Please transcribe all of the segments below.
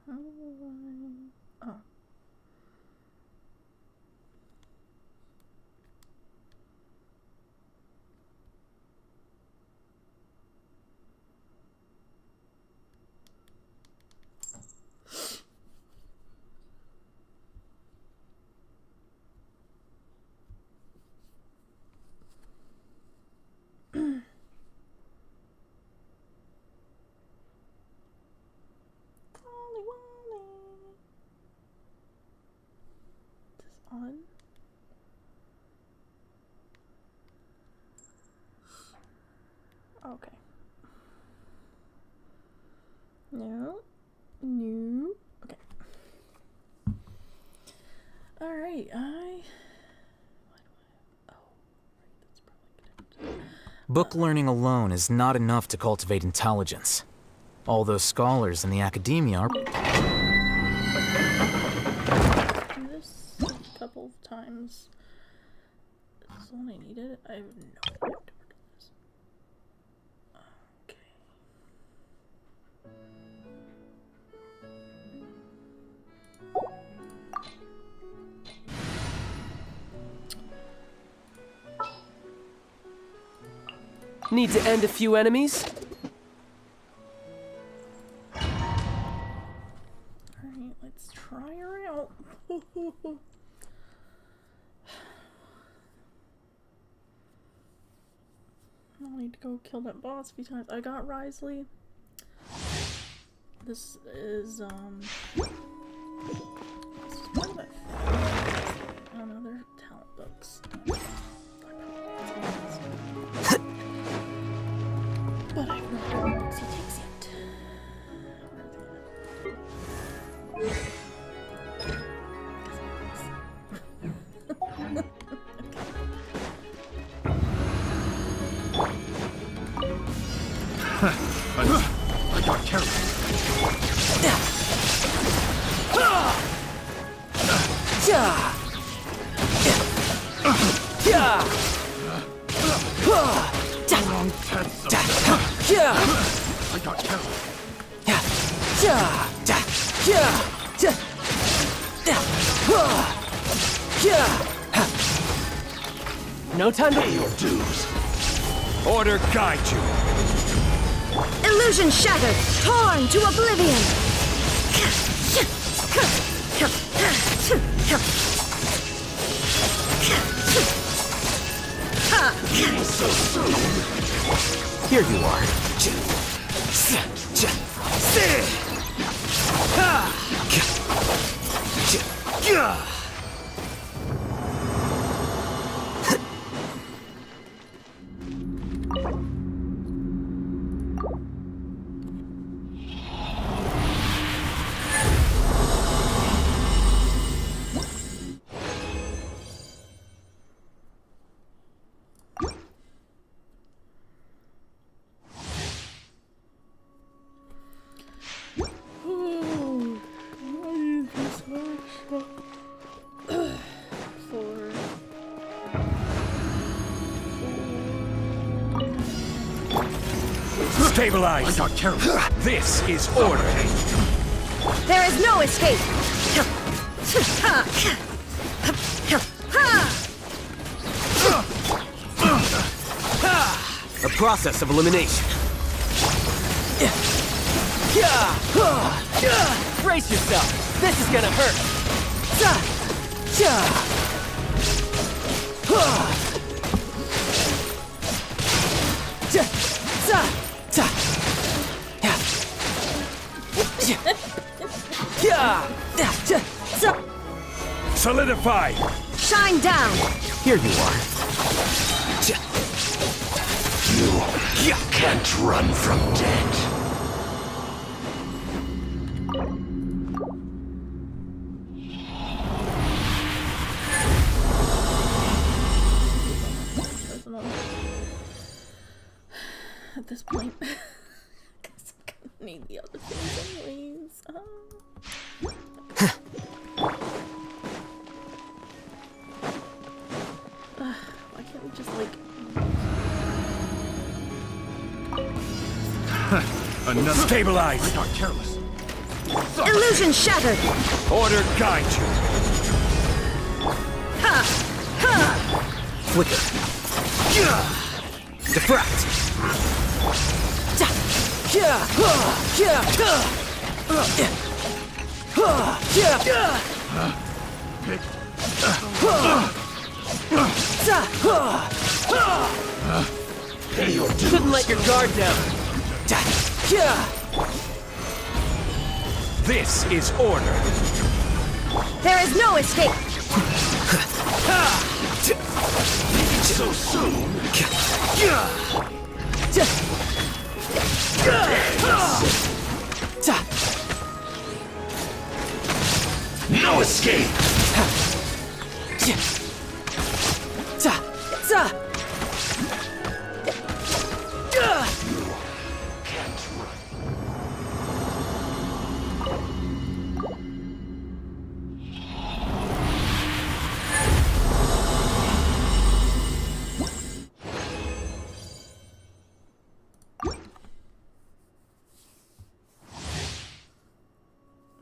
How do I... Oh. On. Okay. No. No. Okay. Alright, Book learning alone is not enough to cultivate intelligence. All those scholars in the academia are... do this a couple of times. This is all I needed. I have no idea what to do this. Okay. Need to end a few enemies? Alright, let's try her out. I'll need to go kill that boss a few times. I got Risley. This is part of it. Oh no, they're talent books. But I have no idea what books he takes yet. I got carried. I got carried. No time to... Pay your dues. Order guide you. Illusion shattered, torn to oblivion. So soon. Here you are. Stabilize. I got carried. This is order. There is no escape. A process of elimination. Brace yourself. This is gonna hurt. Solidify. Shine down. Here you are. You can't run from death. At this point, I guess I'm gonna need the other things anyways. Why can't we just like... Another. Stabilize. I got careless. Illusion shattered! Order guide you. Flicker. Diffract. Shouldn't let your guard down. This is order. There is no escape! So soon. No escape.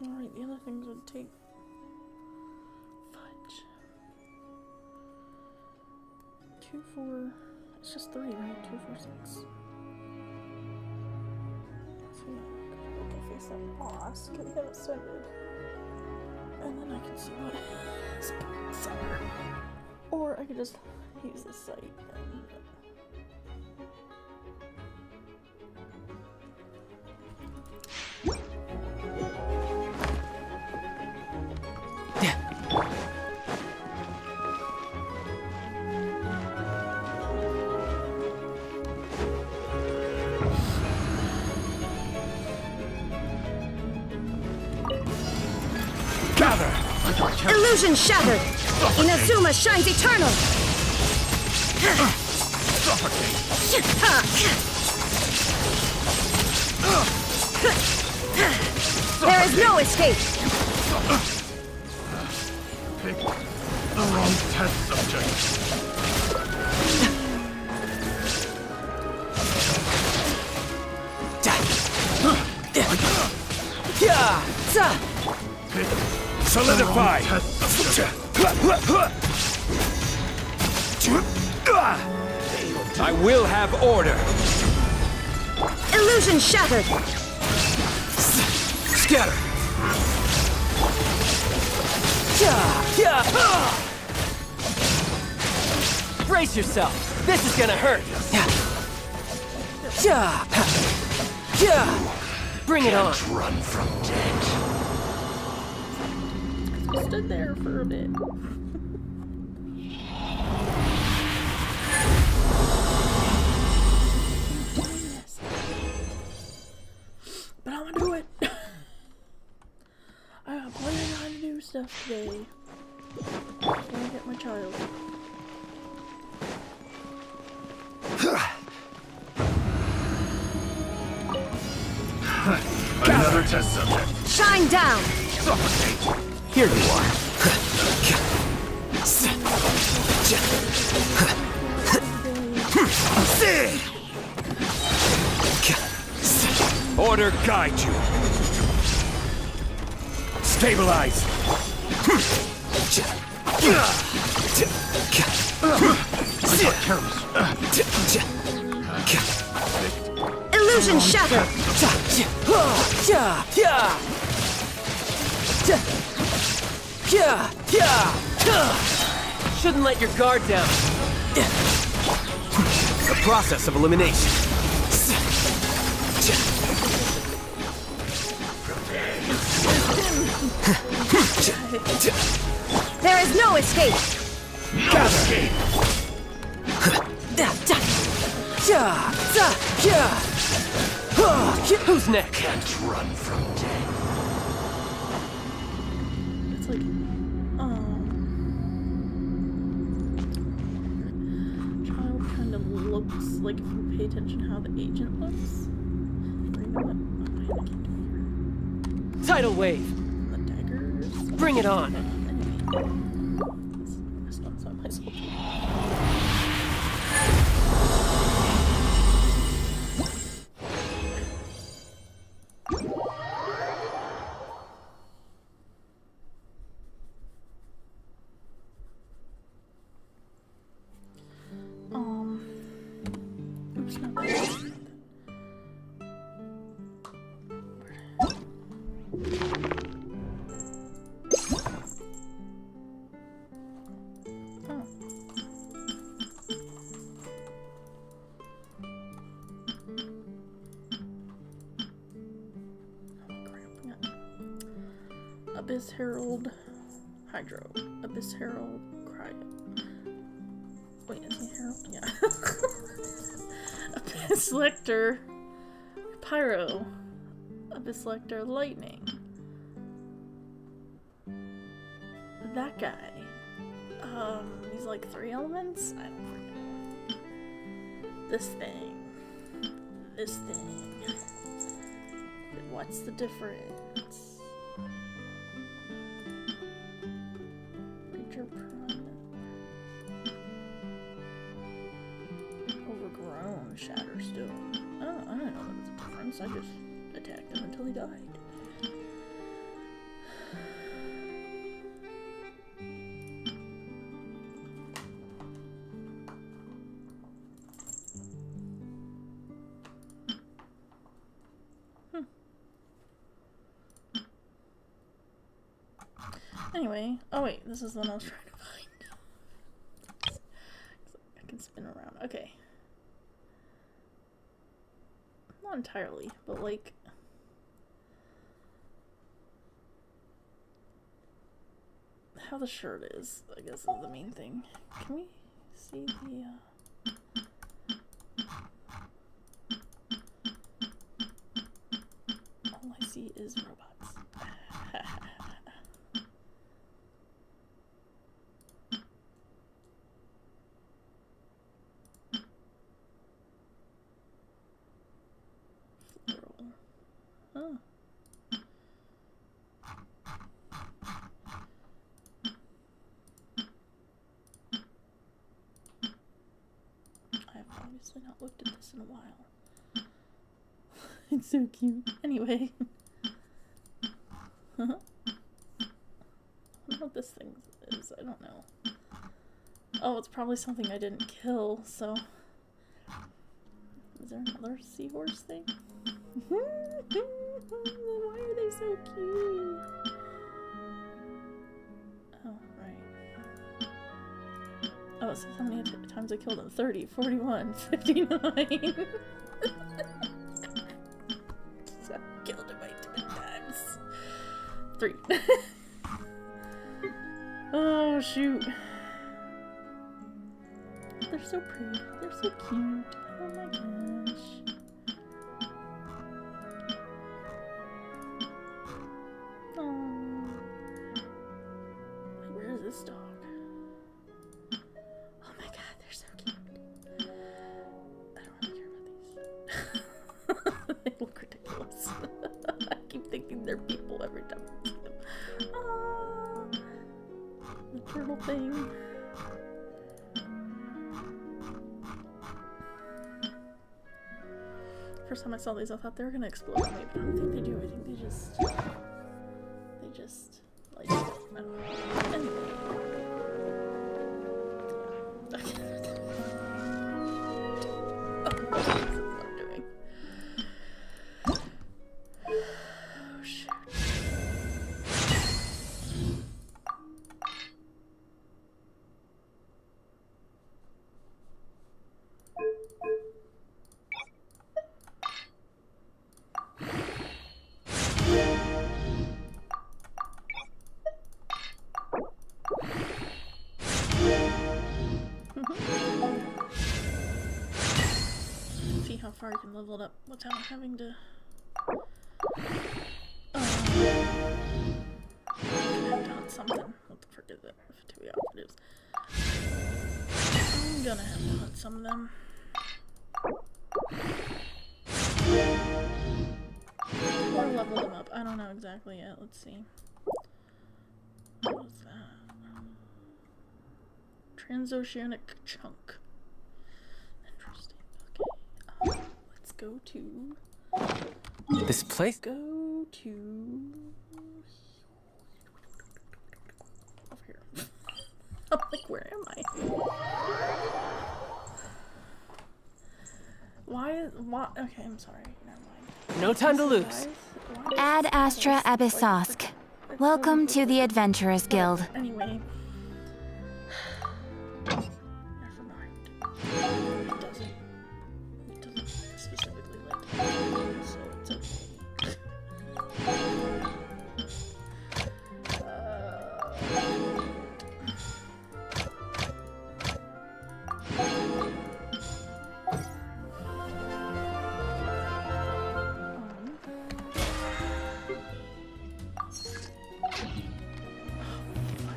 Alright, the other things would take fudge. 2, 4. It's just 3, right? 2, 4, 6. So yeah, I can face that boss because they have it started. And then I can see what spots are. Or I could just use the site and Gather. Illusion shattered! Inazuma shines eternal! There is no escape! Pick the wrong test subject. Solidify. I will have order. Illusion shattered! Scatter. Brace yourself. This is gonna hurt. Bring it on. Run from death. I stood there for a bit. But I'm gonna do it. I got plenty of time to do stuff today. I'm gonna get my child. Another test subject. Shine down! Suffocate. Here you are. Order guide you. Stabilize. Illusion shattered! Shouldn't let your guard down. The process of elimination. There is no escape! No escape. Who's next? Can't run from death. It's like, child kind of looks like if you pay attention how the agent looks. Or you know what? Oh, I can't do here. Tidal wave. The daggers. Bring it on. Anyway, I stunned myself. Abyss Herald, Hydro, Abyss Herald, Cryo. Wait, is he Herald? Yeah. Abyss Lecter, Pyro, Abyss Lecter, Lightning. That guy. He's like 3 elements? I don't freaking know. This thing. This thing. What's the difference? Creature prime. Overgrown Shatterstone. Oh, I don't know there was a difference. I just attacked him until he died. Anyway, oh wait, this is the one I was trying to find. I can spin around. Okay. Not entirely, but like... how the shirt is, I guess, is the main thing. Can we see the, all I see is robots. Oh. I've obviously not looked at this in a while. It's so cute. Anyway. I don't know what this thing is. I don't know. Oh, it's probably something I didn't kill, so... is there another seahorse thing? Why are they so cute? Oh, right. Oh, it says how many times I killed him. 30, 41, 59. So I killed him 10 times. 3. Oh, shoot. They're so pretty. They're so cute. Oh my gosh. Oh. Where is this dog? Oh my god, they're so cute. I don't really care about these. They look ridiculous. I keep thinking they're people every time I see them. Oh, the turtle thing. First time I saw these, I thought they were gonna explode on me, but I don't think they do. I think they just like, I don't know. Anyway. What I'm doing. Oh, shoot. See how far I can level it up without having to hunt something. What the frick is it? To be operatives. I'm gonna have to hunt some of them. Or level them up. I don't know exactly yet. Let's see. What was that? Transoceanic chunk. Interesting. Okay. Let's go to... This place? Go to... over here. I'm like, where am I? Why? Okay, I'm sorry. Never mind. No time to lose. Guys, why Ad Astra Abyssosk. Welcome to the Adventurers Guild. Anyway. Never mind. It doesn't specifically like it, so it's okay.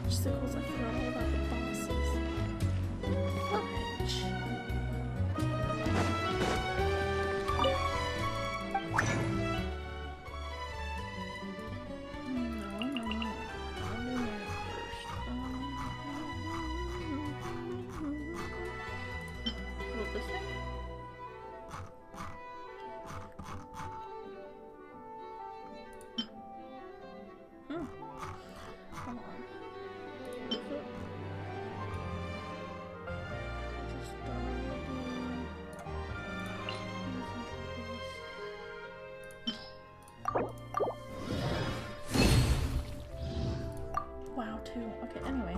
Fudgesicles, I forgot all about the bosses. Fudge. No. I'll do mine first. What this thing? Hold on. Wow, two. Okay, anyway.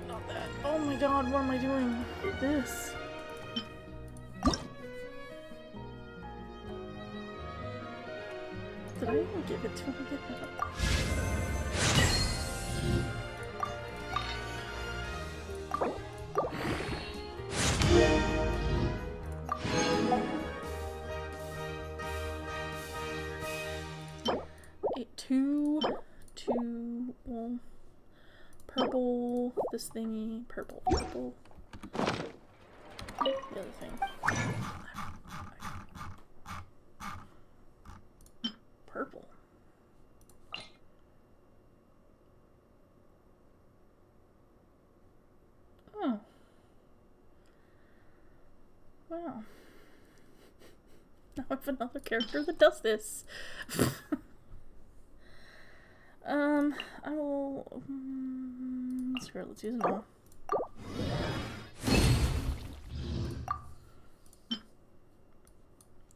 Not that. Oh my god, what am I doing? This. Did I even give it to him yet? Two, well, purple, this thingy, purple. The other thing. Purple. Oh. Wow. Now I have another character that does this. I will... screw it, let's use them all.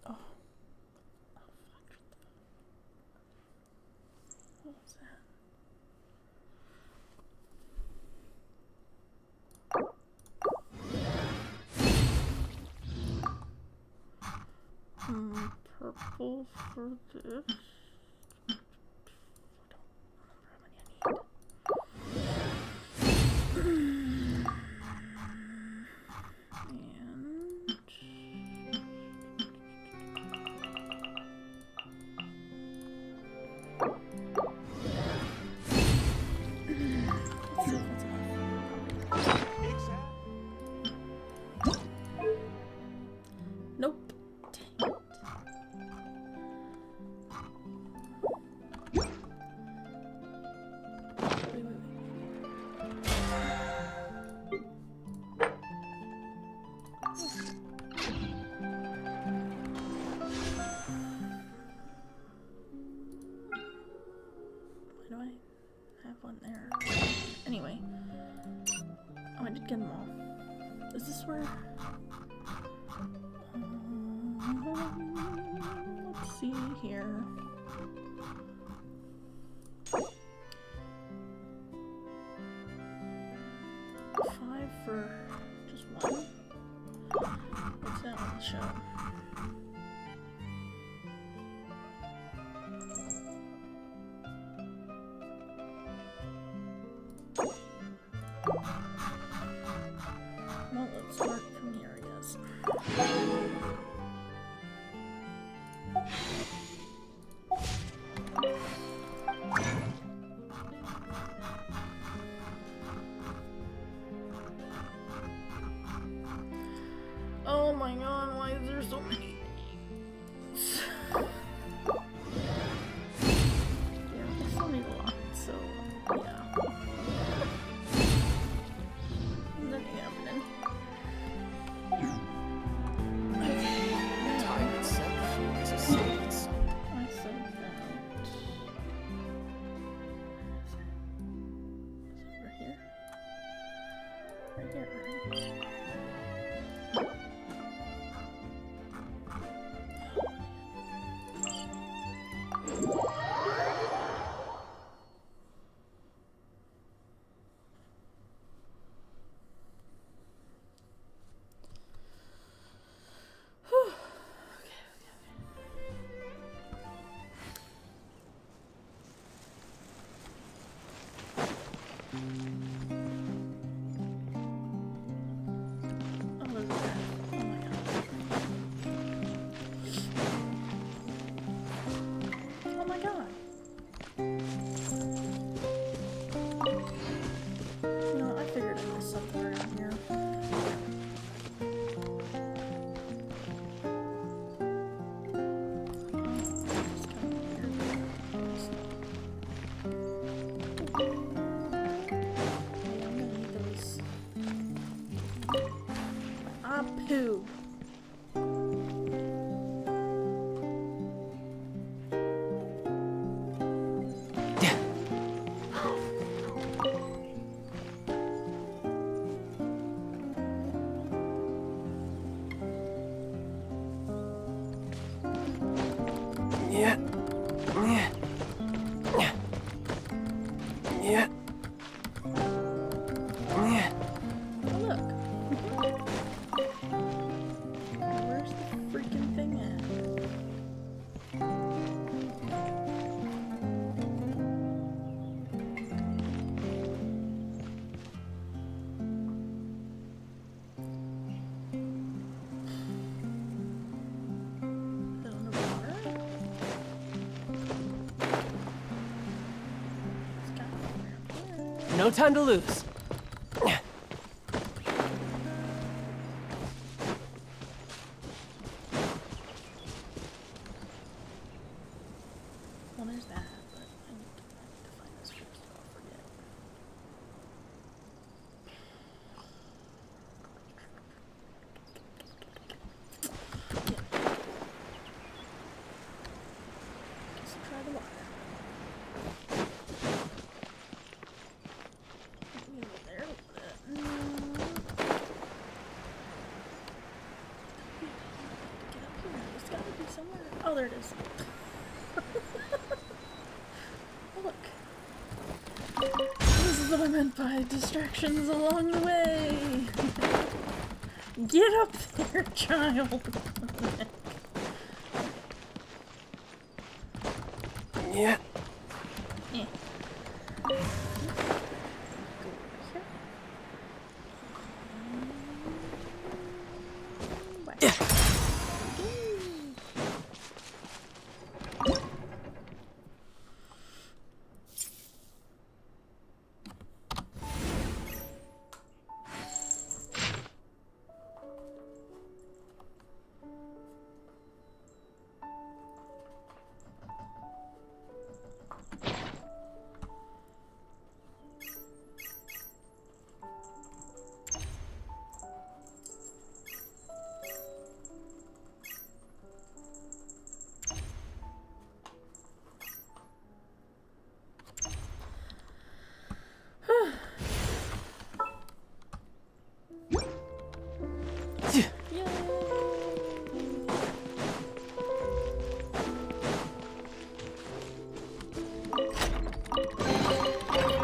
Oh. Fuck. What was that? Purple for this. Nope. Dang it. Why do I have one there? Anyway. Oh, I did get them all. Is this where... let's see here. 5 for just one. What's that on the show? Well, let's start from here, I guess. Oh my god, why is there Oh my god. No, I figured I missed something around here. Hey, I'm gonna need those. Ah, poo. Yeah. Yeah. Yeah. Yeah. Yeah. Oh, look. Where's the freaking thing at? Is it underwater? It's got to be. No time to lose. Well, there's that, but I need to find this first, so I'll forget. Yeah. Guess I'll try the water. Let me go there a little bit. Get up here. It's gotta be somewhere. Oh, there it is. Oh, look. This is what I meant by distractions along the way. Get up there, child. Yeah. Yeah. Go over here. Bye. Yay.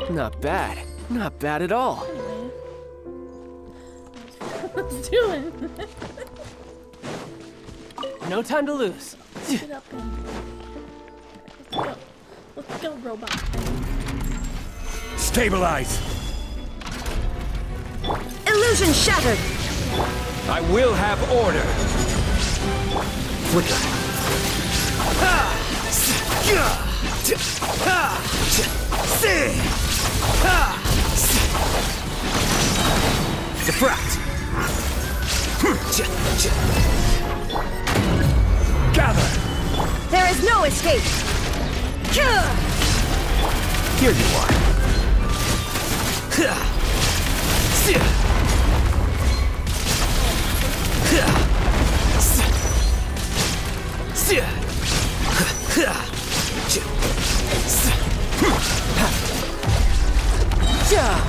Not bad. Not bad at all. Anyway. Let's do it. No time to lose. Get up and let's go. Let's go, robot. Stabilize! Illusion shattered! I will have order! Flicker. Diffract! Gather! There is no escape! Here you are.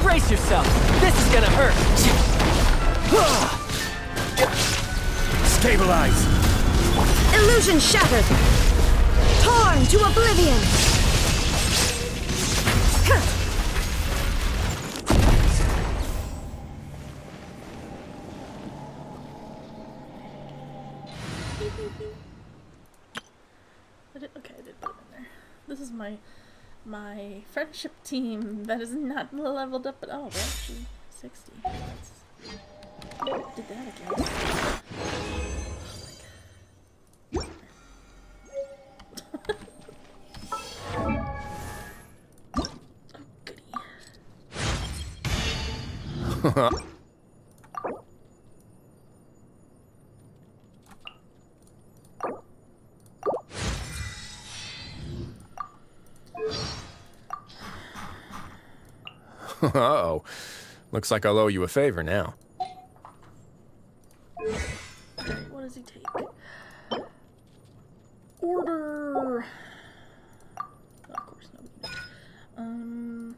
Brace yourself. This is gonna hurt. Stabilize! Illusion shattered! Torn to oblivion! Okay, I did put it in there. This is my friendship team that is not leveled up at all. They're actually 60. Did that again. Uh-oh. Looks like I'll owe you a favor now. Alright, what does he take? Order! Oh, of course, nobody knows.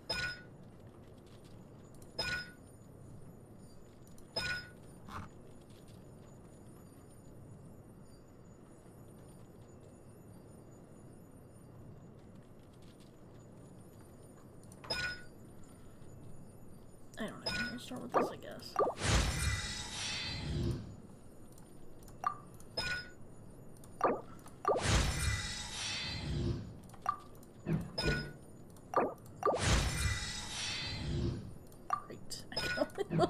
I don't know. We'll start with this, I guess. Great. I can only know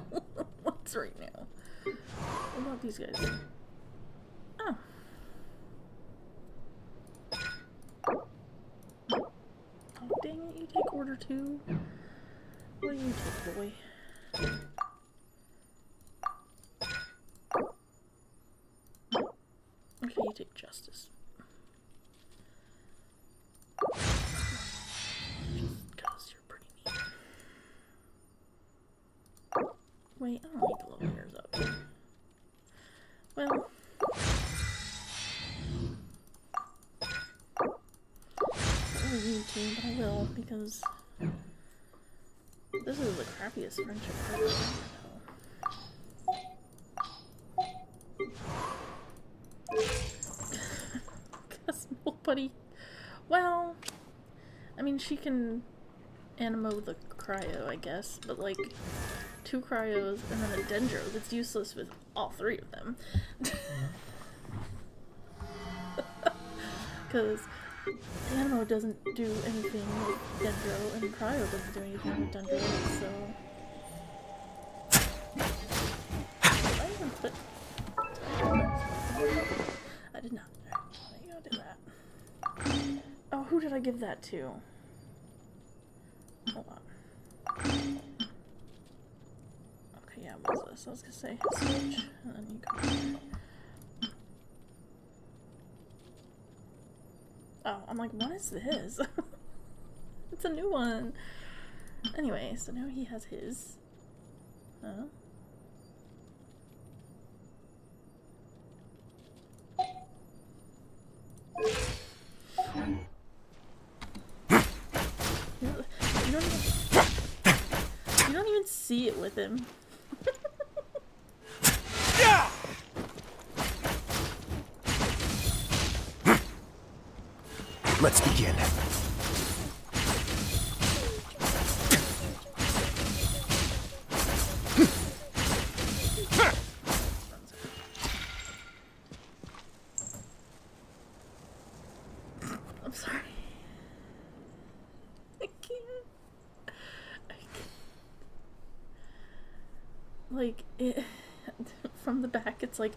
what's right now. What about these guys? Oh. Oh, dang it. You take order 2. What do you take, boy? Okay, you take justice. Just because you're pretty mean. Wait, I don't need to level yours up. Well. I don't really need to, but I will, because this is the crappiest friendship I've ever known. Because nobody... Well... I mean, she can animo the cryo, I guess, but like 2 cryos and then a dendro that's useless with all 3 of them. Because animo doesn't do anything with dendro and cryo doesn't do anything with dendro, so... Did I even put... I did not. Alright, you go do that. Oh, who did I give that to? Hold on. Okay, yeah, what was this? I was gonna say switch, and then you come. Oh, I'm like, what is this? It's a new one. Anyway, so now he has his. Huh? You don't even see it with him. Let's begin. I'm sorry. I can't. Like, it, from the back, it's like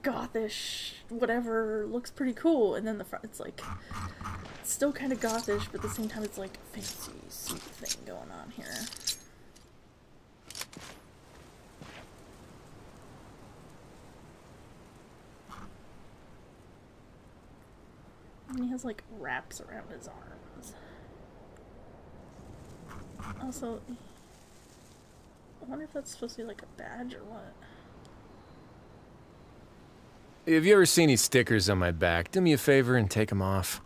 gothish, whatever, looks pretty cool, and then the front, it's like, it's still kind of gothish, but at the same time, it's like a fancy, sweet thing going on here. And he has like wraps around his arms. Also, I wonder if that's supposed to be like a badge or what. Have you ever seen these stickers on my back? Do me a favor and take them off.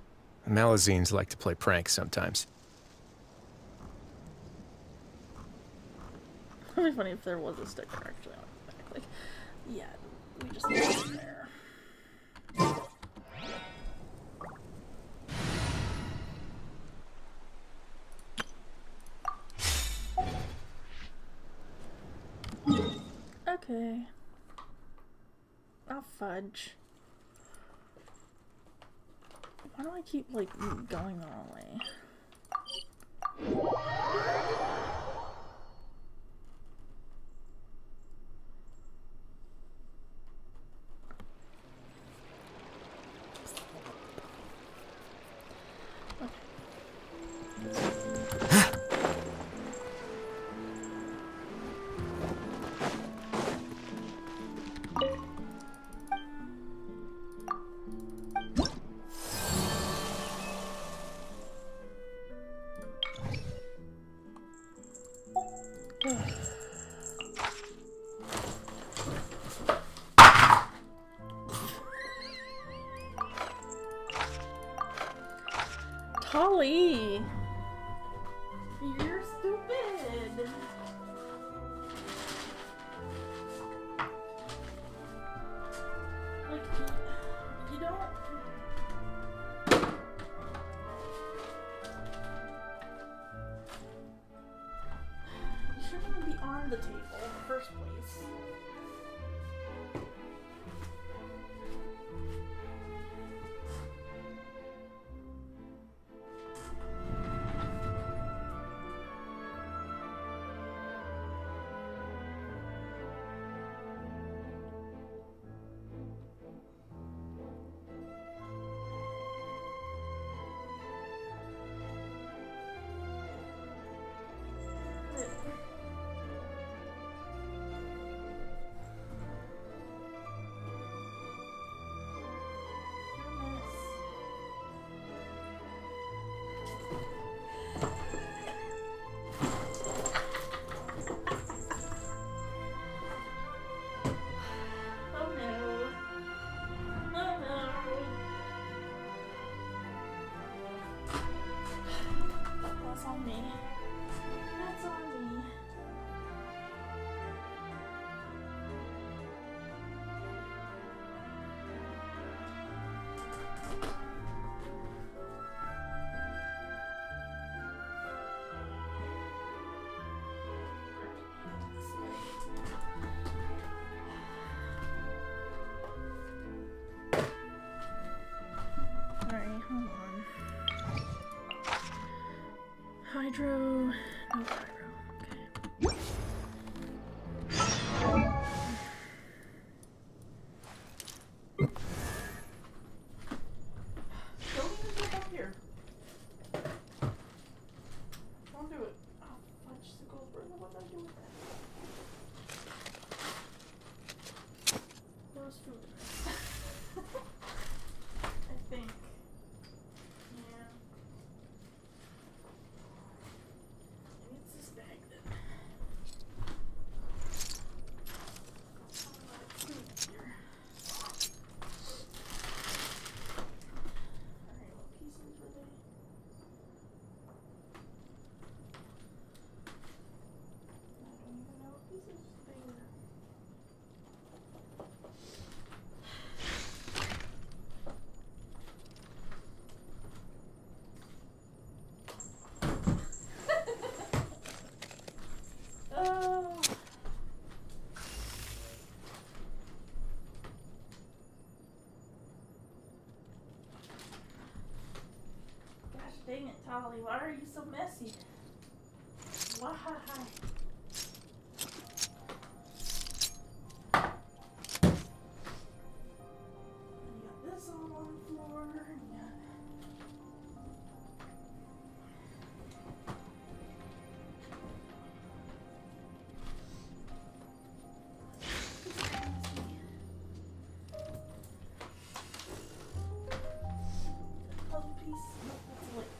Malazines like to play pranks sometimes. It'd be funny if there was a sticker actually on the back. Like, yeah, we just leave it there. Okay. I'll fudge. Why do I keep, like, going the wrong way? Holly! You're stupid! Like, you don't... You shouldn't even be on the table in the first place. Alright, hold on. Hydro. No hydro. Okay. Don't even get up here. Don't do it. Oh, fudge the gold burger. What did I do with that? Where's food? I think. Yeah. Maybe it's this bag then. Let's see here. Alright, what pieces were they? I don't even know what pieces they were. Oh. Gosh dang it, Tolly. Why are you so messy? Why? You got this all on the floor. Yeah. Puzzle piece. Nope, that's a Lego.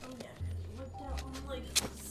Oh yeah, 'cause you whipped out on Legos.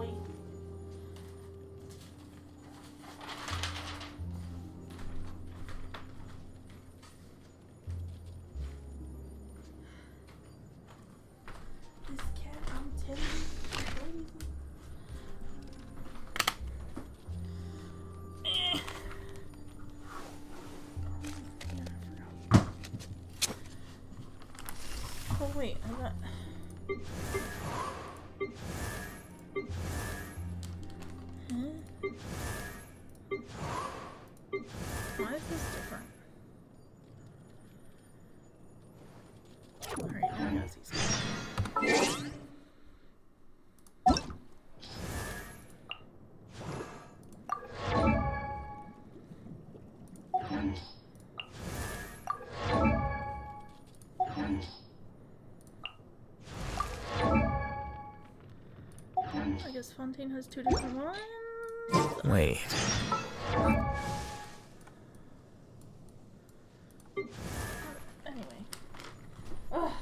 boy. This cat, I'm telling you, is crazy. Oh wait, I'm not. Huh? Why is this different? Alright, now I gotta see something. I guess Fontaine has two different ones. Wait. Anyway. Ugh.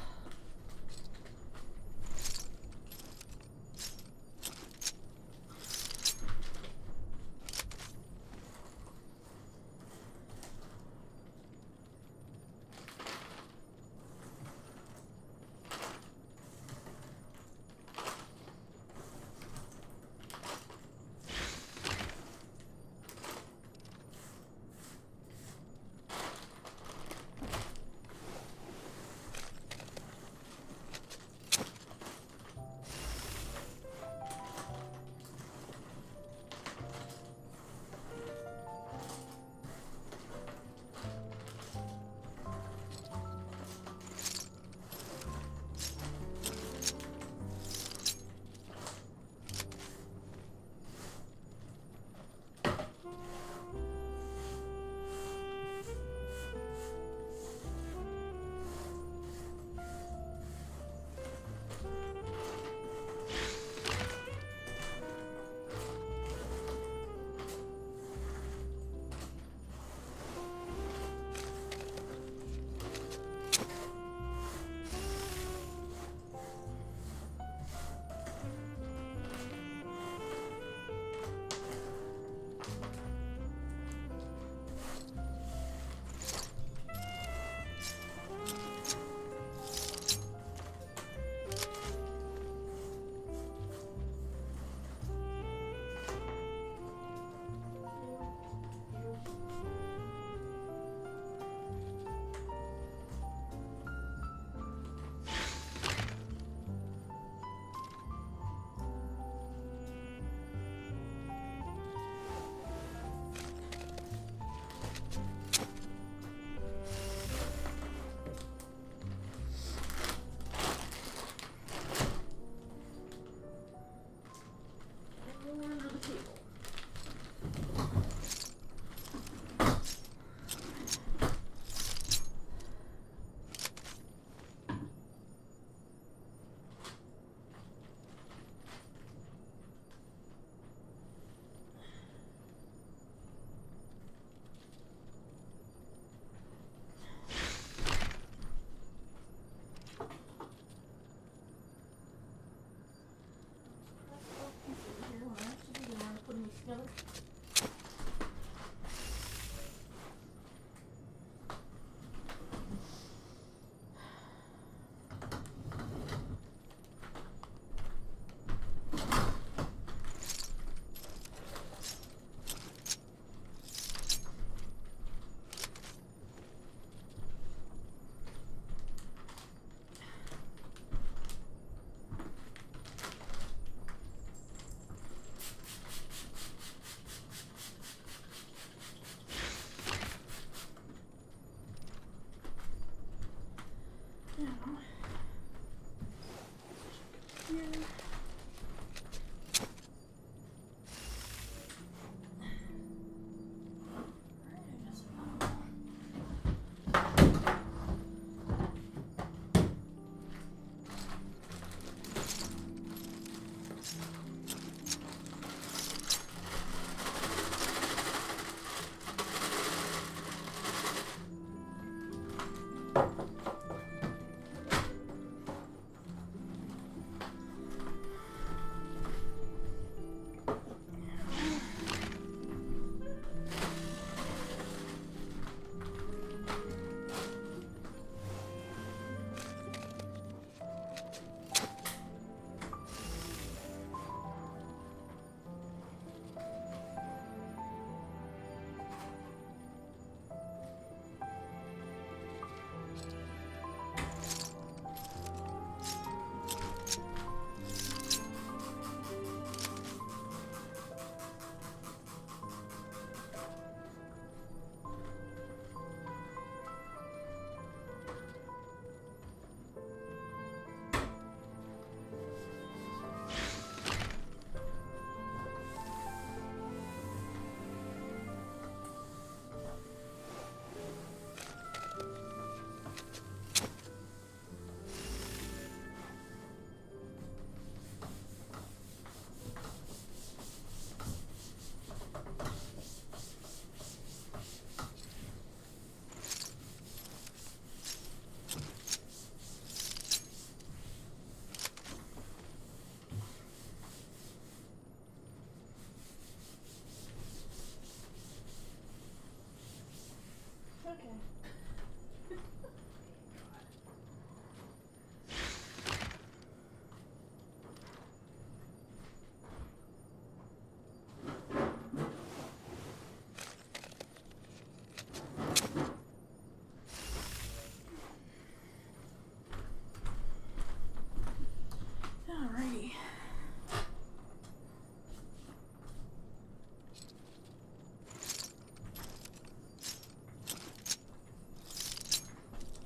Alrighty.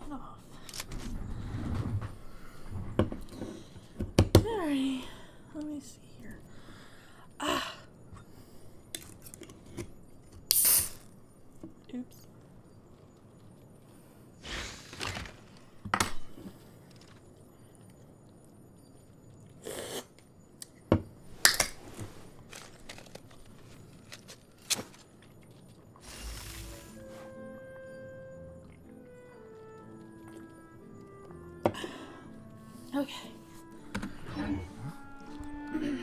Get off. Alrighty. Let me see here. Ah. Oops. Okay.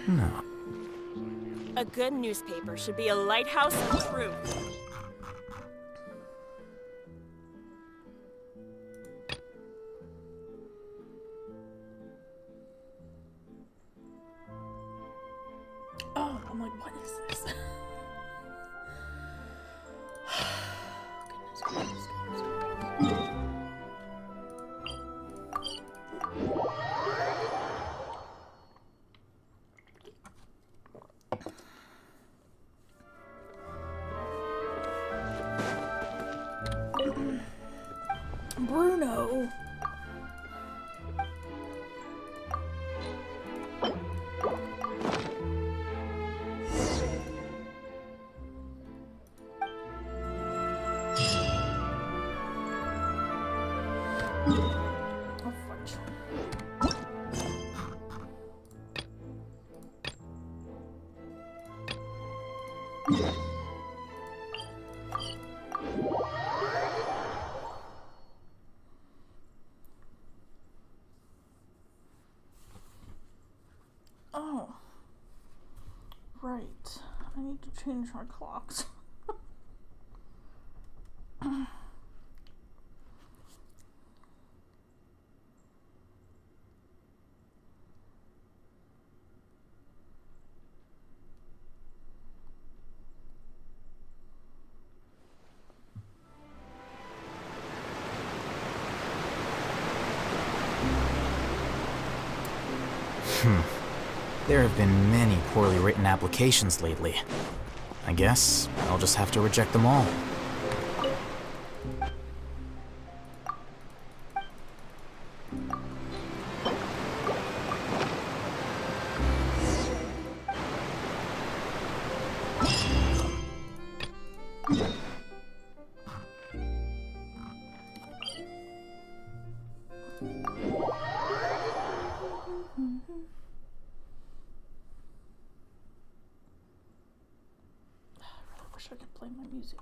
No. A good newspaper should be a lighthouse of truth. Oh, I'm like, what is this? Goodness, goodness. Bruno. Oh, fudge. Oh. Right. I need to change my clocks. There have been many poorly written applications lately. I guess I'll just have to reject them all. I wish I could play my music.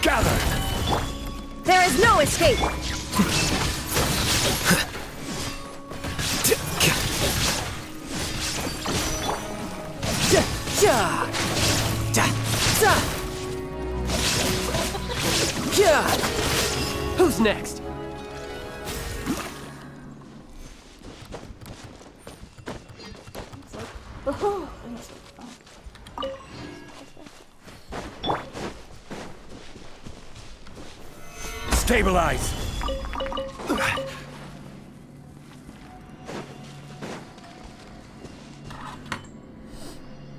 Gather! There is no escape! Who's next? It's like, oh, and it's like, oh. Stabilize!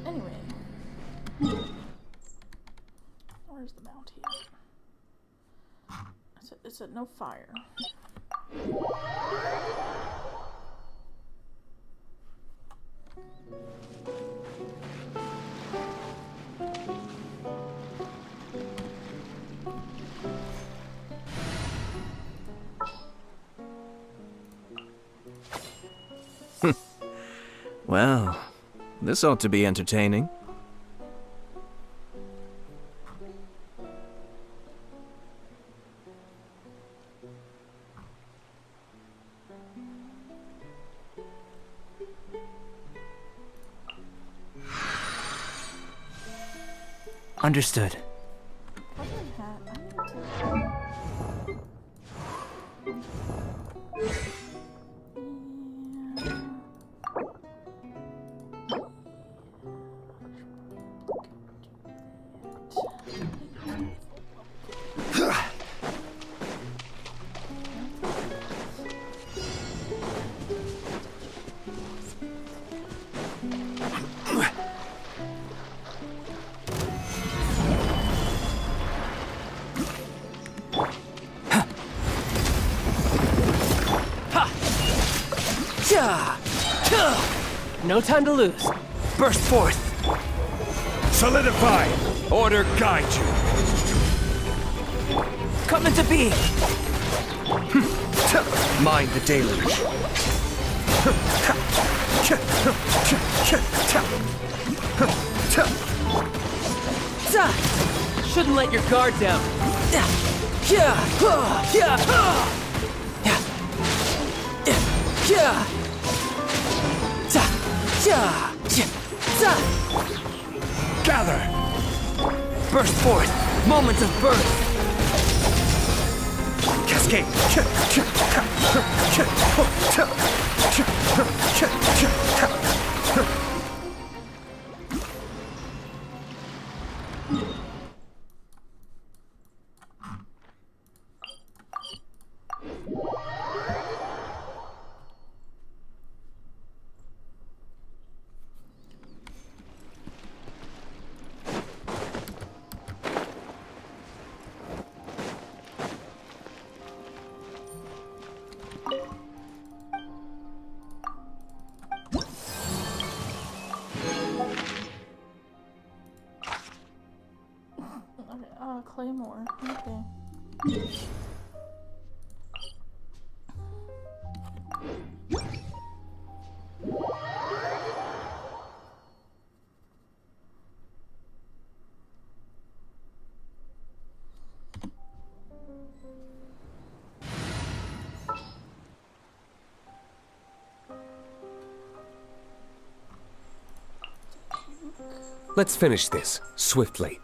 Anyway. Where's the bounty at? It said no fire. Well, This ought to be entertaining. Understood. No time to lose. Burst forth! Solidify! Order guide you! Come into being! Mind the deluge. Shouldn't let your guard down. Gather! Burst forth! Moment of birth! Cascade! Claymore. Okay. Let's finish this swiftly.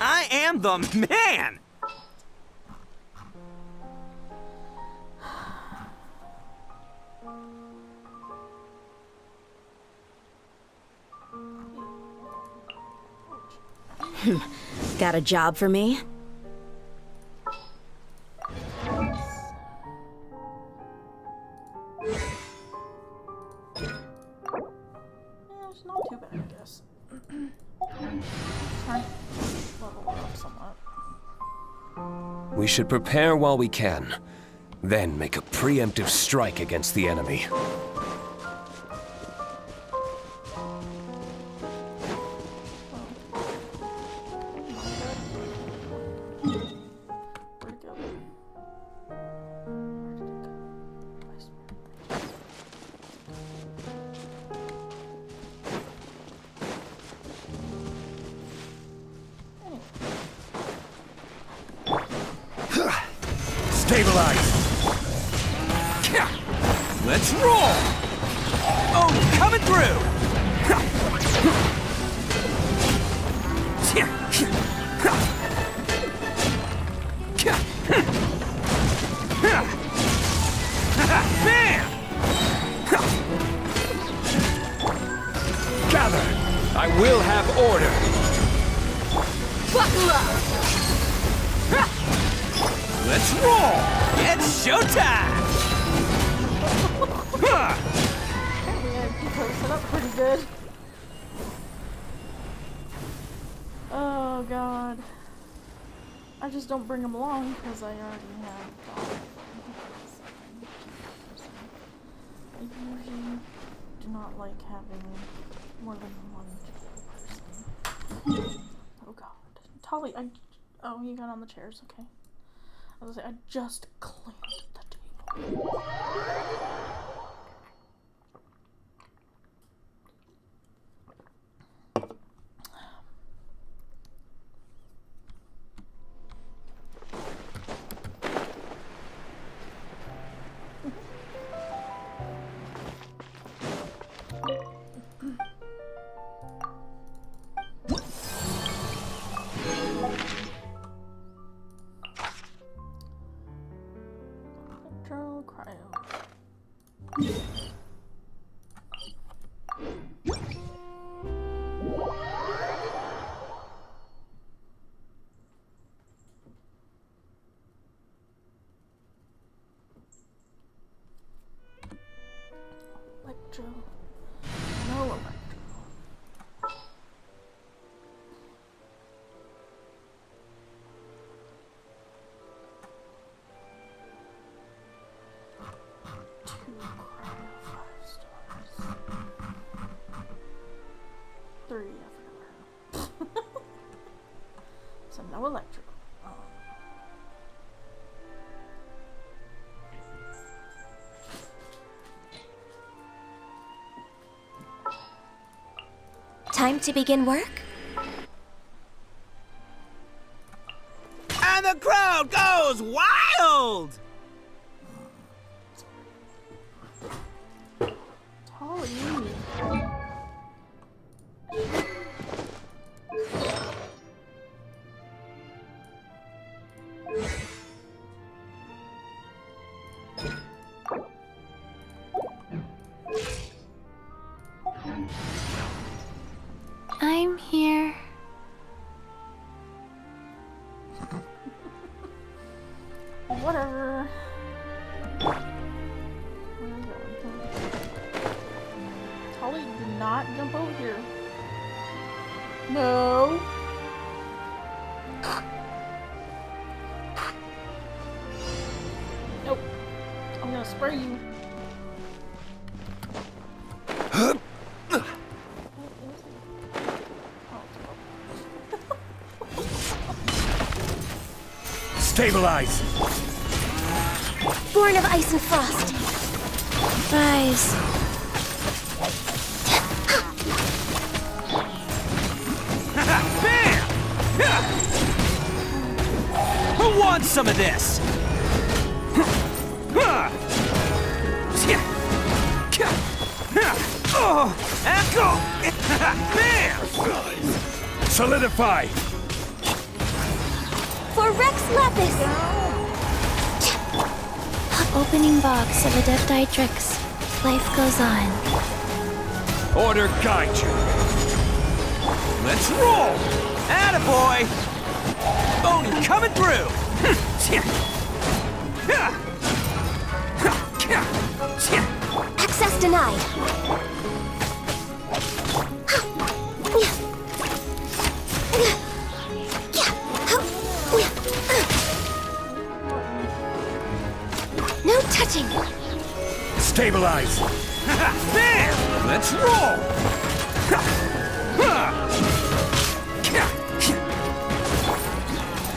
I am the man! Got a job for me? It's not too bad, I guess. Trying to level it up somewhat. We should prepare while we can, then make a preemptive strike against the enemy. Where'd it go? I swear. Stabilize! Let's roll! Oh, coming through! Bam! Gather! I will have order! Buckle up! Let's roll! It's showtime! Yeah, he posted up pretty good. Oh god. I just don't bring him along because I already have dog. I usually do not like having more than one person. Oh god. Tolly, oh, you got on the chairs, okay. I was like, I just cleaned the table. So no electrical. Time to begin work? And the crowd goes wild! Holly. I'm here. Whatever. Holly, do not jump over here. No. Nope. I'm gonna spray you. Stabilize! Born of ice and frost. Rise. Bam! Who wants some of this? Echo! Bam! Solidify! For Rex Lapis! Opening box of Adepti-Trix. Life goes on. Order guide you. Let's roll! Attaboy! Boney coming through! Access denied. No touching. Stabilize! Bam! Let's roll!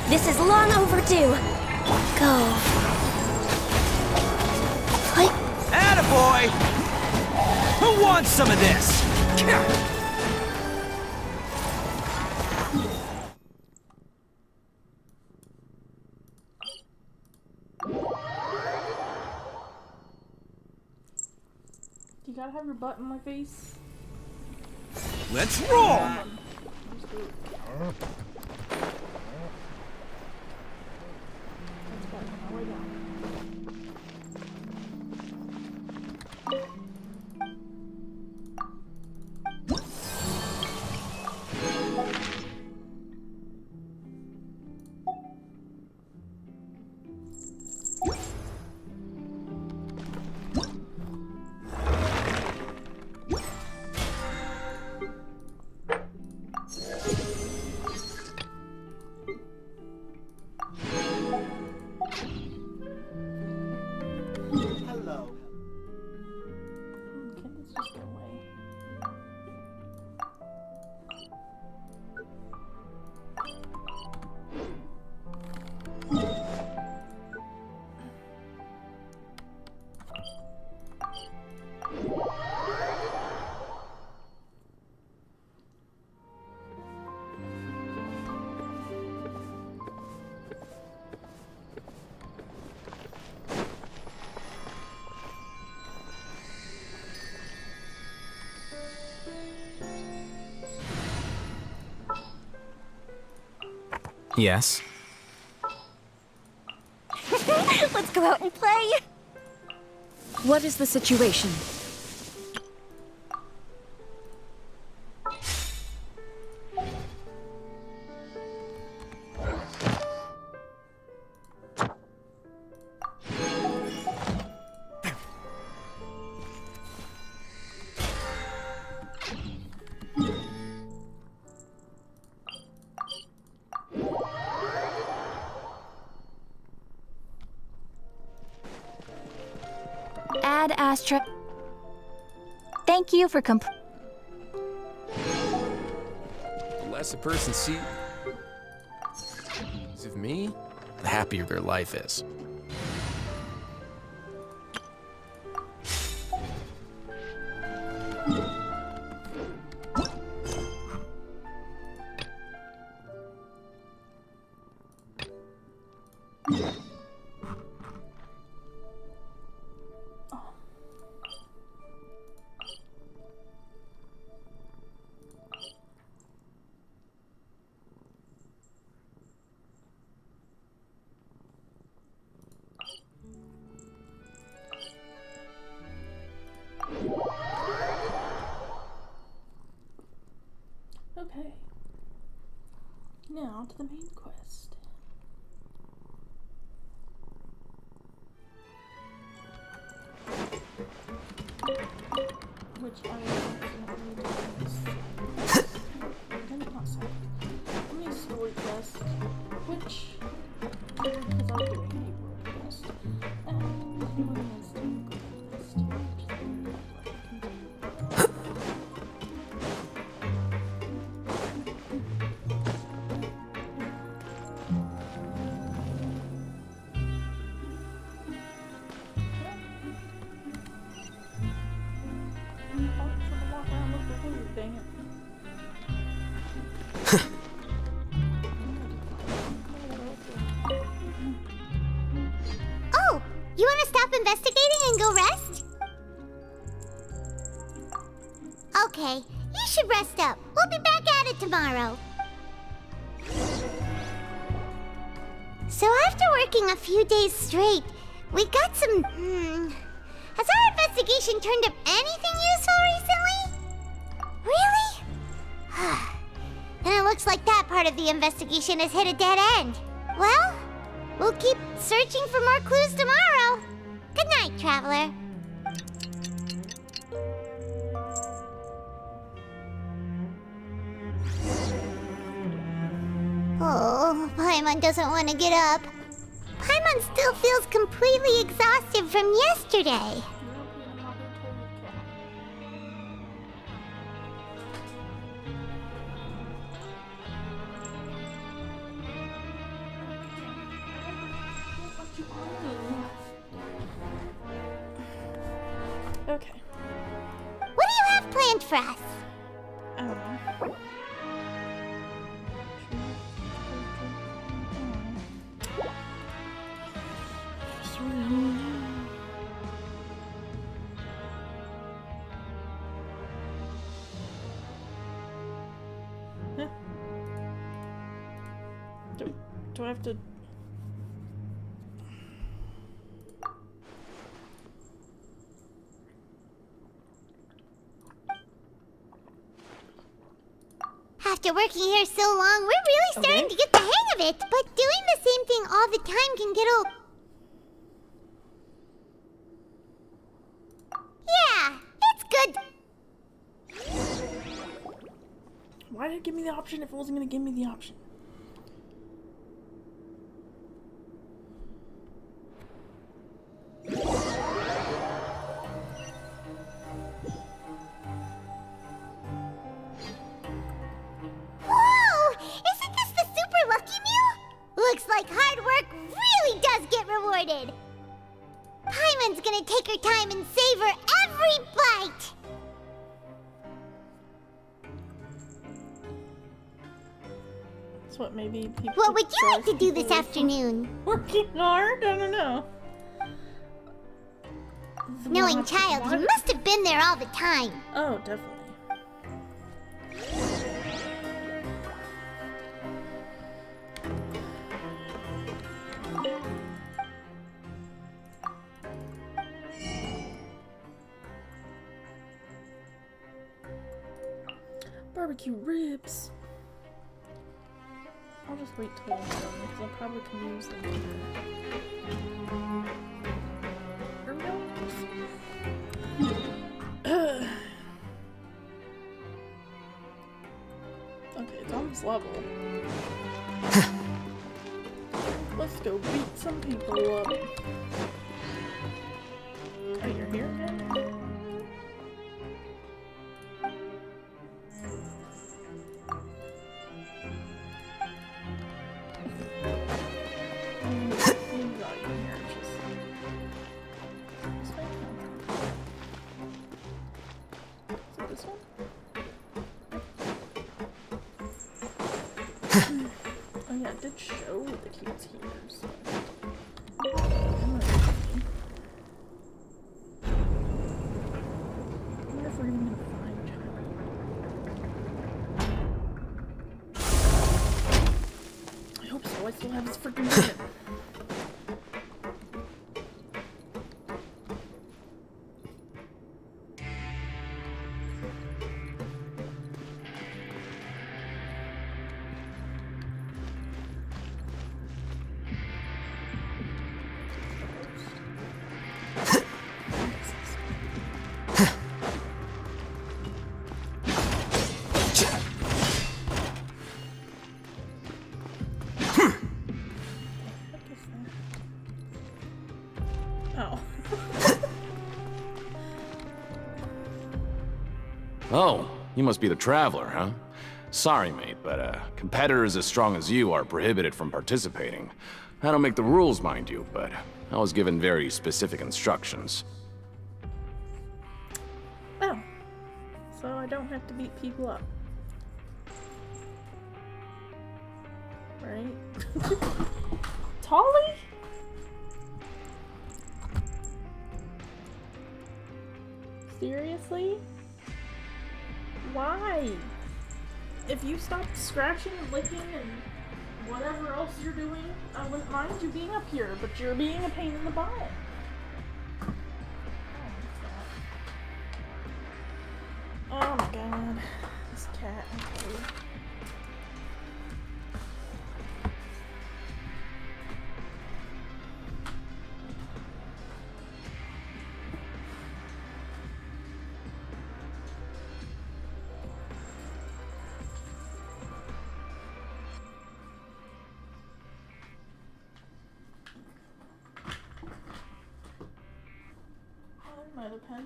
This is long overdue. Go. Like Attaboy! Who wants some of this? You gotta have your butt in my face. Let's roll! Just do it. Let's go. On our way down. Can this just go away? Yes? let's go out and play. What is the situation? Add Astra. Thank you for The less a person sees, of me, the happier their life is. Okay. Now to the main quest. Which I will definitely do. Story quest. Which because I'm doing a world quest. And anyone else doing a quest. Dang it. Oh, you want to stop investigating and go rest? Okay, you should rest up. We'll be back at it tomorrow. So after working a few days straight, we got some... Has our investigation turned up anything useful recently? Really? Then it looks like that part of the investigation has hit a dead end. Well, we'll keep searching for more clues tomorrow. Good night, Traveler. Oh, Paimon doesn't want to get up. Paimon still feels completely exhausted from yesterday. Okay. What do you have planned for us? I don't know. Do I have to... After working here so long, we're really starting to get the hang of it. But doing the same thing all the time can get old. Yeah, it's good. Why did it give me the option if it wasn't going to give me the option? Whoa! Isn't this the super lucky meal? Looks like hard work really does get rewarded. Paimon's gonna take her time and savor every bite. That's what maybe people... What would you like to do this afternoon? Working hard? I don't know. Knowing child, you must have been there all the time. Oh, definitely. Barbecue ribs. I'll just wait till I'm done because I'll probably can use them later. Okay, it's on this level. Let's go beat some people up. Oh, you're here again? did show the kids here, so. I wonder if we're even gonna find Charlie. I hope so. I still have his freaking unit. Oh, you must be the Traveler, huh? Sorry, mate, but competitors as strong as you are prohibited from participating. I don't make the rules, mind you, but I was given very specific instructions. Oh. So I don't have to beat people up. Right? Tolly? Seriously? Why? If you stopped scratching and licking and whatever else you're doing, I wouldn't mind you being up here, but you're being a pain in the butt. Oh my god. This cat. Okay. Another pen.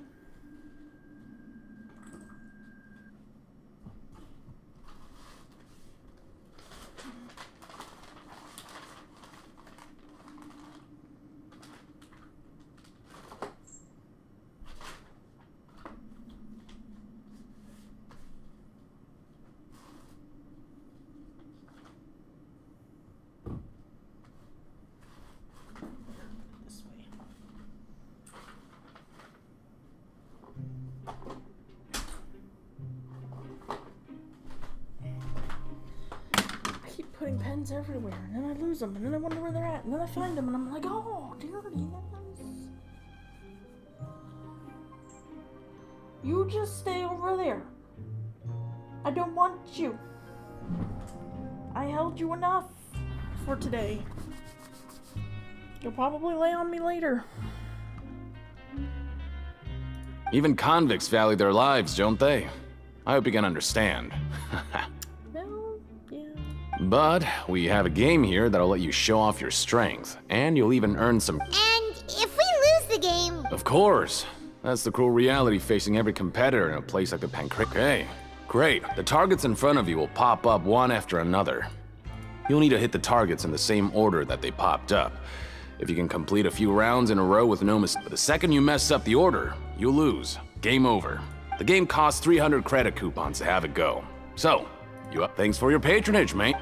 This way. Putting pens everywhere, and then I lose them, and then I wonder where they're at, and then I find them, and I'm like, oh, there it is. You just stay over there. I don't want you. I held you enough for today. You'll probably lay on me later. Even convicts value their lives, don't they? I hope you can understand. But we have a game here that'll let you show off your strength, and you'll even earn some. And if we lose the game... Of course. That's the cruel reality facing every competitor in a place like the Pancreas. Okay, great. The targets in front of you will pop up one after another. You'll need to hit the targets in the same order that they popped up. If you can complete a few rounds in a row with no mistake, but the second you mess up the order, you lose. Game over. The game costs 300 credit coupons to have it go. So, you up? Thanks for your patronage, mate.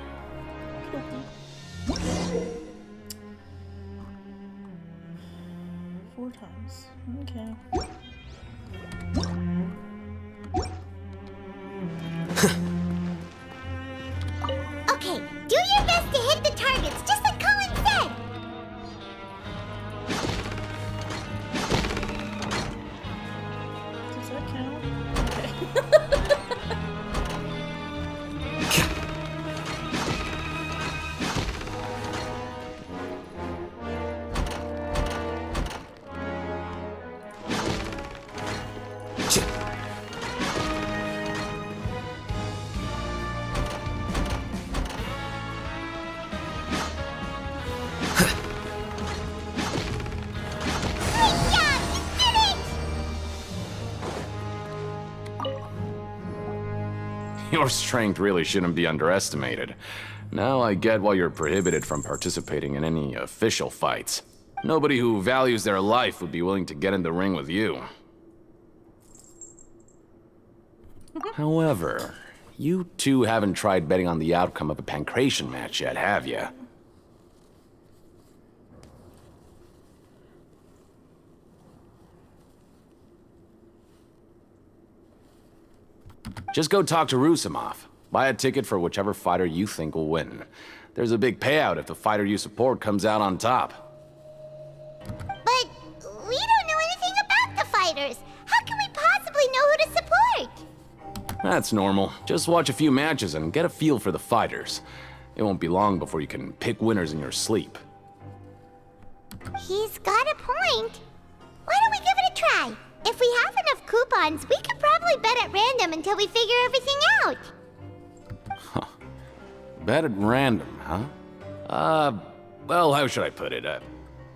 4 times. Okay. Okay, do your best to hit the targets, just like Colin said! Does that count? Okay. Your strength really shouldn't be underestimated. Now I get why you're prohibited from participating in any official fights. Nobody who values their life would be willing to get in the ring with you. However, You two haven't tried betting on the outcome of a pancration match yet, have you? Just go talk to Rusimov. Buy a ticket for whichever fighter you think will win. There's a big payout if the fighter you support comes out on top. But we don't know anything about the fighters. How can we possibly know who to support? That's normal. Just watch a few matches and get a feel for the fighters. It won't be long before you can pick winners in your sleep. He's got a point. Why don't we give it a try? If we have enough coupons, we could probably bet at random until we figure everything out. Bet at random, huh? Well, how should I put it?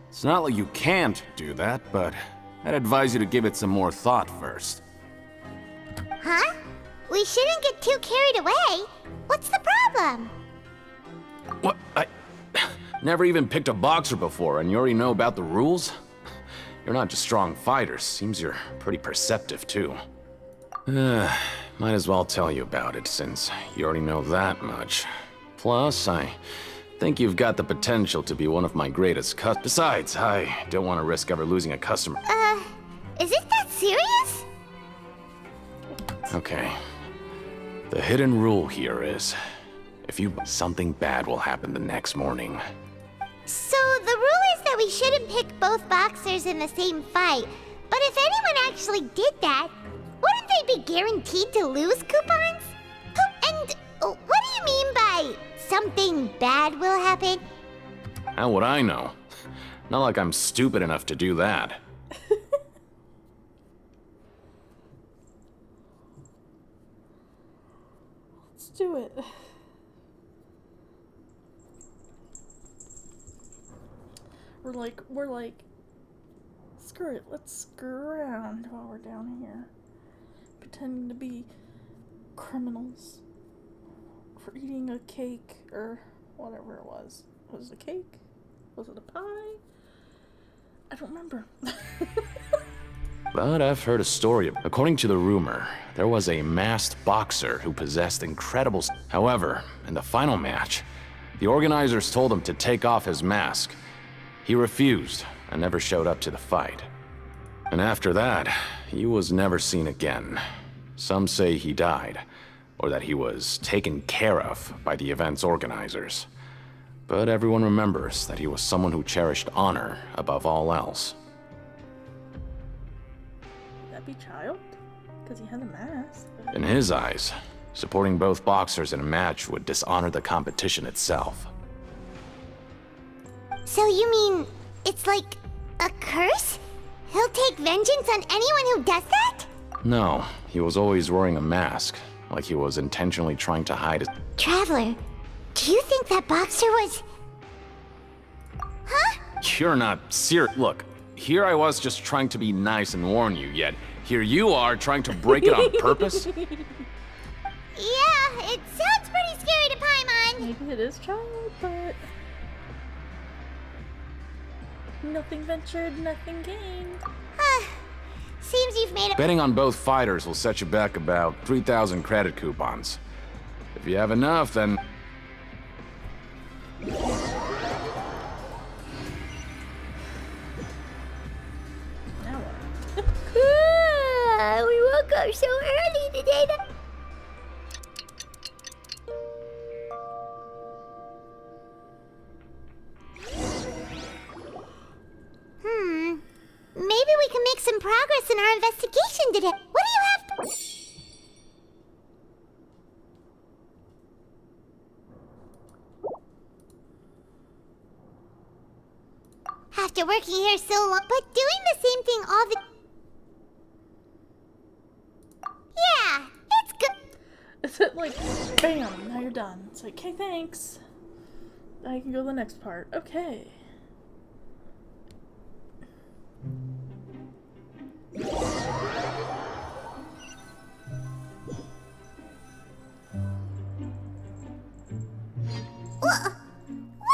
It's not like you can't do that, but I'd advise you to give it some more thought first. Huh? We shouldn't get too carried away. What's the problem? What? I never even picked a boxer before, and you already know about the rules? You're not just strong fighters. Seems you're pretty perceptive, too. Might as well tell you about it, since you already know that much. Plus, I think you've got the potential to be one of my greatest Besides, I don't want to risk ever losing a customer. Is it that serious? Okay. The hidden rule here is, if you something bad will happen the next morning. So the rule is that we shouldn't pick both boxers in the same fight. But if anyone actually did that, wouldn't they be guaranteed to lose coupons? And what do you mean by something bad will happen? How would I know? Not like I'm stupid enough to do that. Let's do it. We're like, screw it, let's screw around while we're down here. Pretending to be criminals for eating a cake or whatever it was. Was it a cake? Was it a pie? I don't remember. But I've heard a story. According to the rumor, there was a masked boxer who possessed incredible... However, in the final match, the organizers told him to take off his mask. He refused and never showed up to the fight. And after that, he was never seen again. Some say he died, or that he was taken care of by the event's organizers. But everyone remembers that he was someone who cherished honor above all else. Would that be Child? Because he had a mask. In his eyes, supporting both boxers in a match would dishonor the competition itself. So you mean it's like a curse? He'll take vengeance on anyone who does that? No, he was always wearing a mask, like he was intentionally trying to hide his... Traveler, do you think that boxer was... Huh? You're not serious. Look, here I was just trying to be nice and warn you, yet here you are trying to break it on purpose? Yeah, it sounds pretty scary to Paimon. Maybe it is Child, but... Nothing ventured, nothing gained. Seems you've made a... Betting on both fighters will set you back about 3,000 credit coupons. If you have enough, then... Now what? We woke up so early today. Maybe we can make some progress in our investigation today. What do you have? After working here so long, but doing the same thing all the... Yeah, it's good. Is it like, bam, now you're done. It's like, okay, thanks. I can go to the next part. Okay. What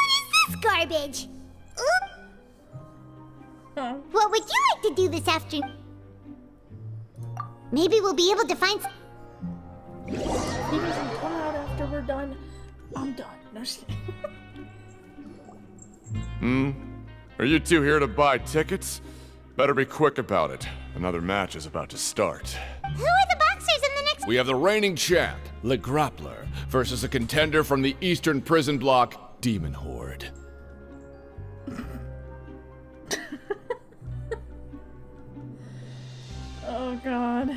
is this garbage? Huh? What would you like to do this afternoon? Maybe we'll be able to find... He doesn't we're done, I'm done. No, just kidding. Are you two here to buy tickets? Better be quick about it. Another match is about to start. Who are the boxers in the next... We have the reigning champ, Le Grappler, versus a contender from the Eastern Prison Block, Demon Horde. Oh god.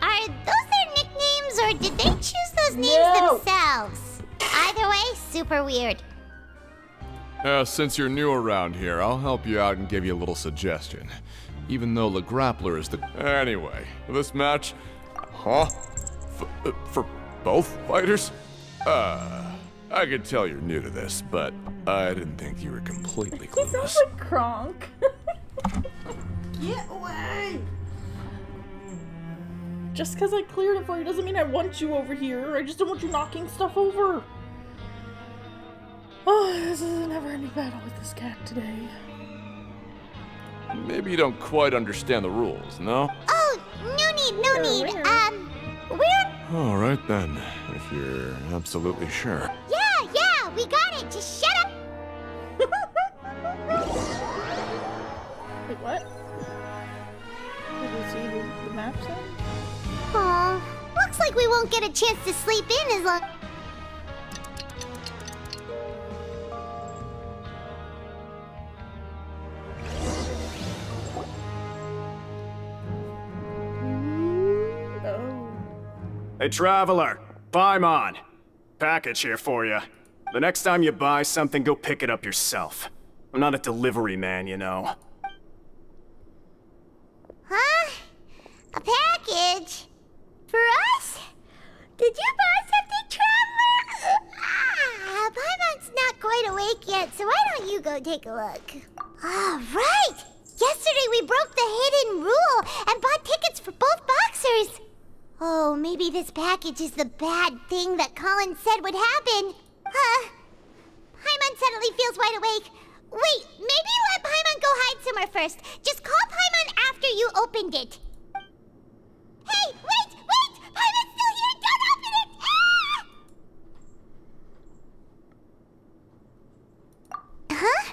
Are those their nicknames, or did they choose those names themselves? Either way, super weird. Since you're new around here, I'll help you out and give you a little suggestion. Even though Le Grappler is the... Anyway, this match... Huh? For both fighters? I could tell you're new to this, but I didn't think you were completely clueless. He sounds like Kronk. Get away! Just because I cleared it for you doesn't mean I want you over here. I just don't want you knocking stuff over. Oh, this is a never-ending battle with this cat today. Maybe you don't quite understand the rules, no? Oh, no need. We're... All right then, if you're absolutely sure. Yeah, we got it. Just shut up. Wait, what? Did we see the map then? Oh, looks like we won't get a chance to sleep in as long... Hey, Traveler, Paimon. Package here for you. The next time you buy something, go pick it up yourself. I'm not a delivery man, you know. Huh? A package? For us? Did you buy something, Traveler? Paimon's not quite awake yet, so why don't you go take a look? All right! Yesterday we broke the hidden rule and bought tickets for both boxers. Oh, maybe this package is the bad thing that Colin said would happen. Paimon suddenly feels wide awake. Wait, maybe let Paimon go hide somewhere first. Just call Paimon after you opened it. Hey, wait! Paimon's still here! Don't open it! Ah! Huh?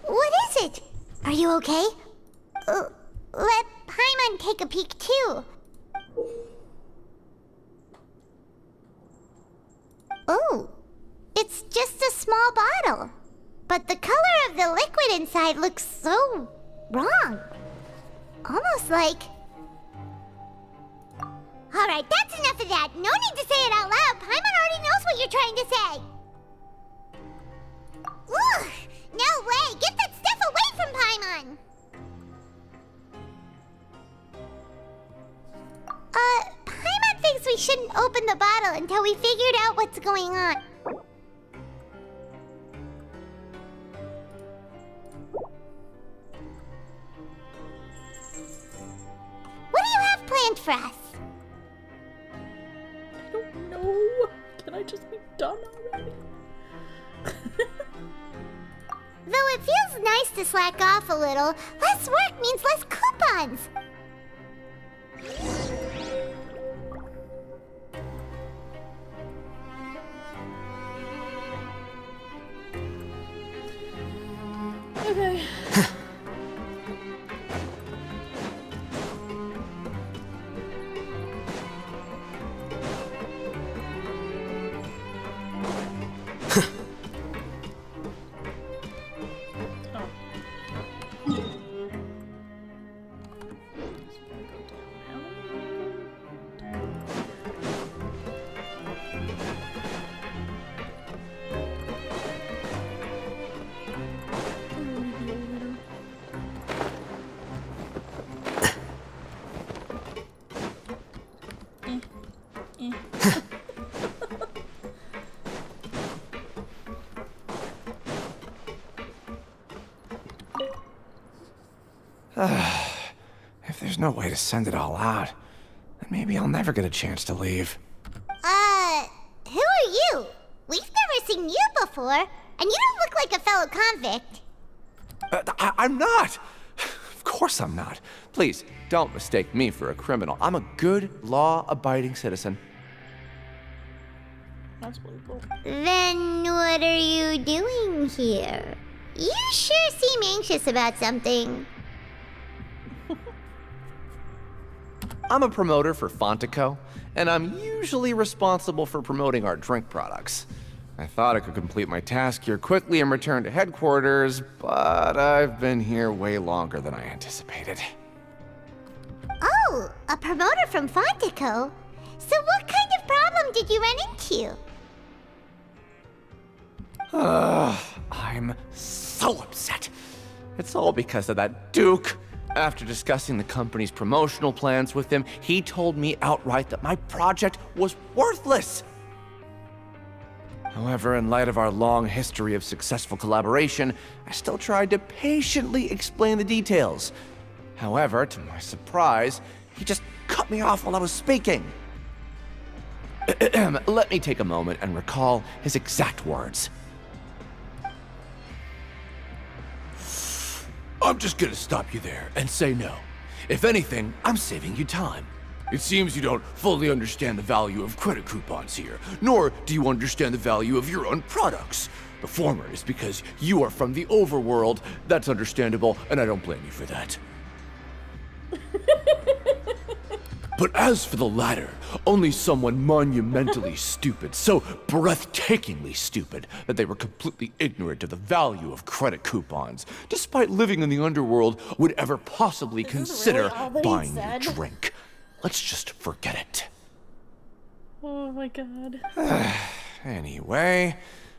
What is it? Are you okay? Let Paimon take a peek too. Oh, it's just a small bottle. But the color of the liquid inside looks so wrong. Almost like... Alright, that's enough of that. No need to say it out loud. Paimon already knows what you're trying to say. Ugh, no way. Get that stuff away from Paimon. Paimon thinks we shouldn't open the bottle until we figured out what's going on. What do you have planned for us? I don't know. Can I just be done already? Though it feels nice to slack off a little, less work means less coupons. Okay. If there's no way to send it all out, then maybe I'll never get a chance to leave. Who are you? We've never seen you before, and you don't look like a fellow convict. I'm not! Of course I'm not. Please, don't mistake me for a criminal. I'm a good, law-abiding citizen. That's believable. Then what are you doing here? You sure seem anxious about something. I'm a promoter for Fontico, and I'm usually responsible for promoting our drink products. I thought I could complete my task here quickly and return to headquarters, but I've been here way longer than I anticipated. Oh, a promoter from Fontico? So what kind of problem did you run into? I'm so upset. It's all because of that Duke. After discussing the company's promotional plans with him, he told me outright that my project was worthless. However, in light of our long history of successful collaboration, I still tried to patiently explain the details. However, to my surprise, he just cut me off while I was speaking. Let me take a moment and recall his exact words. I'm just gonna stop you there and say no. If anything, I'm saving you time. It seems you don't fully understand the value of credit coupons here, nor do you understand the value of your own products. The former is because you are from the overworld. That's understandable, and I don't blame you for that. But as for the latter, only someone monumentally stupid, so breathtakingly stupid that they were completely ignorant of the value of credit coupons, despite living in the underworld, would ever possibly consider buying your drink. Let's just forget it. Oh my god. Anyway,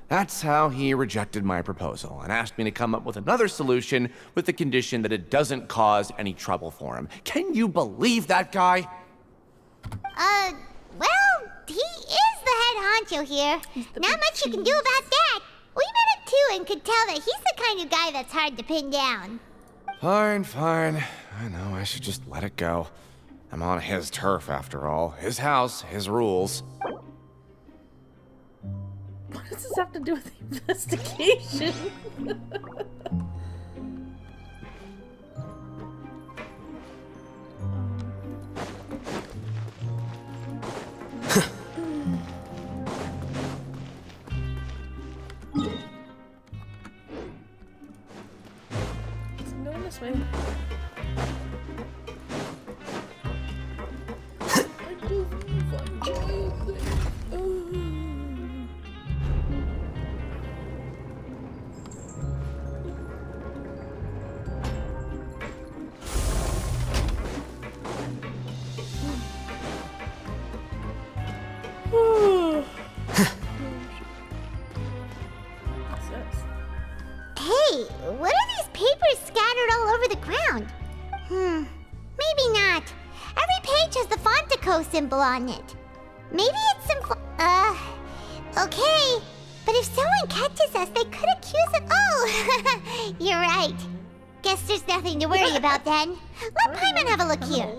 that's how he rejected my proposal and asked me to come up with another solution with the condition that it doesn't cause any trouble for him. Can you believe that guy? Well, he is the head honcho here. Not much you can do about that. We met him too and could tell that he's the kind of guy that's hard to pin down. Fine, fine. I know, I should just let it go. I'm on his turf after all. His house, his rules. What does this have to do with the investigation? I'm going this way. Hey, what are these papers scattered all over the ground? Maybe not. Every page has the Fontico symbol on it. Maybe it's some okay. But if someone catches us, they could accuse us. Oh, you're right. Guess there's nothing to worry about then. Let Paimon have a look here.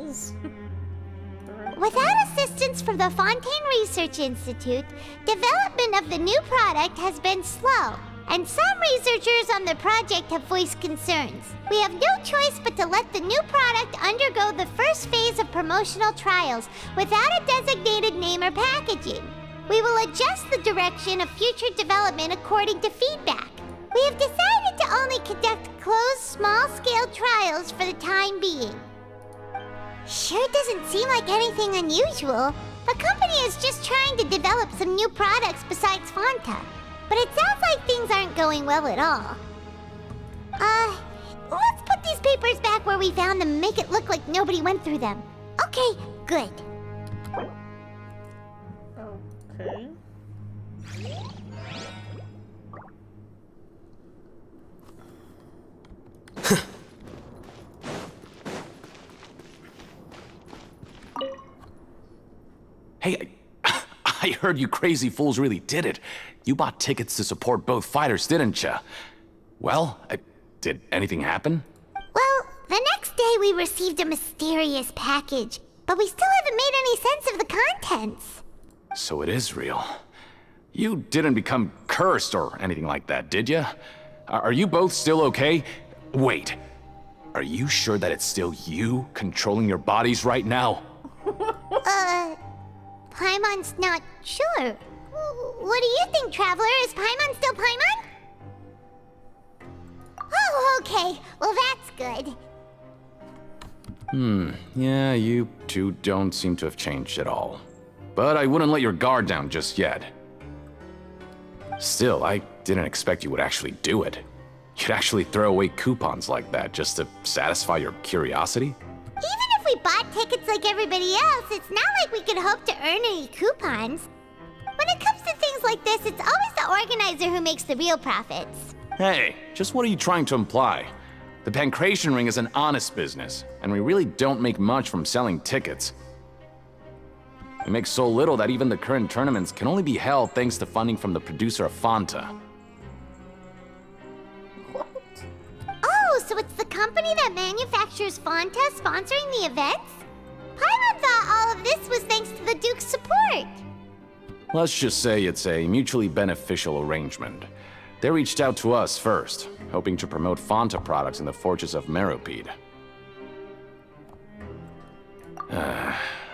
Without assistance from the Fontaine Research Institute, development of the new product has been slow, and some researchers on the project have voiced concerns. We have no choice but to let the new product undergo the first phase of promotional trials without a designated name or packaging. We will adjust the direction of future development according to feedback. We have decided to only conduct closed, small-scale trials for the time being. Sure doesn't seem like anything unusual. The company is just trying to develop some new products besides Fanta. But it sounds like things aren't going well at all. Let's put these papers back where we found them and make it look like nobody went through them. Okay, good. Okay. Hey, I heard you crazy fools really did it. You bought tickets to support both fighters, didn't ya? Well, did anything happen? Well, the next day we received a mysterious package, but we still haven't made any sense of the contents. So it is real. You didn't become cursed or anything like that, did ya? Are you both still okay? Wait, are you sure that it's still you controlling your bodies right now? Paimon's not sure. What do you think, Traveler? Is Paimon still Paimon? Oh, okay. Well, that's good. Yeah, you two don't seem to have changed at all. But I wouldn't let your guard down just yet. Still, I didn't expect you would actually do it. You'd actually throw away coupons like that just to satisfy your curiosity? Even if we bought tickets like everybody else, it's not like we could hope to earn any coupons. When it comes to things like this, it's always the organizer who makes the real profits. Hey, just what are you trying to imply? The Pancration Ring is an honest business, and we really don't make much from selling tickets. We make so little that even the current tournaments can only be held thanks to funding from the producer of Fanta. Oh, so it's the company that manufactures Fanta sponsoring the events? Paimon thought all of this was thanks to the Duke's support. Let's just say it's a mutually beneficial arrangement. They reached out to us first, hoping to promote Fanta products in the Fortress of Meropide.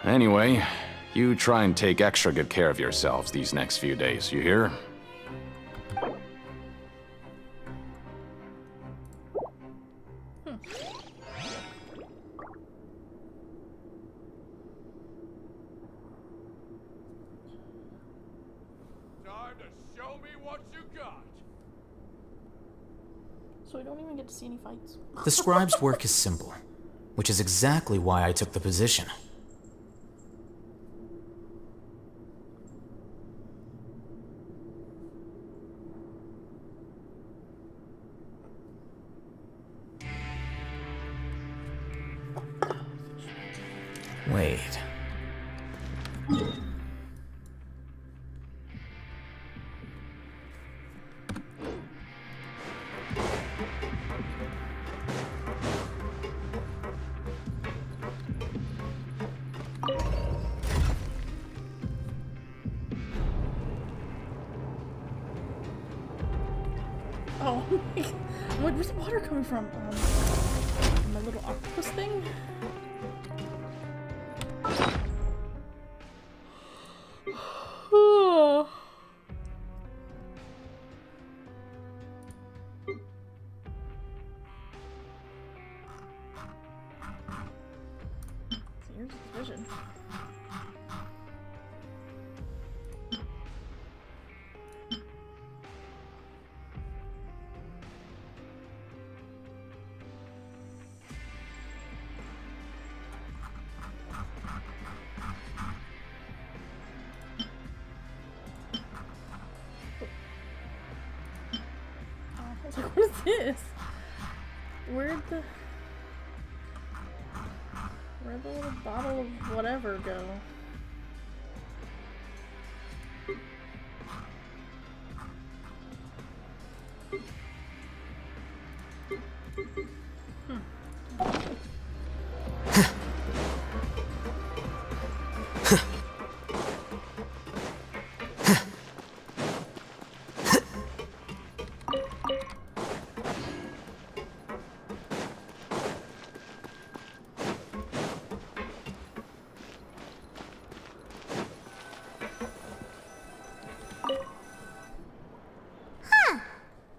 Anyway, you try and take extra good care of yourselves these next few days, you hear? Time to show me what you got. So I don't even get to see any fights. The scribe's work is simple, which is exactly why I took the position. Wait. Oh, I'm like, where's the water coming from? My little octopus thing? Here's the vision. I was like, what is this? Where'd the little bottle of whatever go?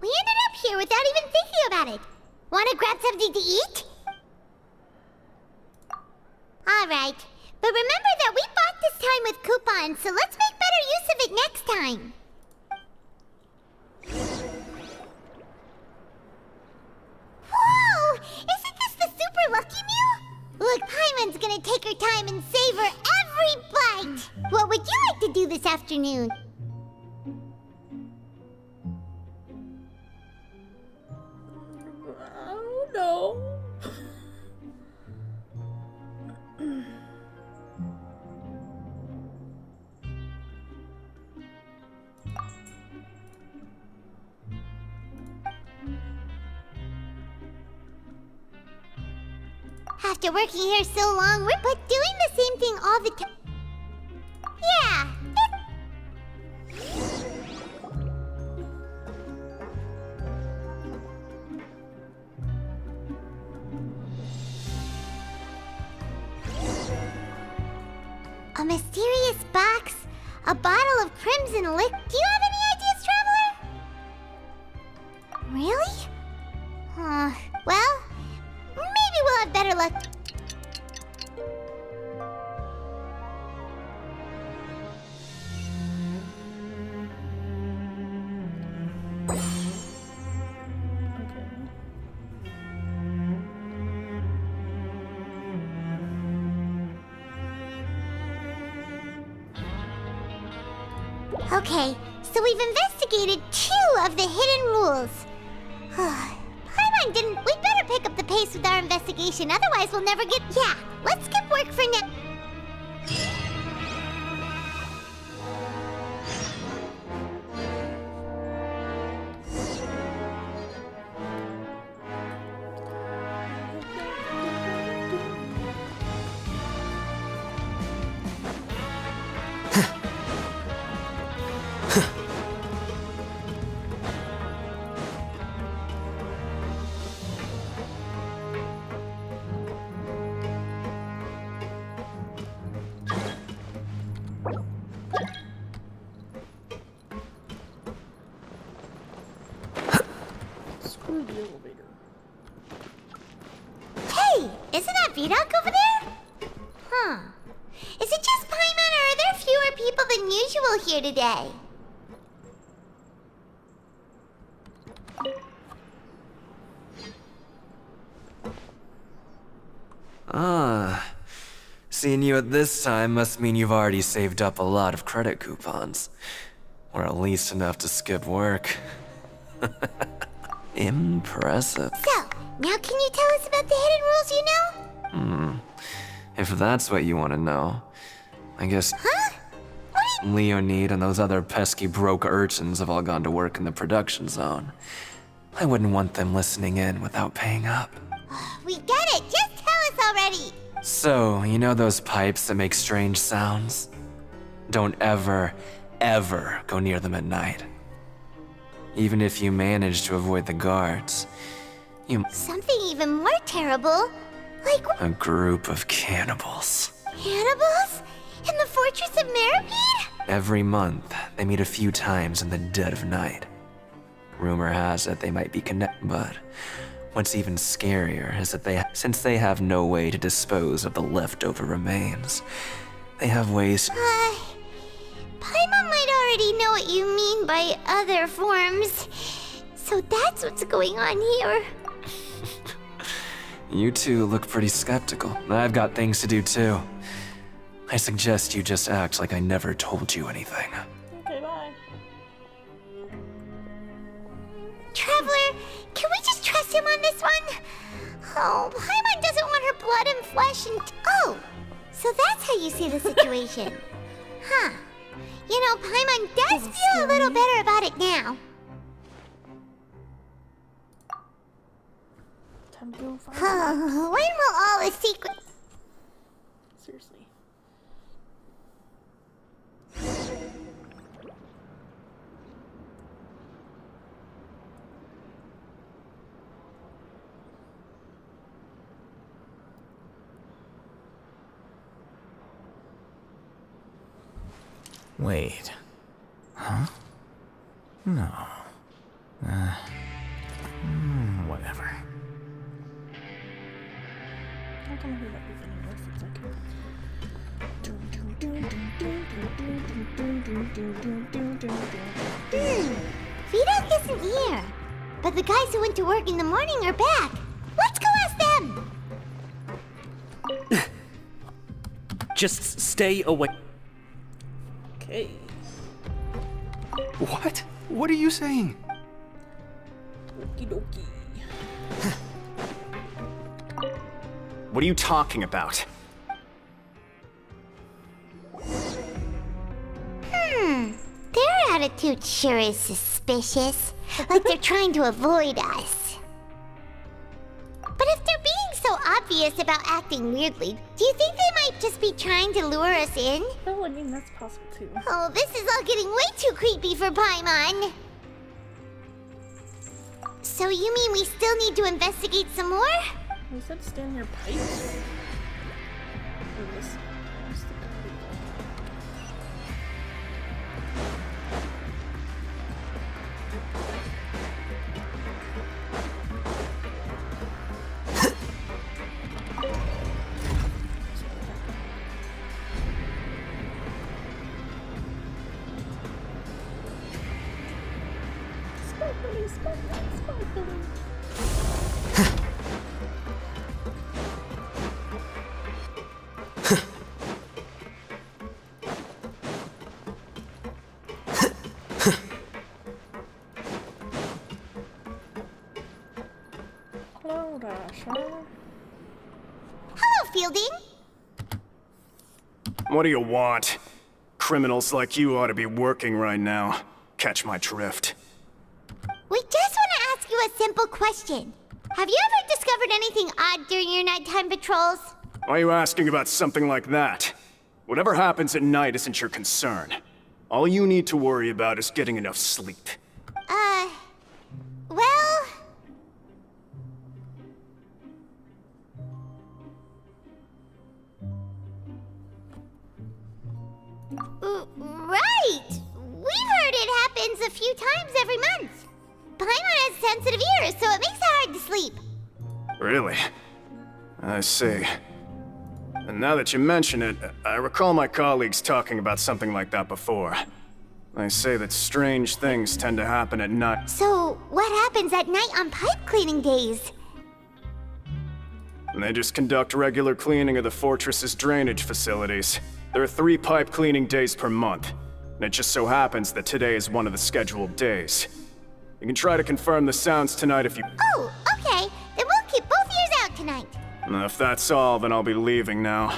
We ended up here without even thinking about it. Wanna grab something to eat? Alright, but remember that we bought this time with coupons, so let's make better use of it next time. Whoa! Isn't this the super lucky meal? Look, Paimon's gonna take her time and savor every bite. What would you like to do this afternoon? I don't know. After working here so long, we're but doing the same thing all the time. Yeah. A mysterious box, a bottle of crimson lick. Do you have any ideas, Traveler? Really? Well, maybe we'll have better luck. Okay, so we've investigated 2 of the hidden rules. Paimon didn't. We'd better pick up the pace with our investigation, otherwise we'll never get. Yeah, let's skip work for now. Screw the elevator. Hey, isn't that Vidok over there? Huh. Is it just Paimon, or are there fewer people than usual here today? Seeing you at this time must mean you've already saved up a lot of credit coupons. Or at least enough to skip work. Impressive. So, now can you tell us about the hidden rules you know? If that's what you want to know, I guess Huh? What do you... Leonid and those other pesky broke urchins have all gone to work in the production zone. I wouldn't want them listening in without paying up. We get it! Just tell us already! So, you know those pipes that make strange sounds? Don't ever, ever go near them at night. Even if you manage to avoid the guards, you... Something even more terrible. Like... A group of cannibals. Cannibals? In the Fortress of Meripede? Every month, they meet a few times in the dead of night. Rumor has it they might be connected, but what's even scarier is that since they have no way to dispose of the leftover remains, they have ways... Paimon might already know what you mean by other forms. So that's what's going on here. You two look pretty skeptical. I've got things to do too. I suggest you just act like I never told you anything. Okay, bye. Traveler, can we just trust him on this one? Oh, Paimon doesn't want her blood and flesh and... Oh, so that's how you see the situation. Huh. You know, Paimon does feel a little better about it now. Time to go find When will all the secrets... Seriously. Wait. Huh? No. Whatever. How come I hear that with any noise? It's like... Vidok isn't here. But the guys who went to work in the morning are back. Let's go ask them! Just stay away. Okay. What? What are you saying? Okie dokie. What are you talking about? Their attitude sure is suspicious. Like they're trying to avoid us. But if they're being so obvious about acting weirdly, do you think they might just be trying to lure us in? Oh, I mean, that's possible too. Oh, this is all getting way too creepy for Paimon. So you mean we still need to investigate some more? We said stand near pipes. Or this. Where's the guy? Hello, Dasher. Hello, Fielding. What do you want? Criminals like you ought to be working right now. Catch my drift. We just want to ask you a simple question. Have you ever discovered anything odd during your nighttime patrols? Why are you asking about something like that? Whatever happens at night isn't your concern. All you need to worry about is getting enough sleep. Well... Right! We've heard it happens a few times every month. Paimon has sensitive ears, so it makes it hard to sleep. Really? I see. And now that you mention it, I recall my colleagues talking about something like that before. They say that strange things tend to happen at night. So, what happens at night on pipe cleaning days? And they just conduct regular cleaning of the fortress's drainage facilities. There are 3 pipe cleaning days per month. And it just so happens that today is one of the scheduled days. You can try to confirm the sounds tonight if you... Oh, okay. Then we'll keep both ears out tonight. If that's all, then I'll be leaving now.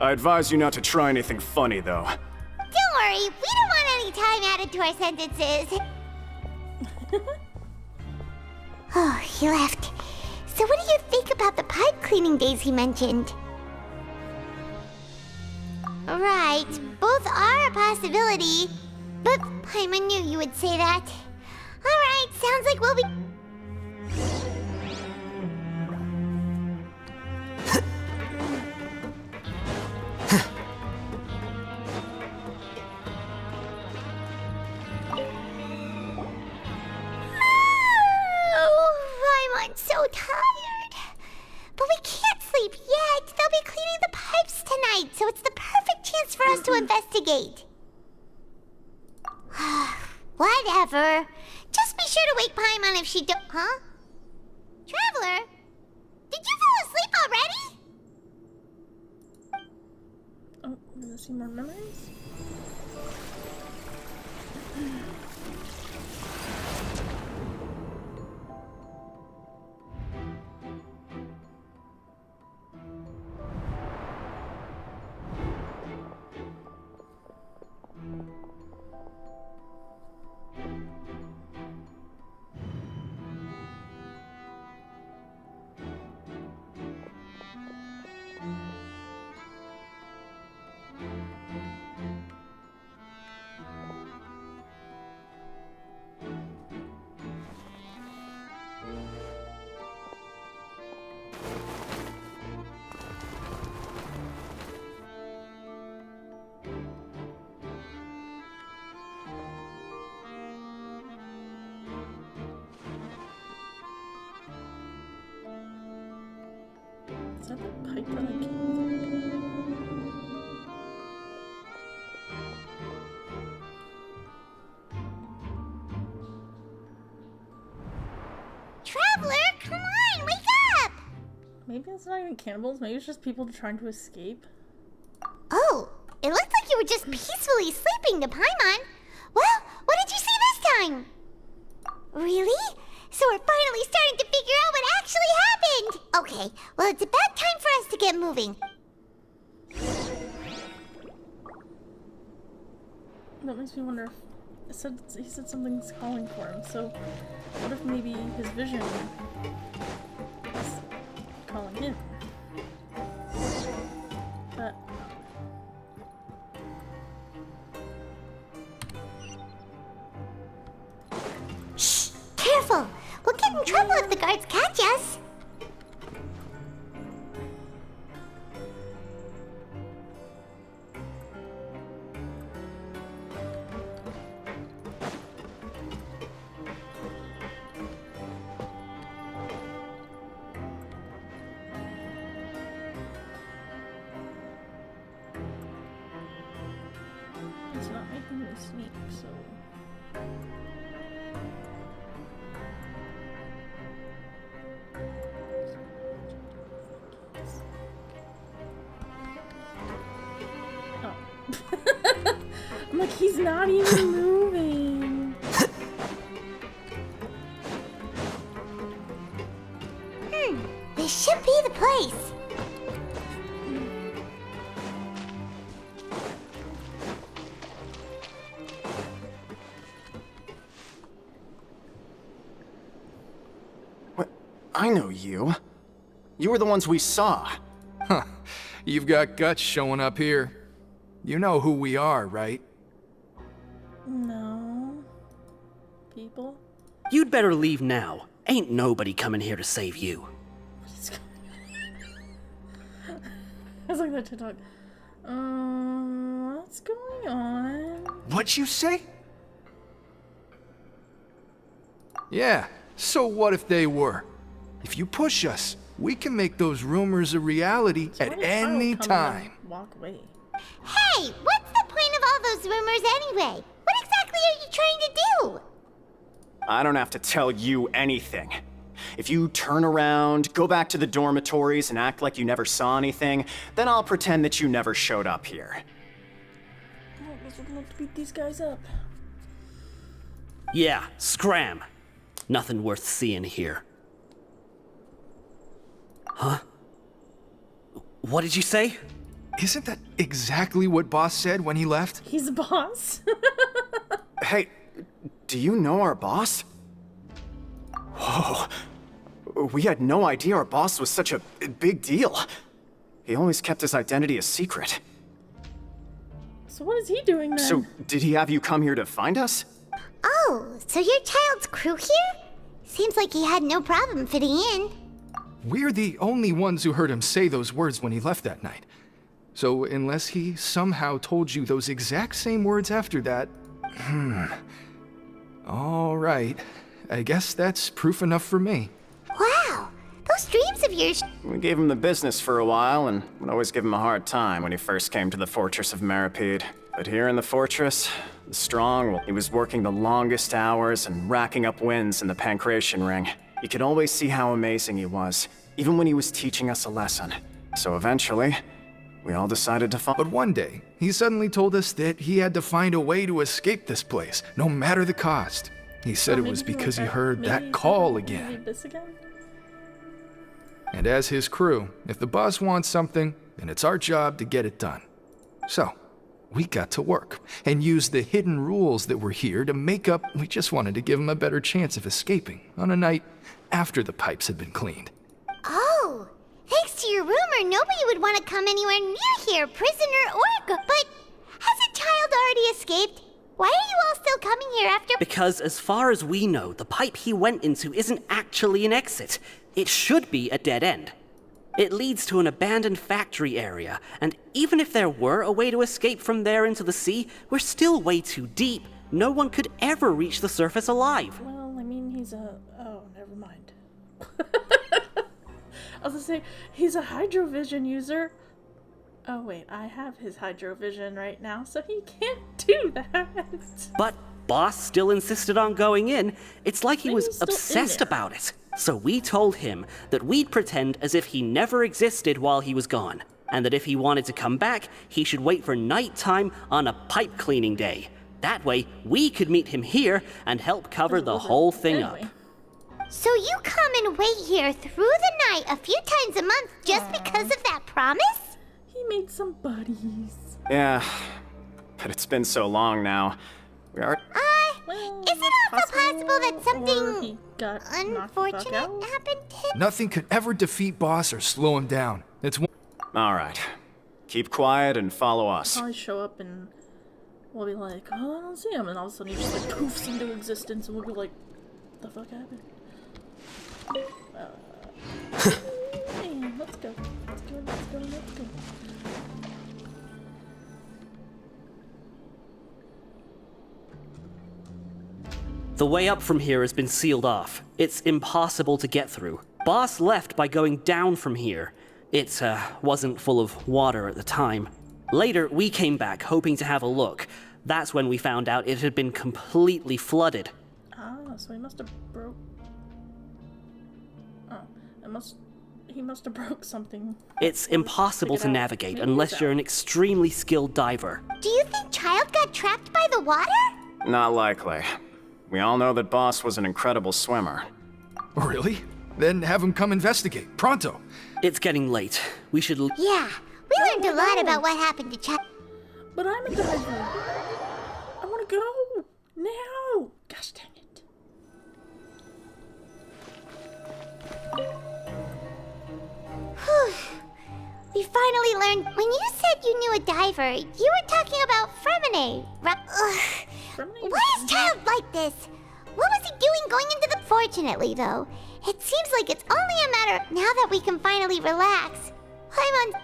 I advise you not to try anything funny, though. Don't worry, we don't want any time added to our sentences. Oh, he left. So what do you think about the pipe cleaning days he mentioned? Right, both are a possibility. But Paimon knew you would say that. Alright, sounds like we'll be... I'm so tired. But we can't sleep yet. They'll be cleaning the pipes tonight, so it's the perfect chance for us to investigate. Whatever. Just be sure to wake Paimon if she don't... Huh? Traveler? Did you fall asleep already? Oh, does it see more memories? Is that the pipe that I came through? Traveler, come on, wake up! Maybe it's not even cannibals, maybe it's just people trying to escape. Oh, it looked like you were just peacefully sleeping to Paimon. Well, what did you see this time? Really? So we're finally starting to figure out what actually happened! Okay, well it's about time for us to get moving. That makes me wonder if... he said something's calling for him, so what if maybe his vision is calling him? But... Shh! Careful! We'll get in trouble if the guards catch us. It's not making me sleep, so... I'm like, he's not even moving. This should be the place. What? I know you. You were the ones we saw. Huh. You've got guts showing up here. You know who we are, right? No. People? You'd better leave now. Ain't nobody coming here to save you. What is going on? I was like that TikTok. What's going on? What'd you say? Yeah, so what if they were? If you push us, we can make those rumors a reality So at why did Kyle any come time. and walk away. Hey, what's the point of all those rumors anyway? What exactly are you trying to do? I don't have to tell you anything. If you turn around, go back to the dormitories, and act like you never saw anything, then I'll pretend that you never showed up here. Oh, I guess we're gonna have to beat these guys up. Yeah, scram. Nothing worth seeing here. Huh? What did you say? Isn't that exactly what Boss said when he left? He's a boss. Hey, do you know our boss? Whoa. We had no idea our boss was such a big deal. He always kept his identity a secret. So what is he doing then? So, did he have you come here to find us? Oh, so your child's crew here? Seems like he had no problem fitting in. We're the only ones who heard him say those words when he left that night. So unless he somehow told you those exact same words after that... All right. I guess that's proof enough for me. Wow, those dreams of yours. We gave him the business for a while, and would always give him a hard time when he first came to the fortress of Meripede. But here in the fortress, the strong, well, he was working the longest hours and racking up wins in the Pancration Ring. You could always see how amazing he was, even when he was teaching us a lesson. So eventually, we all decided to follow. But one day, he suddenly told us that he had to find a way to escape this place, no matter the cost. He said it was because he heard that call again. And as his crew, if the boss wants something, then it's our job to get it done. So, we got to work, and used the hidden rules that were here to make up. We just wanted to give him a better chance of escaping on a night after the pipes had been cleaned. Oh, thanks to your rumor, nobody would want to come anywhere near here, prisoner or But has a child already escaped? Why are you all still coming here after? Because as far as we know, the pipe he went into isn't actually an exit. It should be a dead end. It leads to an abandoned factory area, and even if there were a way to escape from there into the sea, we're still way too deep. No one could ever reach the surface alive. Well, I mean, he's a... Oh, never mind. I was gonna say, he's a hydrovision user. Oh wait, I have his hydrovision right now, so he can't do that. But Boss still insisted on going in. It's like he was obsessed there. about it. So we told him that we'd pretend as if he never existed while he was gone, and that if he wanted to come back, he should wait for nighttime on a pipe cleaning day. That way, we could meet him here and help cover the whole thing up. So you come and wait here through the night a few times a month just because of that promise? He made some buddies. Yeah, but it's been so long now. We are... Well, is it also possible that something got unfortunate happened to him? Nothing could ever defeat Boss or slow him down. It's one... All right. Keep quiet and follow us. Probably show up and we'll be like, oh, I don't see him, and all of a sudden he just like poofs into existence, and we'll be like, the fuck happened? Man, let's go. Let's go. Let's go. Let's go. The way up from here has been sealed off. It's impossible to get through. Boss left by going down from here. It wasn't full of water at the time. Later, we came back hoping to have a look. That's when we found out it had been completely flooded. Ah, so he must have broke... Oh, it must... he must have broke something. It's impossible to navigate unless you're an extremely skilled diver. Do you think Child got trapped by the water? Not likely. We all know that Boss was an incredible swimmer. Really? Then have him come investigate. Pronto. It's getting late. We should... Yeah, we learned a lot about what happened to Child. But I'm a diver. I want to go now. Gosh dang it. Whew. We finally learned. When you said you knew a diver, you were talking about Fremine, right? Why is Child like this? What was he doing going into the... Fortunately, though, it seems like it's only a matter... Now that we can finally relax, I'm on...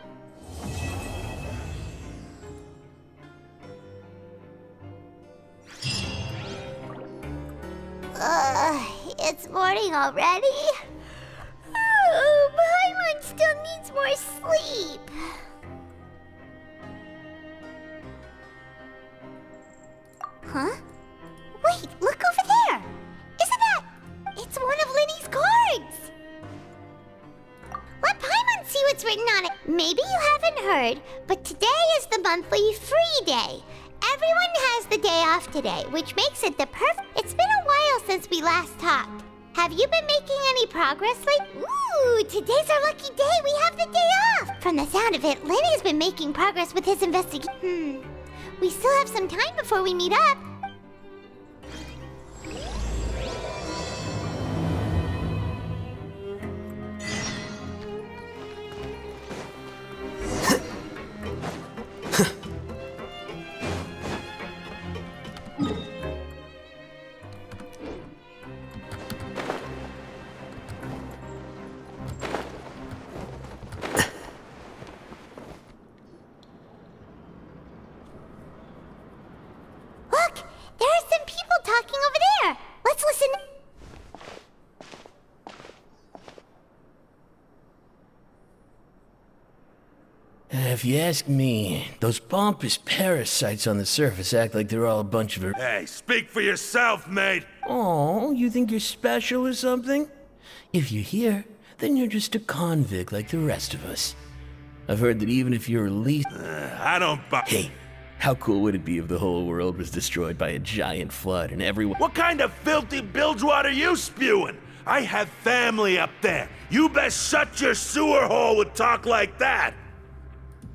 It's morning already? Oh, Paimon still needs more sleep. Huh? Wait, look over there! Isn't that... It's one of Linny's cards! Let Paimon see what's written on it. Maybe you haven't heard, but today is the monthly free day. Everyone has the day off today, which makes it the perfect... It's been a while since we last talked. Have you been making any progress lately? Ooh, today's our lucky day. We have the day off. From the sound of it, Lenny's been making progress with his investigation. We still have some time before we meet up. If you ask me, those pompous parasites on the surface act like they're all a bunch of... Hey, speak for yourself, mate! Oh, you think you're special or something? If you're here, then you're just a convict like the rest of us. I've heard that even if you're released... I don't buy... Hey, how cool would it be if the whole world was destroyed by a giant flood and everyone... What kind of filthy bilgewater are you spewing? I have family up there. You best shut your sewer hole with talk like that.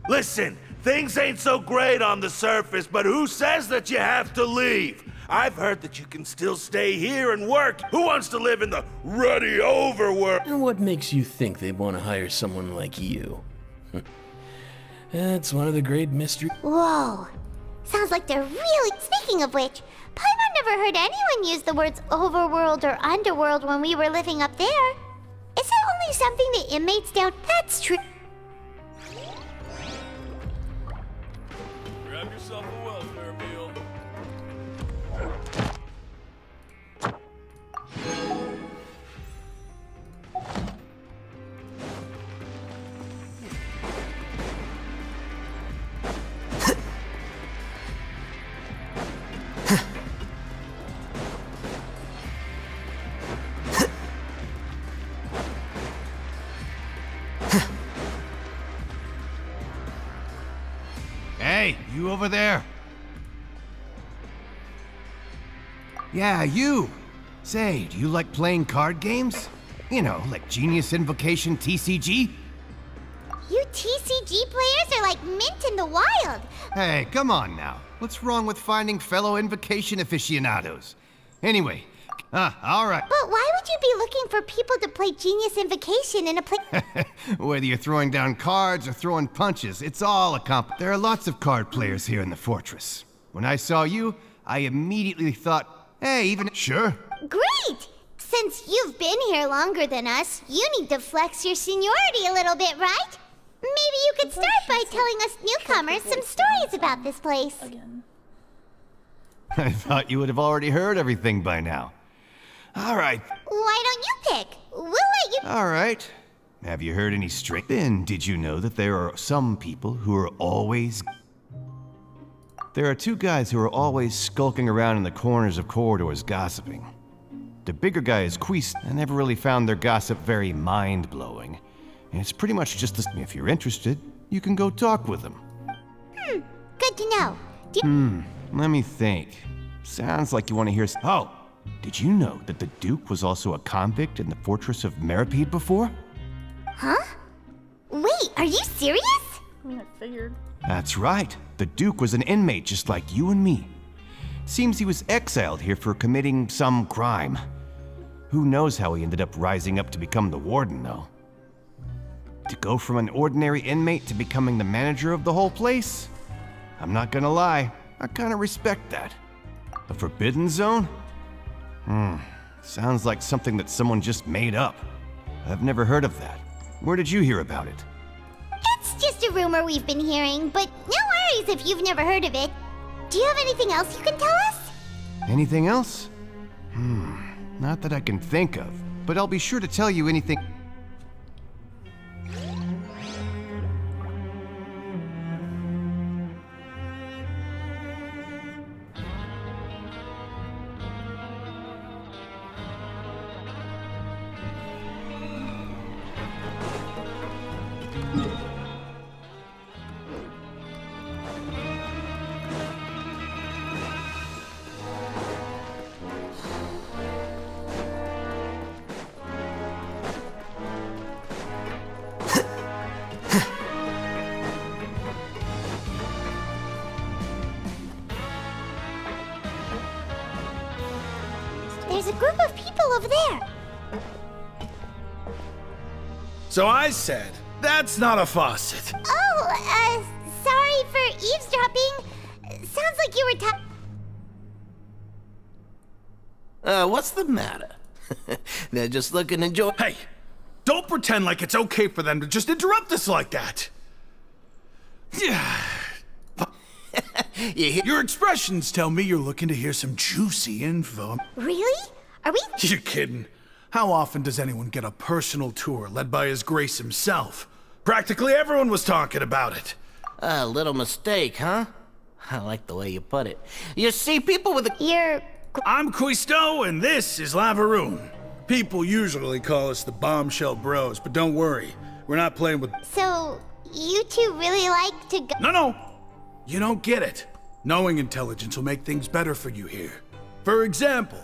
Listen, things ain't so great on the surface, but who says that you have to leave? I've heard that you can still stay here and work. Who wants to live in the ruddy overworld? And what makes you think they want to hire someone like you? That's one of the great mysteries. Whoa. Sounds like they're really... Speaking of which, Paimon never heard anyone use the words overworld or underworld when we were living up there. Is it only something the inmates down... That's true. Grab yourself a welfare meal. Hey, you over there? Yeah, you. Say, do you like playing card games? You know, like Genius Invocation TCG? You TCG players are like mint in the wild. Hey, come on now. What's wrong with finding fellow Invocation aficionados? Anyway, all right. But why would you be looking for people to play Genius Invocation in a place... Whether you're throwing down cards or throwing punches, it's all a comp. There are lots of card players here in the fortress. When I saw you, I immediately thought, hey, even... Sure. Great! Since you've been here longer than us, you need to flex your seniority a little bit, right? Maybe you could start by telling us newcomers some stories about this place. I thought you would have already heard everything by now. All right. Why don't you pick? We'll let you... All right. Have you heard any straight? Then, did you know that there are some people who are always... There are two guys who are always skulking around in the corners of corridors gossiping. The bigger guy is Quist. I never really found their gossip very mind-blowing. It's pretty much just the... If you're interested, you can go talk with him. Good to know. Let me think. Sounds like you want to hear... Oh, did you know that the Duke was also a convict in the Fortress of Meripede before? Huh? Wait, are you serious? I figured. That's right. The Duke was an inmate just like you and me. Seems he was exiled here for committing some crime. Who knows how he ended up rising up to become the warden, though. To go from an ordinary inmate to becoming the manager of the whole place? I'm not gonna lie, I kinda respect that. A forbidden zone? Sounds like something that someone just made up. I've never heard of that. Where did you hear about it? It's just a rumor we've been hearing, but no worries if you've never heard of it. Do you have anything else you can tell us? Anything else? Not that I can think of, but I'll be sure to tell you anything. There's a group of people over there. So I said, that's not a faucet. Oh, sorry for eavesdropping. Sounds like you were What's the matter? They're just looking to enjoy. Hey, don't pretend like it's okay for them to just interrupt us like that. Your expressions tell me you're looking to hear some juicy info. Really? Are we? You're kidding. How often does anyone get a personal tour led by His Grace himself? Practically everyone was talking about it. A little mistake, huh? I like the way you put it. You see, people with a... I'm Quisto, and this is Lavaroon. People usually call us the Bombshell Bros, but don't worry. We're not playing with... So, you two really like to go... No. You don't get it. Knowing intelligence will make things better for you here. For example,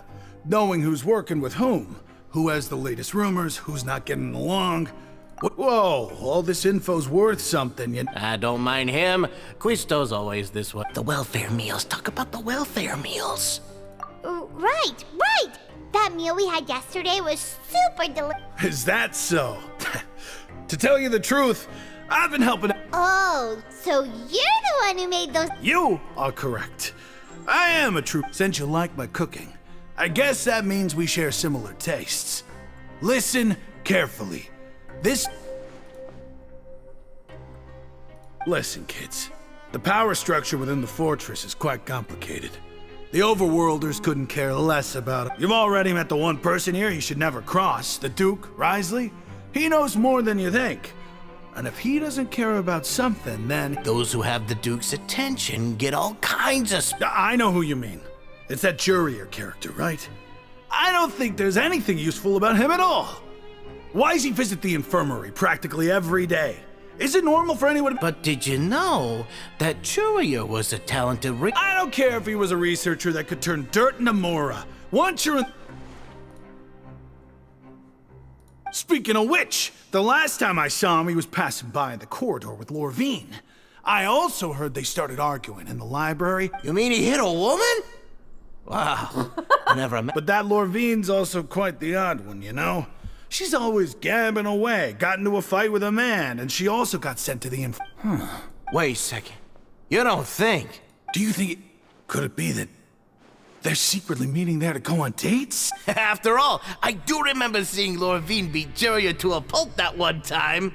knowing who's working with whom, who has the latest rumors, who's not getting along. Whoa, all this info's worth something, you... I don't mind him. Quisto's always this way. The welfare meals. Talk about the welfare meals. Right. That meal we had yesterday was super delicious. Is that so? To tell you the truth, I've been helping... Oh, so you're the one who made those... You are correct. I am a true... Since you like my cooking, I guess that means we share similar tastes. Listen carefully. Listen, kids. The power structure within the fortress is quite complicated. The overworlders couldn't care less about it. You've already met the one person here you should never cross, the Duke, Risley. He knows more than you think. And if he doesn't care about something, then... Those who have the Duke's attention get all kinds of... I know who you mean. It's that Jurier character, right? I don't think there's anything useful about him at all. Why does he visit the infirmary practically every day? Is it normal for anyone to... But did you know that Jurier was a talented... I don't care if he was a researcher that could turn dirt into Mora. Once you're in... Speaking of which, the last time I saw him, he was passing by in the corridor with Lorvine. I also heard they started arguing in the library. You mean he hit a woman? Wow, I never met... But that Lorvine's also quite the odd one, you know? She's always gabbing away, got into a fight with a man, and she also got sent to the Wait a second. You don't think... Do you think Could it be that they're secretly meeting there to go on dates? After all, I do remember seeing Lorvine beat Jurier to a pulp that one time.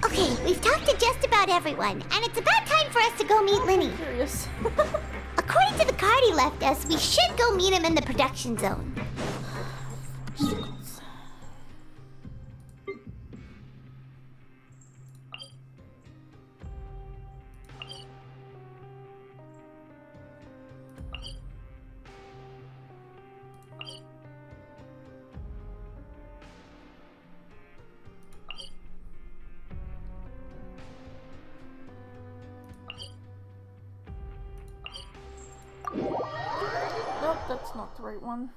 Okay, we've talked to just about everyone, and it's about time for us to go meet Linny. Curious. According to the card he left us, we should go meet him in the production zone. That's not the right one.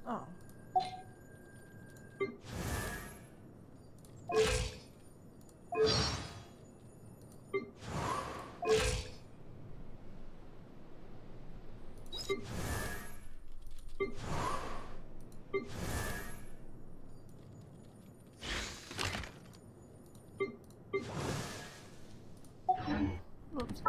Oh. Oops.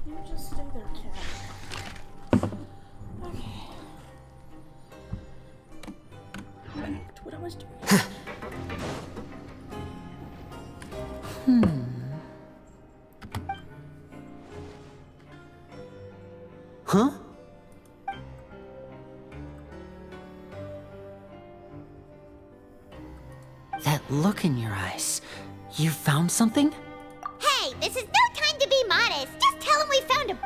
You just stay there, cat. Okay. Back to what I was doing. Huh? That look in your eyes. You found something? Hey, this is no time to be modest. Just tell him we found a...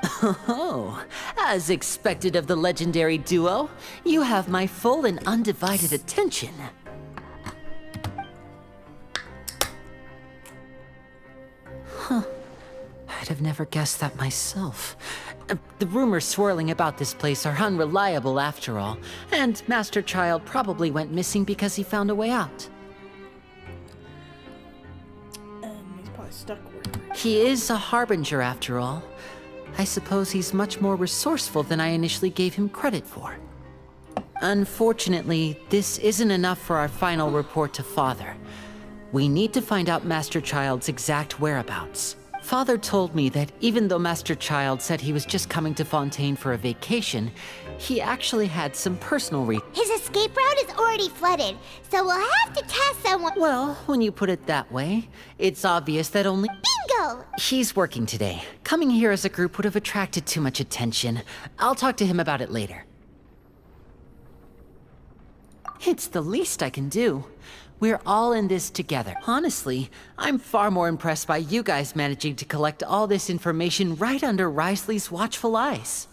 Oh, as expected of the legendary duo, you have my full and undivided attention. I'd have never guessed that myself. The rumors swirling about this place are unreliable after all, and Master Child probably went missing because he found a way out. He's probably stuck where He is a harbinger after all. I suppose he's much more resourceful than I initially gave him credit for. Unfortunately, this isn't enough for our final report to Father. We need to find out Master Child's exact whereabouts. Father told me that even though Master Child said he was just coming to Fontaine for a vacation, he actually had some personal reasons. His escape route is already flooded, so we'll have to task someone. Well, when you put it that way, it's obvious that only— Bingo! He's working today. Coming here as a group would have attracted too much attention. I'll talk to him about it later. It's the least I can do. We're all in this together. Honestly, I'm far more impressed by you guys managing to collect all this information right under Risley's watchful eyes.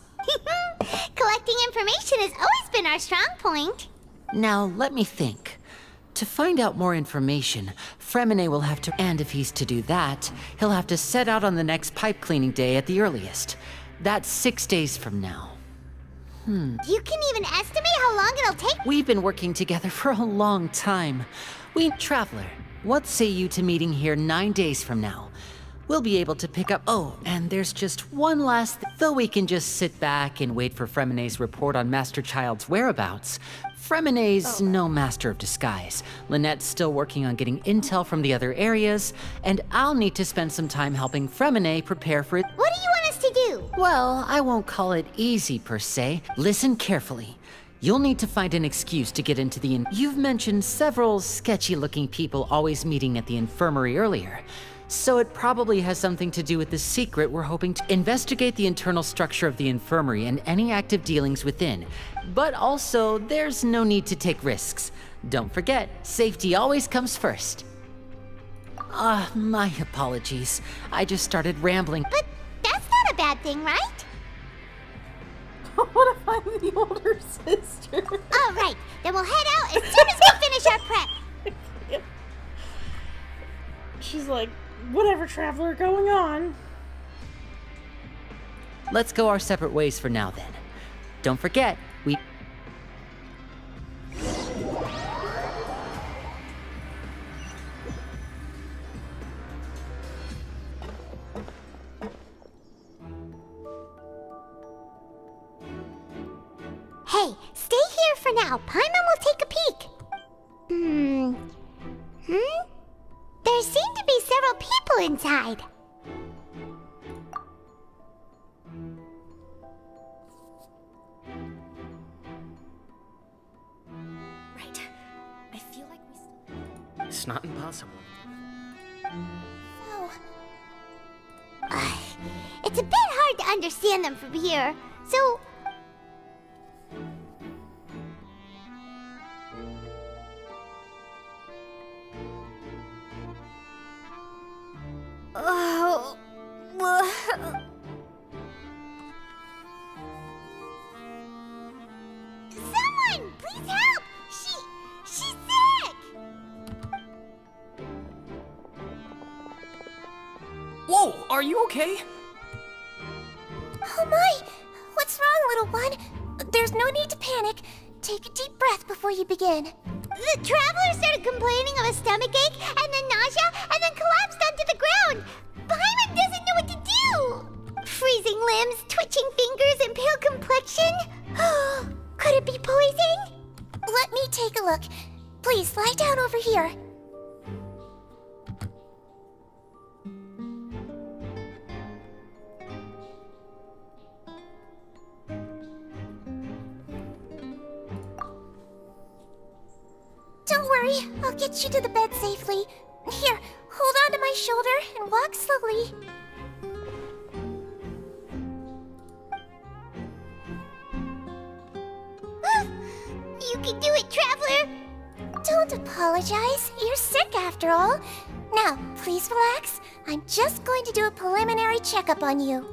Collecting information has always been our strong point. Now, let me think. To find out more information, Fremine will have to— and if he's to do that, he'll have to set out on the next pipe cleaning day at the earliest. That's 6 days from now. You can even estimate how long it'll take? We've been working together for a long time. Traveler, what say you to meeting here 9 days from now? We'll be able to pick up— oh, and there's just one last though we can just sit back and wait for Fremine's report on Master Child's whereabouts. Fremine's no master of disguise. Lynette's still working on getting intel from the other areas, and I'll need to spend some time helping Fremine prepare for it. What do you want us to do? Well, I won't call it easy per se. Listen carefully. You'll need to find an excuse to get into the— You've mentioned several sketchy-looking people always meeting at the infirmary earlier. So it probably has something to do with the secret we're hoping to— investigate the internal structure of the infirmary and any active dealings within. But also, there's no need to take risks. Don't forget, safety always comes first. My apologies. I just started rambling. But that's not a bad thing, right? What if I'm the older sister? All right, then we'll head out as soon as we finish our prep. She's like, whatever, Traveler, going on. Let's go our separate ways for now then. Don't forget, we— Hey, stay here for now. Paimon will take a peek. There seem to be several people inside. Right. I feel like It's not impossible. Oh. It's a bit hard to understand them from here, so... Oh... Someone! Please help! She's sick! Whoa, are you okay? Oh my! What's wrong, little one? There's no need to panic. Take a deep breath before you begin. The traveler started complaining of a stomachache, and then nausea, and then collapsed onto the ground. Paimon doesn't know what to do. Freezing limbs, twitching fingers, and pale complexion. Could it be poison? Let me take a look. Please lie down over here. Don't worry, I'll get you to the bed safely. Here, hold on to my shoulder and walk slowly. You can do it, Traveler! Don't apologize. You're sick after all. Now, please relax. I'm just going to do a preliminary checkup on you.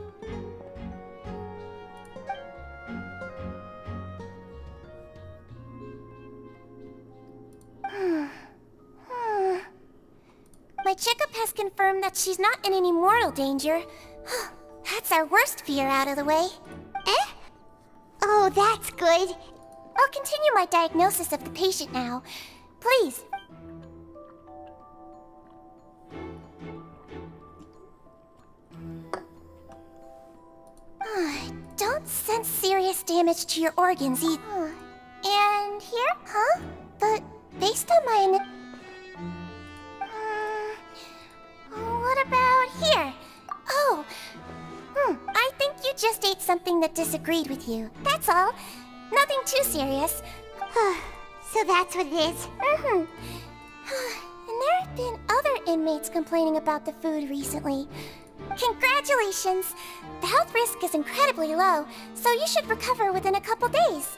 My checkup has confirmed that she's not in any mortal danger. That's our worst fear out of the way. Eh? Oh, that's good. I'll continue my diagnosis of the patient now. Please. Don't sense serious damage to your organs either. And here? Huh? But based on my... what about here? Oh. I think you just ate something that disagreed with you. That's all. Nothing too serious. So that's what it is. And there have been other inmates complaining about the food recently. Congratulations! The health risk is incredibly low, so you should recover within a couple days.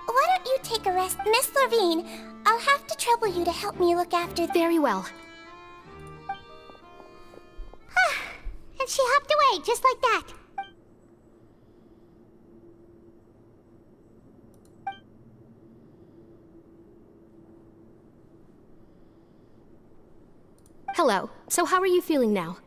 Why don't you take a rest? Miss Levine, I'll have to trouble you to help me look after... Very well. And she hopped away, just like that. Hello. So how are you feeling now?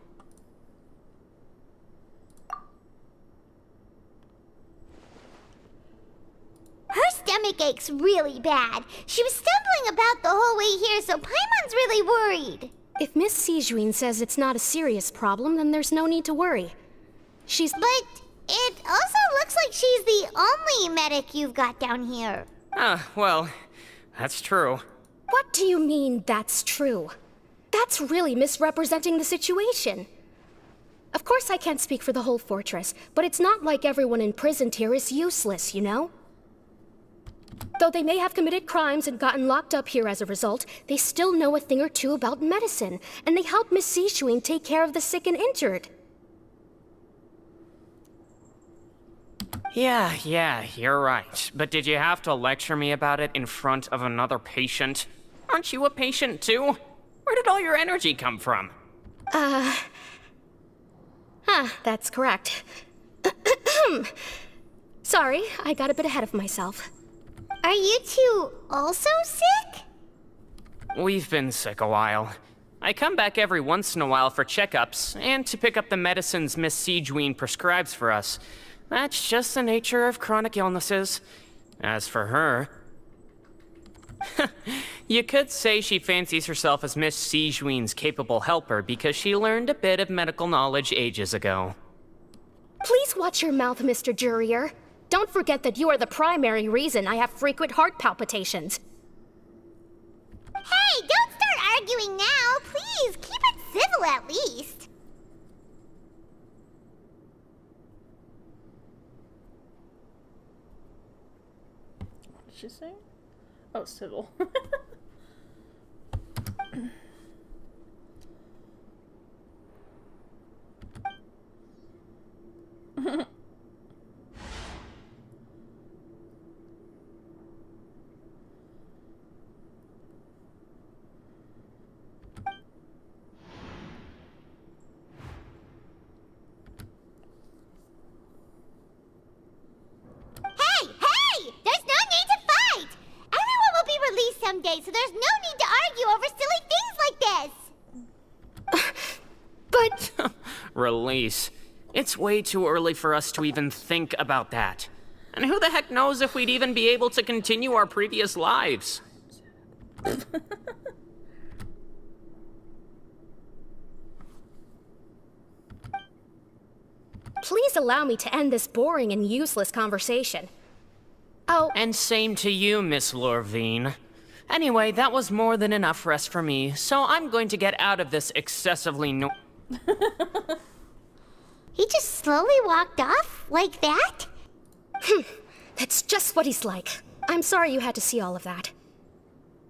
Her stomach aches really bad. She was stumbling about the whole way here, so Paimon's really worried. If Miss Sijuin says it's not a serious problem, then there's no need to worry. She's... But it also looks like she's the only medic you've got down here. Well, that's true. What do you mean, that's true? That's really misrepresenting the situation. Of course I can't speak for the whole fortress, but it's not like everyone imprisoned here is useless, you know? Though they may have committed crimes and gotten locked up here as a result, they still know a thing or two about medicine, and they help Miss Sijuin take care of the sick and injured. Yeah, you're right. But did you have to lecture me about it in front of another patient? Aren't you a patient too? Where did all your energy come from? That's correct. Sorry, I got a bit ahead of myself. Are you two also sick? We've been sick a while. I come back every once in a while for checkups, and to pick up the medicines Miss Sijuin prescribes for us. That's just the nature of chronic illnesses. As for her... You could say she fancies herself as Miss Sijuin's capable helper because she learned a bit of medical knowledge ages ago. Please watch your mouth, Mr. Jurier. Don't forget that you are the primary reason I have frequent heart palpitations. Hey, don't start arguing now, please. Keep it civil at least. What did she say? Oh, civil. Someday, so there's no need to argue over silly things like this. But... Release. It's way too early for us to even think about that. And who the heck knows if we'd even be able to continue our previous lives? Please allow me to end this boring and useless conversation. Oh... And same to you, Miss Lorvine. Anyway, that was more than enough rest for me, so I'm going to get out of this excessively He just slowly walked off? Like that? That's just what he's like. I'm sorry you had to see all of that.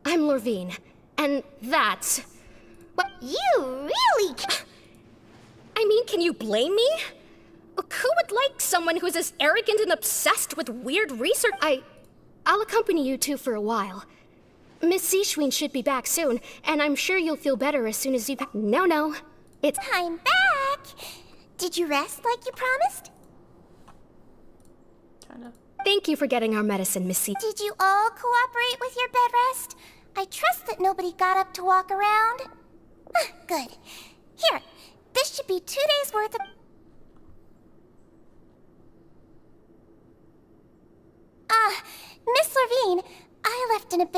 I'm Lorvine, and that's... What? You really... I mean, can you blame me? Who would like someone who's as arrogant and obsessed with weird research? I'll accompany you two for a while. Miss Sijuin should be back soon, and I'm sure you'll feel better as soon as you... No, it's... I'm back! Did you rest like you promised? Kinda. Thank you for getting our medicine, Miss Si. Did you all cooperate with your bed rest? I trust that nobody got up to walk around. Good. Here, this should be 2 days worth of...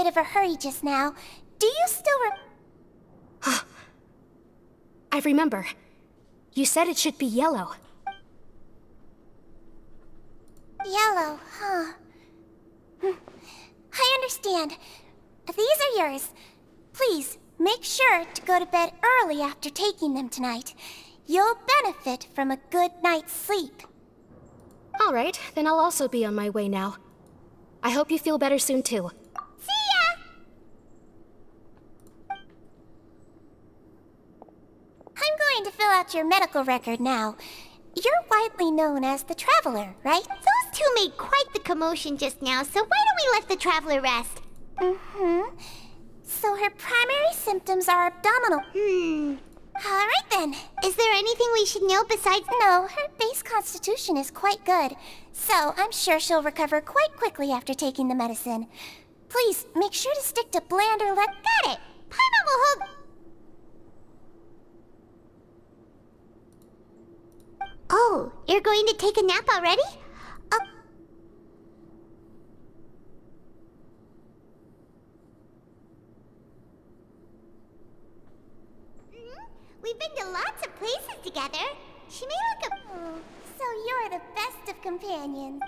bit of a hurry just now. Do you still I remember. You said it should be yellow. Yellow, huh? I understand. These are yours. Please, make sure to go to bed early after taking them tonight. You'll benefit from a good night's sleep. All right, then I'll also be on my way now. I hope you feel better soon, too. See ya! I'm going to fill out your medical record now. You're widely known as the Traveler, right? Those two made quite the commotion just now, so why don't we let the Traveler rest? Mm-hmm. So her primary symptoms are abdominal. Alright then. Is there anything we should know besides... No, her base constitution is quite good. So I'm sure she'll recover quite quickly after taking the medicine. Please, make sure to stick to bland or Got it! Paimon will hold... Oh, you're going to take a nap already? We've been to lots of places together. She may look a... Oh, so you're the best of companions.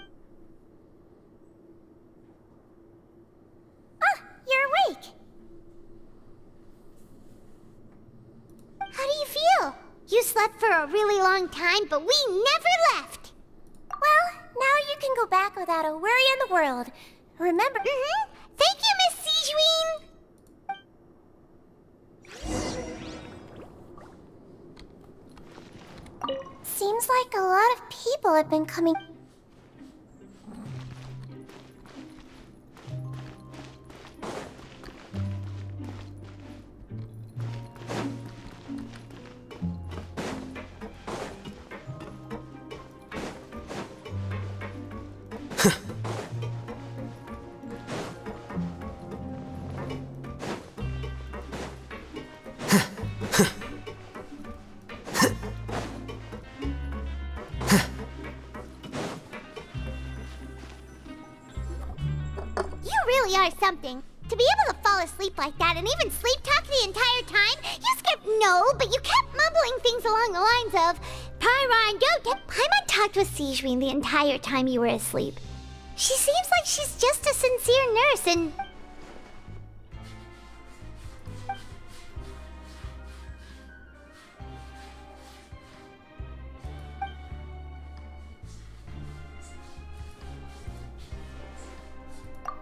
Ah, you're awake. How do you feel? You slept for a really long time, but we never left. Well, now you can go back without a worry in the world. Remember... Thank you, Miss Sijuin! Seems like a lot of people have been coming... Are something. To be able to fall asleep like that and even sleep talk the entire time, you skipped no, but you kept mumbling things along the lines of, Paimon, don't... Paimon talked with Sijuin the entire time you were asleep. She seems like she's just a sincere nurse and...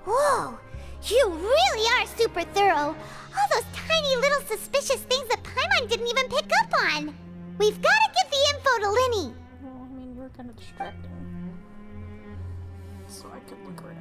Whoa! You really are super thorough. All those tiny little suspicious things that Paimon didn't even pick up on. We've got to give the info to Linny. Well, I mean, you were kind of distracting. So I could look around.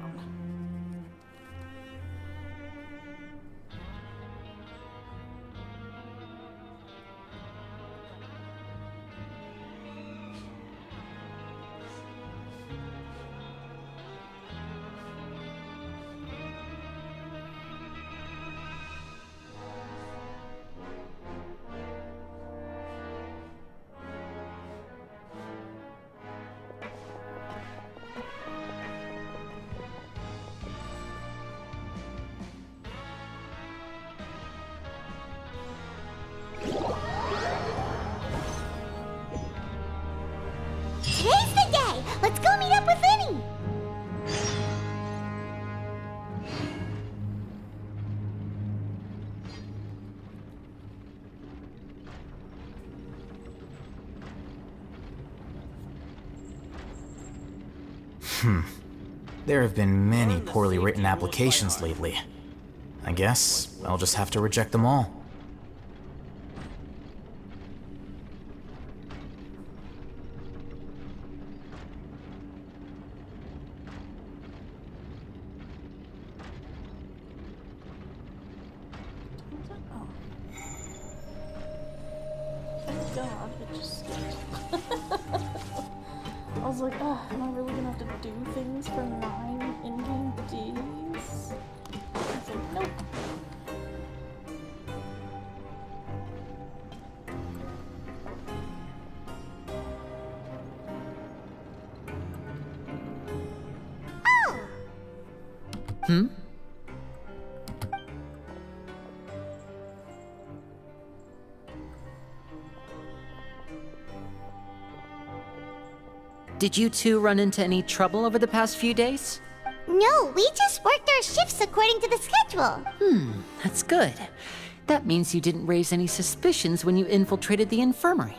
Today's the day. Let's go meet up with Linny. There have been many poorly written applications lately. I guess I'll just have to reject them all. Thank God, it just skipped. I was like, oh, am I really gonna have to do things for 9 in-game days? I was like, nope. Did you two run into any trouble over the past few days? No, we just worked our shifts according to the schedule. That's good. That means you didn't raise any suspicions when you infiltrated the infirmary.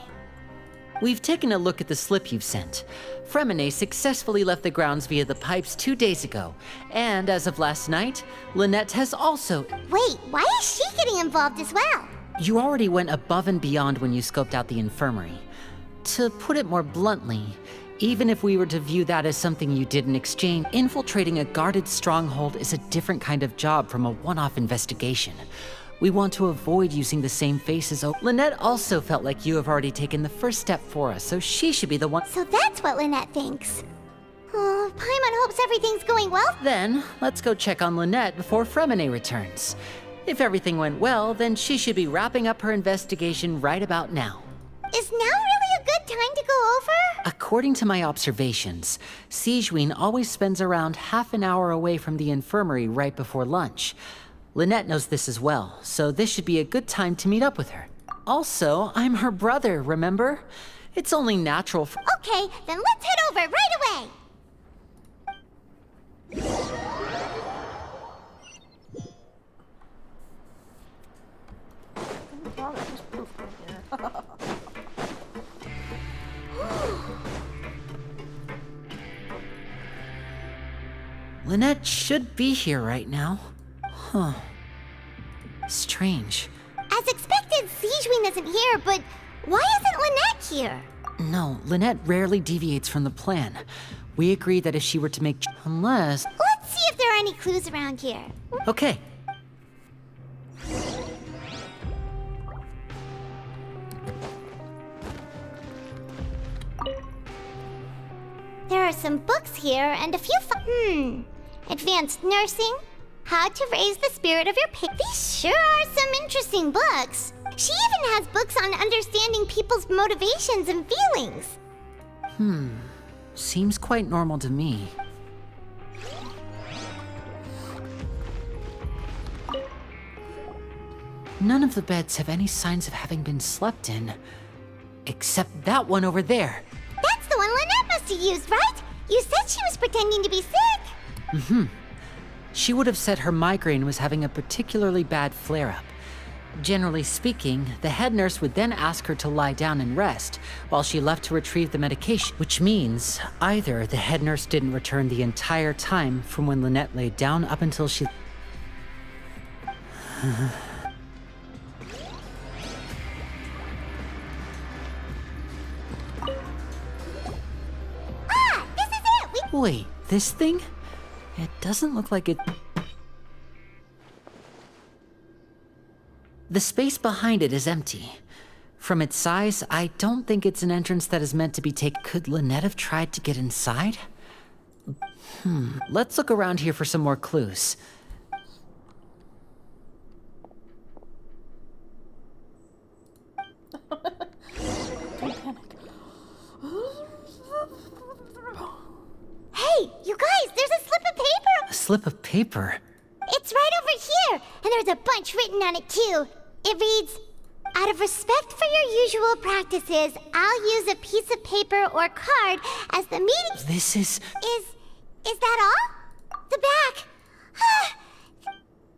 We've taken a look at the slip you've sent. Fremine successfully left the grounds via the pipes 2 days ago, and as of last night, Lynette has also... Wait, why is she getting involved as well? You already went above and beyond when you scoped out the infirmary. To put it more bluntly, even if we were to view that as something you did in exchange, infiltrating a guarded stronghold is a different kind of job from a one-off investigation. We want to avoid using the same faces. Lynette also felt like you have already taken the first step for us, so she should be the one. So that's what Lynette thinks. Oh, Paimon hopes everything's going well. Then, let's go check on Lynette before Fremine returns. If everything went well, then she should be wrapping up her investigation right about now. Is now really a good time to go over? According to my observations, Sigewinne always spends around half an hour away from the infirmary right before lunch. Lynette knows this as well, so this should be a good time to meet up with her. Also, I'm her brother, remember? It's only natural for— Okay, then let's head over right away! Lynette should be here right now. Huh. Strange. As expected, Sigewinne isn't here, but why isn't Lynette here? No, Lynette rarely deviates from the plan. We agreed that if she were to make— unless— Let's see if there are any clues around here. Okay. There are some books here and a few advanced nursing, how to raise the spirit of your pig. These sure are some interesting books. She even has books on understanding people's motivations and feelings. Seems quite normal to me. None of the beds have any signs of having been slept in. Except that one over there. That's the one Lynette must have used, right? You said she was pretending to be sick. She would have said her migraine was having a particularly bad flare-up. Generally speaking, the head nurse would then ask her to lie down and rest, while she left to retrieve the medication, which means either the head nurse didn't return the entire time from when Lynette laid down up until she... This is it! Wait, this thing? It doesn't look like it... The space behind it is empty. From its size, I don't think it's an entrance that is meant to be taken. Could Lynette have tried to get inside? Let's look around here for some more clues. Hey, you guys, there's a slip of paper! A slip of paper? It's right over here, and there's a bunch written on it too. It reads, out of respect for your usual practices, I'll use a piece of paper or card as the meeting— This is... Is that all? The back!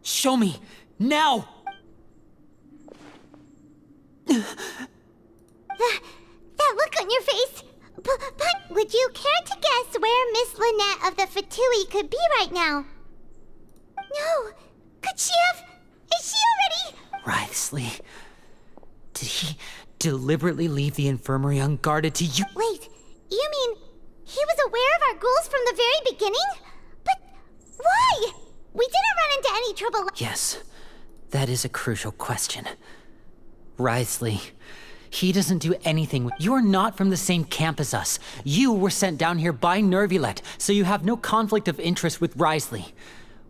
Show me! Now! That look on your face! But would you care to guess where Miss Lynette of the Fatui could be right now? No! Could she have— Is she already— Wriothesley. Did he deliberately leave the infirmary unguarded to you? Wait, you mean he was aware of our goals from the very beginning? But why? We didn't run into any trouble— Yes, that is a crucial question. Wriothesley, he doesn't do anything— You're not from the same camp as us. You were sent down here by Nervulet, so you have no conflict of interest with Wriothesley.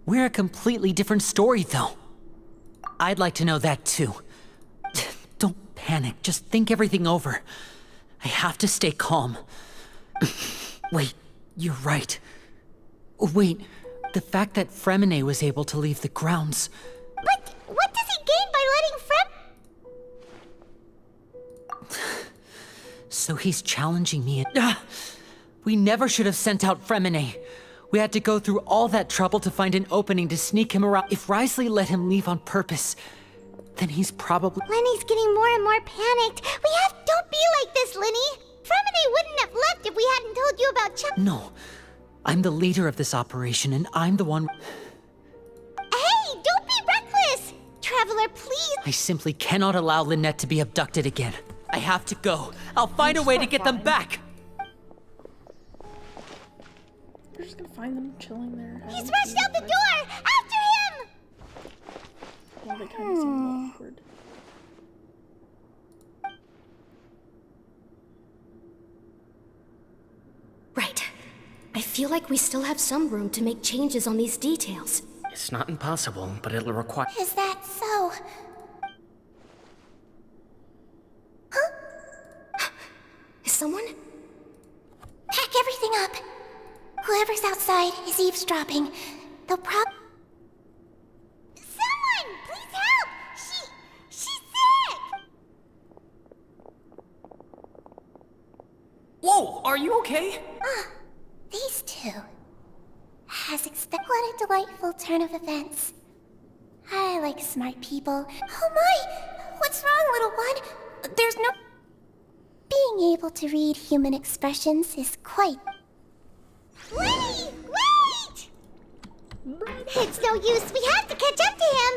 We're a completely different story, though. I'd like to know that, too. Don't panic, just think everything over. I have to stay calm. Wait, you're right. Wait, the fact that Fremine was able to leave the grounds... But what does he gain by letting So he's challenging me and... We never should have sent out Fremine. We had to go through all that trouble to find an opening to sneak him around. If Wriothesley let him leave on purpose, then he's probably... Lenny's getting more and more panicked. Don't be like this, Lenny! Fremine wouldn't have left if we hadn't told you about No. I'm the leader of this operation, and I'm the one... Hey, don't be reckless! Traveler, please! I simply cannot allow Lynette to be abducted again. I have to go. I'll find a way to get them back! We're just gonna find them chilling there. He's rushed out the door! After him! Well, they kind of seem a little awkward. Right. I feel like we still have some room to make changes on these details. It's not impossible, but it'll require... Is that so? Is someone? Pack everything up! Whoever's outside is eavesdropping. They'll Someone! Please help! She's sick! Whoa, are you okay? These two. As expected. What a delightful turn of events. I like smart people. Oh my! What's wrong, little one? There's no... Being able to read human expressions is quite... Lenny! Wait! It's no use. We have to catch up to him!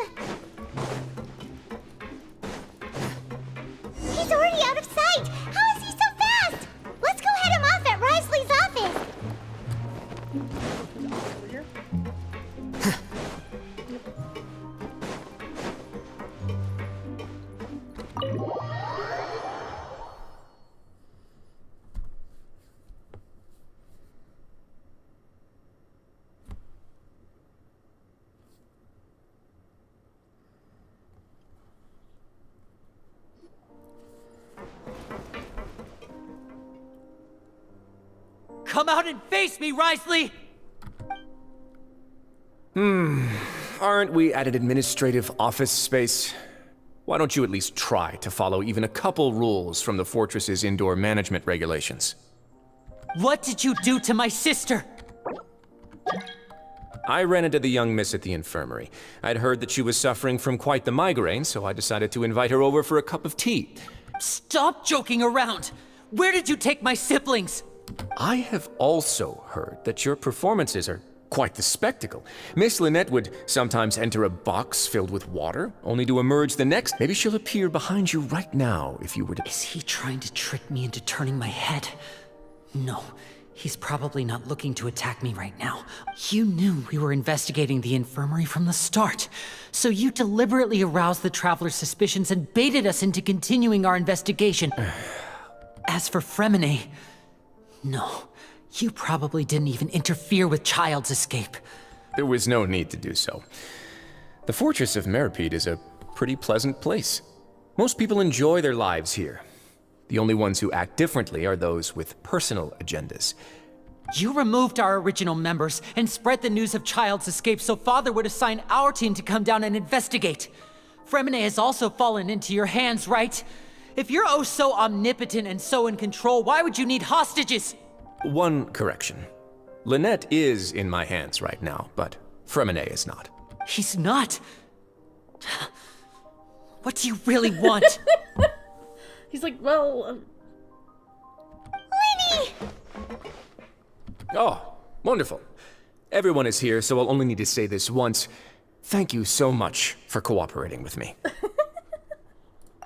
He's already out of sight! How is he so fast? Let's go head him off at Wriothesley's office! Come out and face me, Wriothesley! Aren't we at an administrative office space? Why don't you at least try to follow even a couple rules from the fortress's indoor management regulations? What did you do to my sister? I ran into the young miss at the infirmary. I'd heard that she was suffering from quite the migraine, so I decided to invite her over for a cup of tea. Stop joking around! Where did you take my siblings? I have also heard that your performances are quite the spectacle. Miss Lynette would sometimes enter a box filled with water, only to emerge the next. Maybe she'll appear behind you right now if you were to... Is he trying to trick me into turning my head? No, he's probably not looking to attack me right now. You knew we were investigating the infirmary from the start, so you deliberately aroused the Traveler's suspicions and baited us into continuing our investigation. As for Fremine, no, you probably didn't even interfere with Child's escape. There was no need to do so. The Fortress of Meripede is a pretty pleasant place. Most people enjoy their lives here. The only ones who act differently are those with personal agendas. You removed our original members and spread the news of Child's escape so Father would assign our team to come down and investigate. Fremine has also fallen into your hands, right? If you're oh so omnipotent and so in control, why would you need hostages? One correction. Lynette is in my hands right now, but Fremine is not. He's not? What do you really want? He's like, well... Lenny! Oh, wonderful. Everyone is here, so I'll only need to say this once. Thank you so much for cooperating with me.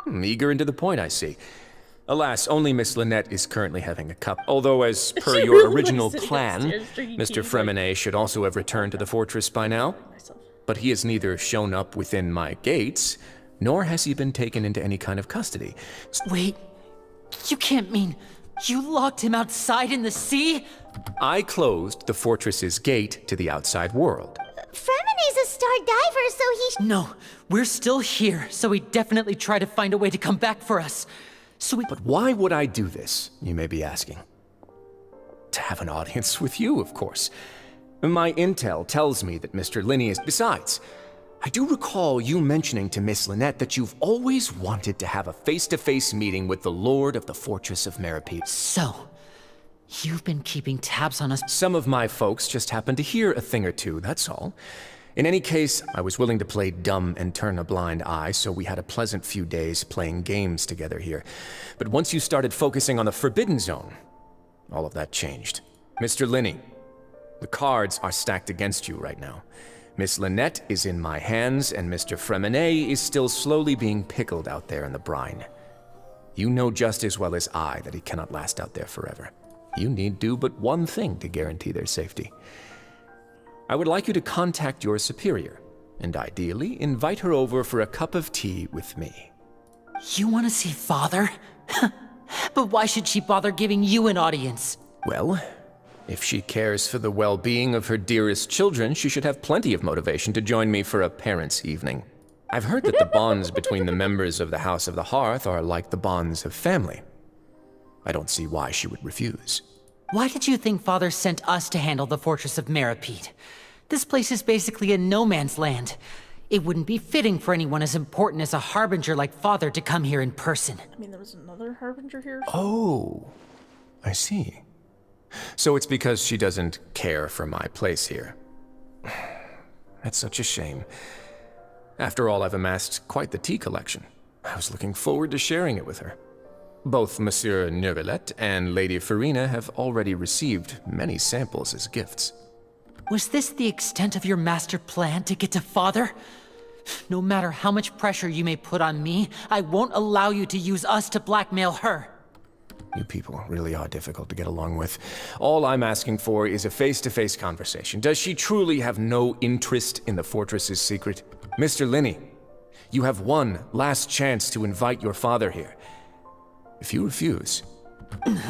Eager and to the point, I see. Alas, only Miss Lynette is currently having a cup. Although, as per your original plan, Mr. Fremine should also have returned to the fortress by now. But he has neither shown up within my gates, nor has he been taken into any kind of custody. Wait, you can't mean you locked him outside in the sea? I closed the fortress's gate to the outside world. Fremine's a star diver, so he... No, we're still here, so he definitely tried to find a way to come back for us. But why would I do this, you may be asking? To have an audience with you, of course. My intel tells me that Mr. Linney is... Besides, I do recall you mentioning to Miss Lynette that you've always wanted to have a face-to-face meeting with the Lord of the Fortress of Meripede. So, You've been keeping tabs on us. Some of my folks just happened to hear a thing or two, that's all. In any case, I was willing to play dumb and turn a blind eye, so we had a pleasant few days playing games together here. But once you started focusing on the Forbidden Zone, all of that changed. Mr. Linney, the cards are stacked against you right now. Miss Lynette is in my hands, and Mr. Fremenet is still slowly being pickled out there in the brine. You know just as well as I that he cannot last out there forever. You need do but one thing to guarantee their safety. I would like you to contact your superior, and ideally invite her over for a cup of tea with me. You want to see Father? But why should she bother giving you an audience? Well, if she cares for the well-being of her dearest children, she should have plenty of motivation to join me for a parents' evening. I've heard that the bonds between the members of the House of the Hearth are like the bonds of family. I don't see why she would refuse. Why did you think Father sent us to handle the Fortress of Meripede? This place is basically a no man's land. It wouldn't be fitting for anyone as important as a Harbinger like Father to come here in person. I mean, there was another Harbinger here. Oh, I see. So it's because she doesn't care for my place here. That's such a shame. After all, I've amassed quite the tea collection. I was looking forward to sharing it with her. Both Monsieur Neuvillette and Lady Farina have already received many samples as gifts. Was this the extent of your master plan to get to Father? No matter how much pressure you may put on me, I won't allow you to use us to blackmail her. You people really are difficult to get along with. All I'm asking for is a face-to-face conversation. Does she truly have no interest in the fortress's secret? Mr. Linney, you have one last chance to invite your father here. If you refuse... Linny!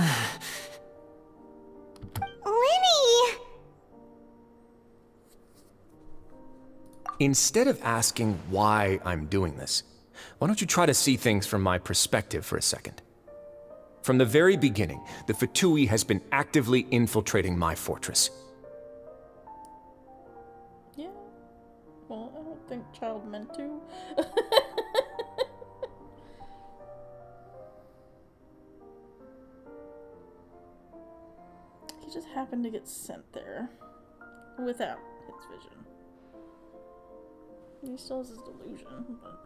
Instead of asking why I'm doing this, why don't you try to see things from my perspective for a second? From the very beginning, the Fatui has been actively infiltrating my fortress. Yeah. Well, I don't think Child meant to. He just happened to get sent there without his vision. He still has his delusion, but...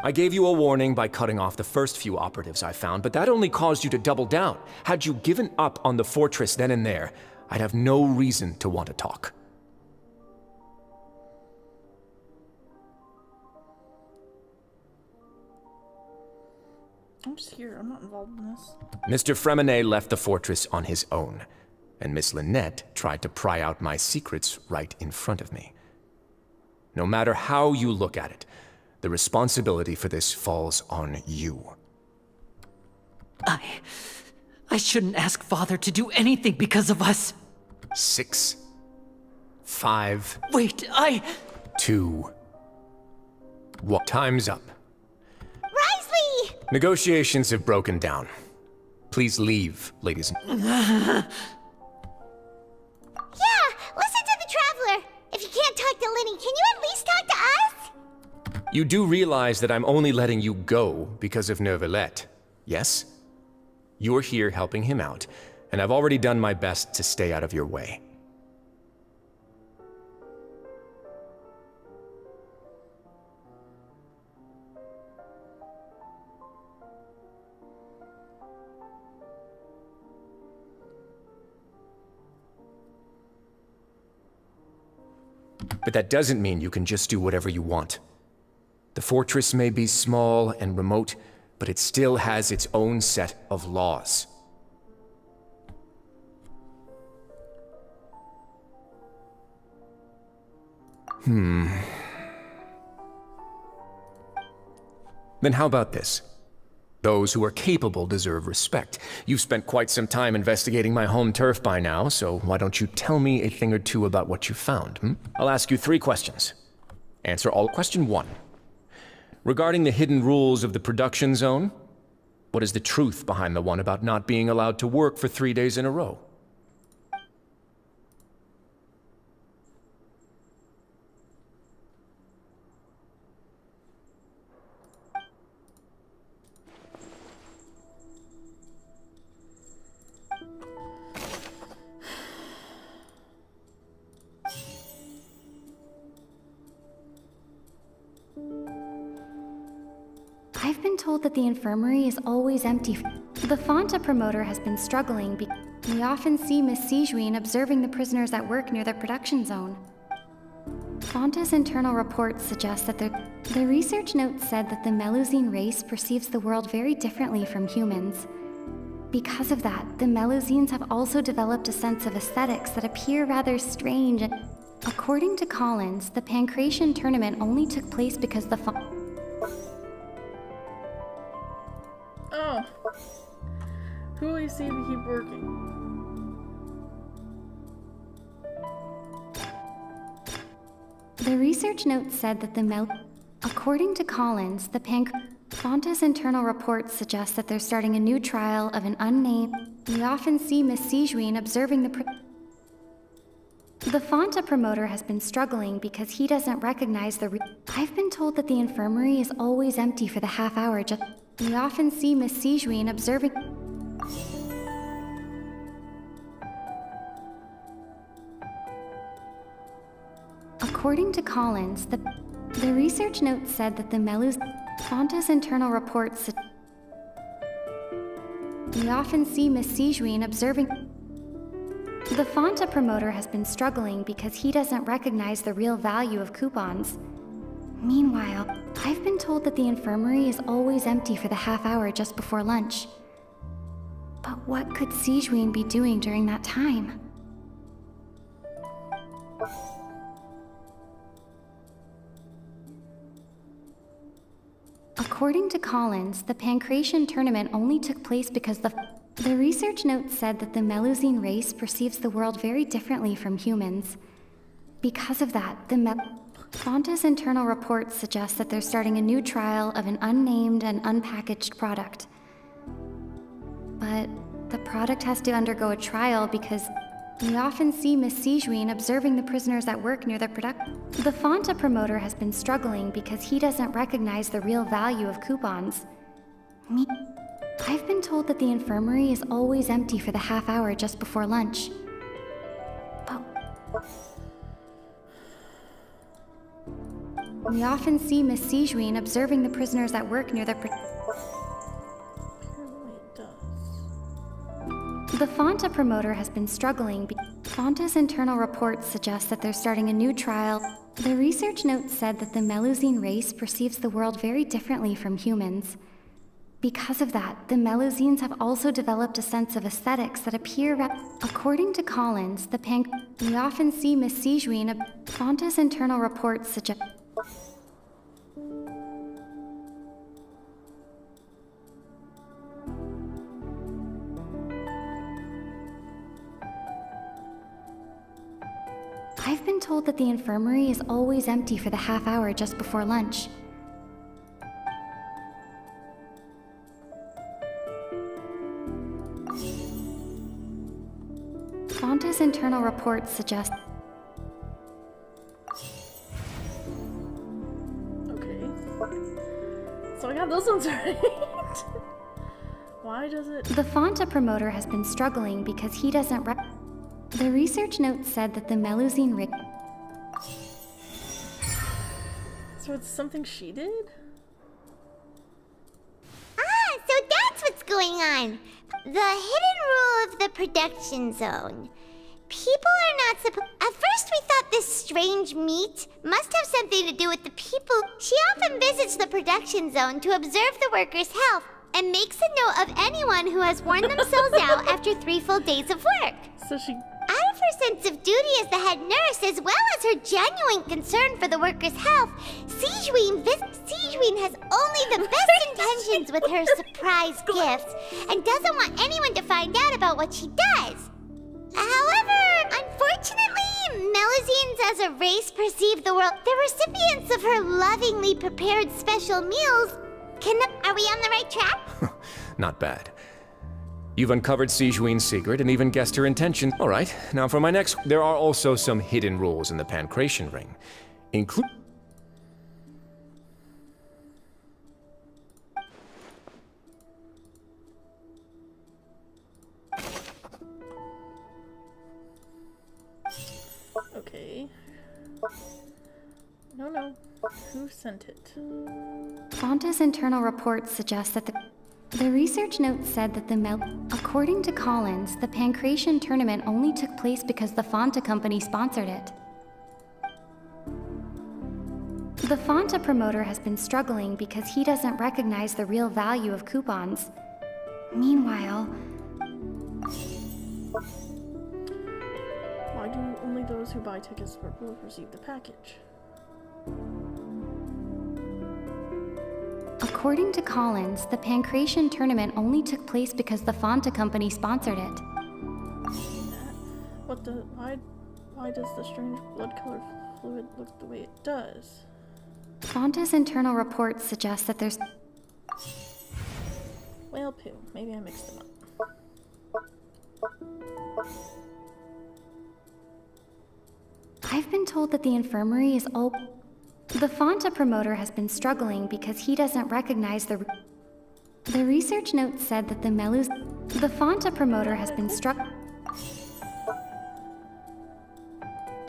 I gave you a warning by cutting off the first few operatives I found, but that only caused you to double down. Had you given up on the fortress then and there, I'd have no reason to want to talk. I'm just here. I'm not involved in this. Mr. Fremenet left the fortress on his own, and Miss Lynette tried to pry out my secrets right in front of me. No matter how you look at it, the responsibility for this falls on you. I shouldn't ask Father to do anything because of us. 6, 5... Wait, 2... What? Time's up. Risley! Negotiations have broken down. Please leave, ladies and... Yeah, listen to the Traveler. If you can't talk to Linny, can you at least talk to us? You do realize that I'm only letting you go because of Neuvillette, yes? You're here helping him out, and I've already done my best to stay out of your way. But that doesn't mean you can just do whatever you want. The fortress may be small and remote, but it still has its own set of laws. Then how about this? Those who are capable deserve respect. You've spent quite some time investigating my home turf by now, so why don't you tell me a thing or two about what you found? I'll ask you 3 questions. Answer all. Question 1. Regarding the hidden rules of the production zone, what is the truth behind the one about not being allowed to work for 3 days in a row? told that the infirmary is always empty. The Fonta promoter has been struggling we often see Miss Sijuin observing the prisoners at work near the production zone. Fonta's internal reports suggest that the research note said that the Melusine race perceives the world very differently from humans. Because of that, the Melusines have also developed a sense of aesthetics that appear rather strange. According to Collins, the Pancration tournament only took place because the Oh. Who will you see if you keep working? The research note said that according to Collins, Fonta's internal reports suggest that they're starting a new trial of an unnamed. We often see Miss Sijuin observing the Fonta promoter has been struggling because he doesn't recognize I've been told that the infirmary is always empty for the half hour. We often see Miss Sijuin observing. According to Collins, the research note said that the Fonta's internal reports. We often see Miss Sijuin observing. The Fonta promoter has been struggling because he doesn't recognize the real value of coupons. Meanwhile, I've been told that the infirmary is always empty for the half hour just before lunch. But what could Sijuin be doing during that time? According to Collins, the Pancration tournament only took place because the research note said that the Melusine race perceives the world very differently from humans. Because of that, Fonta's internal reports suggest that they're starting a new trial of an unnamed and unpackaged product. But the product has to undergo a trial because we often see Miss Sijuin observing the prisoners at work near the production. The Fonta promoter has been struggling because he doesn't recognize the real value of coupons. I've been told that the infirmary is always empty for the half hour just before lunch. But we often see Miss Sijuin observing the prisoners at work near the The Fonta promoter has been struggling. Fonta's internal reports suggest that they're starting a new trial. The research note said that the Melusine race perceives the world very differently from humans. Because of that, the Melusines have also developed a sense of aesthetics that appear according to Collins, we often see Miss Sijuin. Fonta's internal reports suggest. I've been told that the infirmary is always empty for the half hour just before lunch. Fonta's internal reports suggest. Okay. So I got those ones right. Why does it? The Fonta promoter has been struggling because he doesn't The research note said that the Melusine So it's something she did? Ah, so that's what's going on. The hidden rule of the production zone. People are not supposed. At first, we thought this strange meat must have something to do with the people. She often visits the production zone to observe the workers' health and makes a note of anyone who has worn themselves out after 3 full days of work. So she. Out of her sense of duty as the head nurse, as well as her genuine concern for the workers' health, Sijuin has only the best intentions with her surprise gifts and doesn't want anyone to find out about what she does. However, unfortunately, Melusines as a race perceive the world. The recipients of her lovingly prepared special meals Are we on the right track? Not bad. You've uncovered Sijuin's secret and even guessed her intention. All right, now for my next... There are also some hidden rules in the Pancration Ring. Okay. No. Who sent it? Fonta's internal reports suggest that the research note said that according to Collins, the Pancration tournament only took place because the Fonta company sponsored it. The Fonta promoter has been struggling because he doesn't recognize the real value of coupons. Meanwhile, why do only those who buy tickets will receive the package? According to Collins, the Pancration tournament only took place because the Fonta company sponsored it. Why does the strange blood color fluid look the way it does? Fonta's internal reports suggest that there's... Well, poo. Maybe I mixed them up. I've been told that the infirmary is all... The Fonta promoter has been struggling because he doesn't recognize the research note said that the Melus... The Fonta promoter has been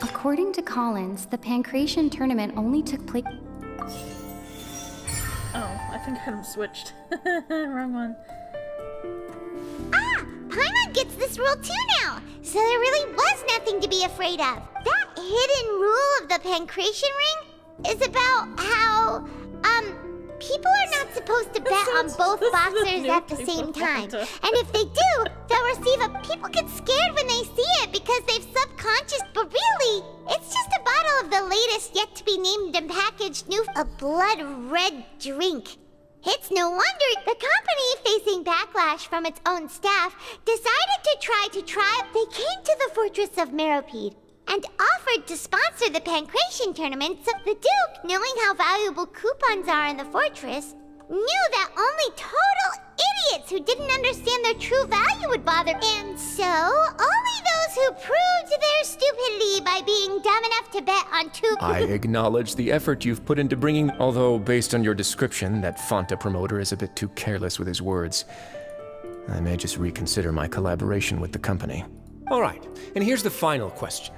According to Collins, the Pancration tournament only took place... Oh, I think I had them switched. Wrong one. Ah! Paimon gets this rule too now! So there really was nothing to be afraid of. That hidden rule of the Pancration ring is about how, people are not supposed to bet on both boxers at the same time. And if they do, they'll receive a... People get scared when they see it because they've subconscious, but really, it's just a bottle of the latest yet-to-be-named and packaged new... A blood-red drink. It's no wonder the company, facing backlash from its own staff, decided to try. They came to the fortress of Meropide and offered to sponsor the Pancration tournament, so the Duke, knowing how valuable coupons are in the fortress, knew that only total idiots who didn't understand their true value would bother. And so, only those who proved their stupidity by being dumb enough to bet on two... I acknowledge the effort you've put into bringing... Although, based on your description, that Fonta promoter is a bit too careless with his words. I may just reconsider my collaboration with the company. All right, and here's the final question.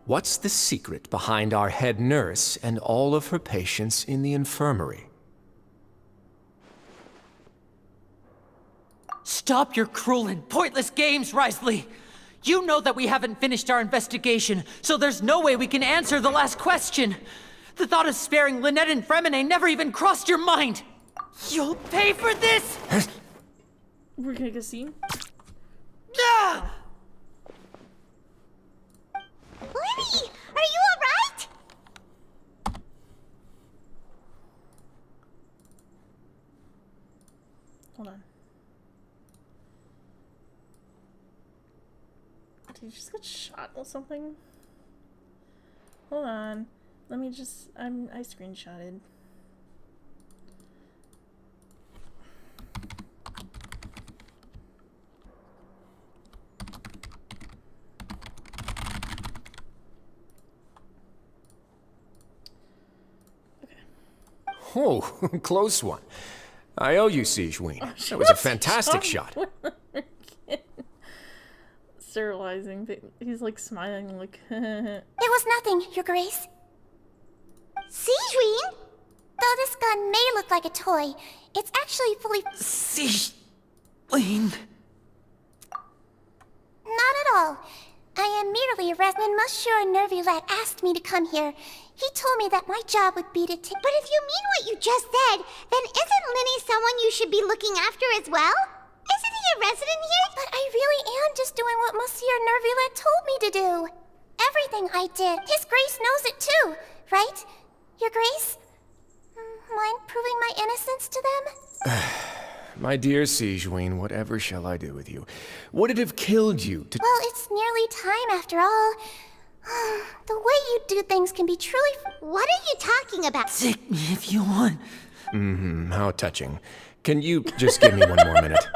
What's the secret behind our head nurse and all of her patients in the infirmary? Stop your cruel and pointless games, Risley! You know that we haven't finished our investigation, so there's no way we can answer the last question. The thought of sparing Lynette and Fremine never even crossed your mind! You'll pay for this! We're gonna get a scene? Ah! Lenny, are you alright? Hold on. Did you just get shot or something? Hold on. Let me just... I screenshotted. Oh, close one. I owe you, Siegeween. That was a fantastic shot. Sterilizing. He's like smiling, like. It was nothing, Your Grace. Siegeween? Though this gun may look like a toy, it's actually fully... Siegeween? Not at all. I am merely a resident. Monsieur Nervulette asked me to come here. He told me that my job would be to take... But if you mean what you just said, then isn't Linny someone you should be looking after as well? Isn't he a resident here? But I really am just doing what Monsieur Nervulette told me to do. Everything I did. His Grace knows it too, right? Your Grace? Mind proving my innocence to them? My dear Siegeween, whatever shall I do with you? Would it have killed you to... Well, it's nearly time after all. The way you do things can be truly... What are you talking about? Take me if you want. How touching. Can you just give me one more minute?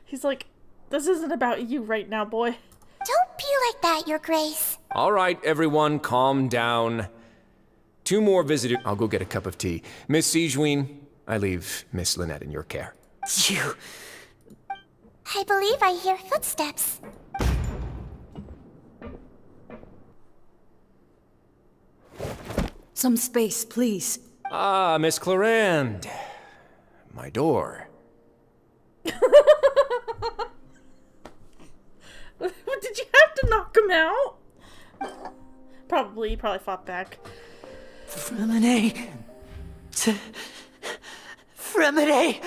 He's like, this isn't about you right now, boy. Don't be like that, Your Grace. All right, everyone, calm down. 2 more visitors. I'll go get a cup of tea. Miss Siegeween, I leave Miss Lynette in your care. You... I believe I hear footsteps. Some space, please. Ah, Miss Clorand. My door. Did you have to knock him out? Probably. He probably fought back. Fremine. Fremine.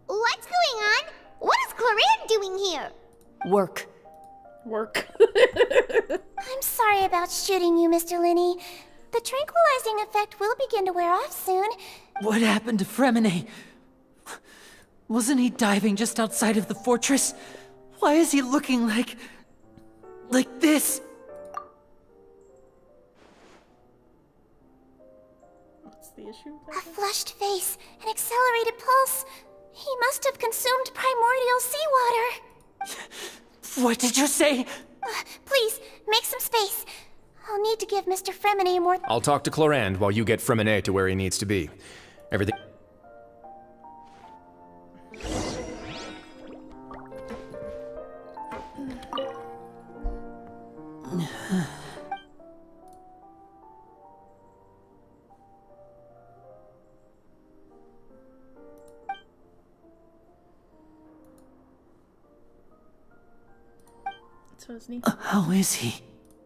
What's going on? What is Clorand doing here? Work. I'm sorry about shooting you, Mr. Linney. The tranquilizing effect will begin to wear off soon. What happened to Fremine? Wasn't he diving just outside of the fortress? Why is he looking like this? What's the issue? A flushed face, an accelerated pulse. He must have consumed primordial seawater. What did you say? Please, make some space. I'll need to give Mr. Fremine more. I'll talk to Clorand while you get Fremine to where he needs to be. Everything. So his knee. How is he?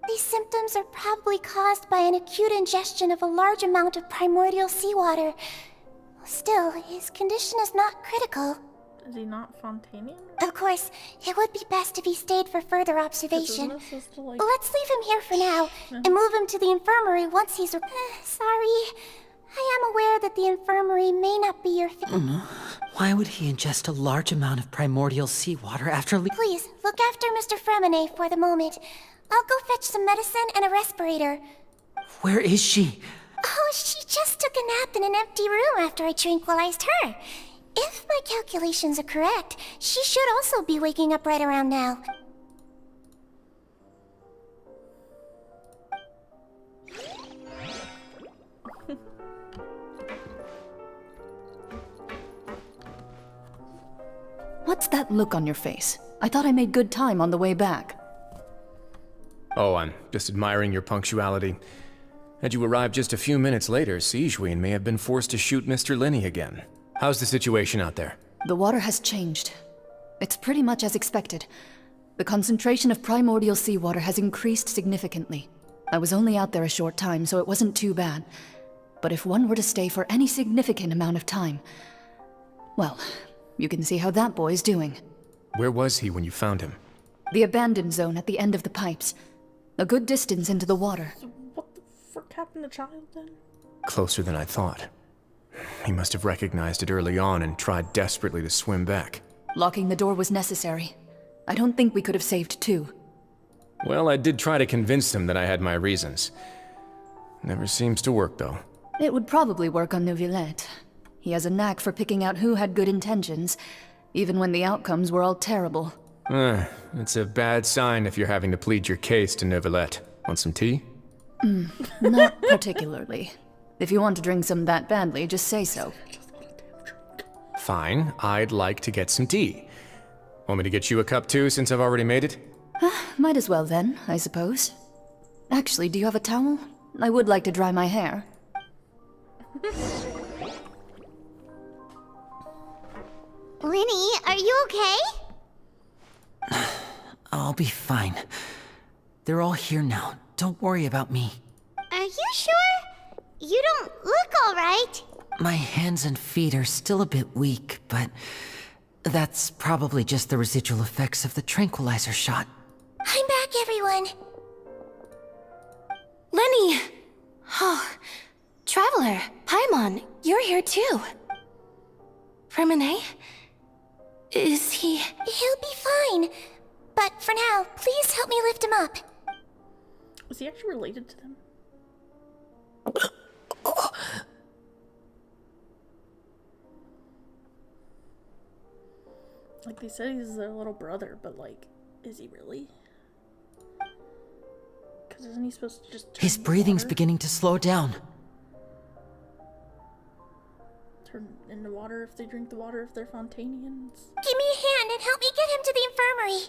These symptoms are probably caused by an acute ingestion of a large amount of primordial seawater. Still, his condition is not critical. Is he not Fontanian? Of course, it would be best if he stayed for further observation. Let's leave him here for now, and move him to the infirmary once he's... sorry. I am aware that the infirmary may not be your Why would he ingest a large amount of primordial seawater after Please, look after Mr. Fremine for the moment. I'll go fetch some medicine and a respirator. Where is she? Oh, she just took a nap in an empty room after I tranquilized her. If my calculations are correct, she should also be waking up right around now. What's that look on your face? I thought I made good time on the way back. Oh, I'm just admiring your punctuality. Had you arrived just a few minutes later, Sigewinne may have been forced to shoot Mr. Linney again. How's the situation out there? The water has changed. It's pretty much as expected. The concentration of primordial seawater has increased significantly. I was only out there a short time, so it wasn't too bad. But if one were to stay for any significant amount of time... well, you can see how that boy's doing. Where was he when you found him? The abandoned zone at the end of the pipes. A good distance into the water. So what the frick happened to Child then? Closer than I thought. He must have recognized it early on and tried desperately to swim back. Locking the door was necessary. I don't think we could have saved two. Well, I did try to convince him that I had my reasons. Never seems to work, though. It would probably work on Neuvillette. He has a knack for picking out who had good intentions, even when the outcomes were all terrible. It's a bad sign if you're having to plead your case to Neuvillette. Want some tea? Not particularly. If you want to drink some that badly, just say so. Fine, I'd like to get some tea. Want me to get you a cup too, since I've already made it? Might as well then, I suppose. Actually, do you have a towel? I would like to dry my hair. Linny, are you okay? I'll be fine. They're all here now. Don't worry about me. Are you sure? You don't look alright. My hands and feet are still a bit weak, but that's probably just the residual effects of the tranquilizer shot. I'm back, everyone. Lenny! Oh, Traveler, Paimon, you're here too. Fremine? Is he... He'll be fine. But for now, please help me lift him up. Was he actually related to them? Like, they said he's their little brother, but, like, is he really? Because isn't he supposed to just turn His breathing's water? beginning to slow down. Turn into water if they drink the water if they're Fontanians? Give me a hand and help me get him to the infirmary.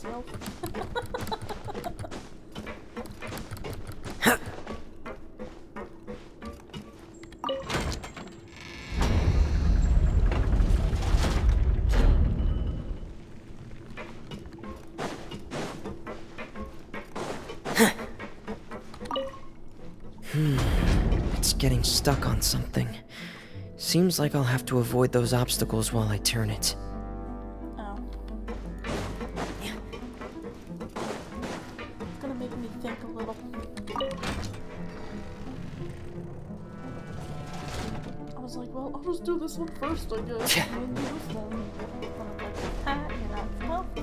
himself. It's getting stuck on something. Seems like I'll have to avoid those obstacles while I turn it. Oh. It's gonna make me think a little. I was like, well, I'll just do this one first, I guess. And then do this one. And I'm like, you're not supposed to.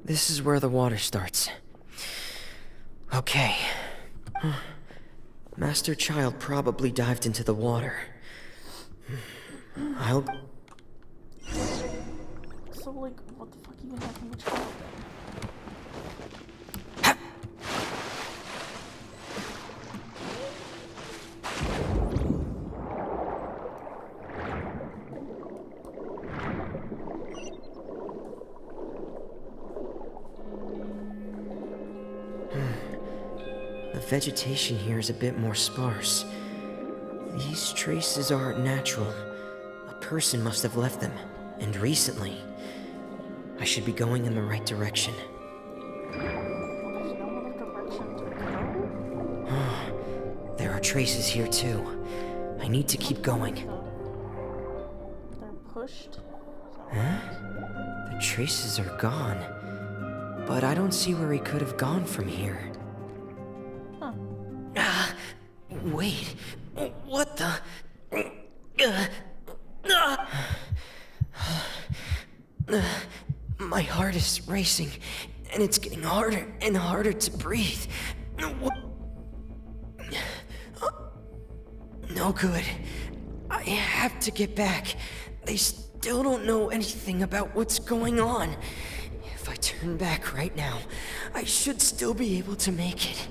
This is where the water starts. Okay. Master Child probably dived into the water. I'll... So, like, what the fuck even happened with Child The vegetation here is a bit more sparse. These traces aren't natural. A person must have left them, and recently. I should be going in the right direction. There are traces here too. I need to keep going. They're pushed. Huh? The traces are gone. But I don't see where he could have gone from here. Wait, what the? My heart is racing, and it's getting harder and harder to breathe. No good. I have to get back. They still don't know anything about what's going on. If I turn back right now, I should still be able to make it.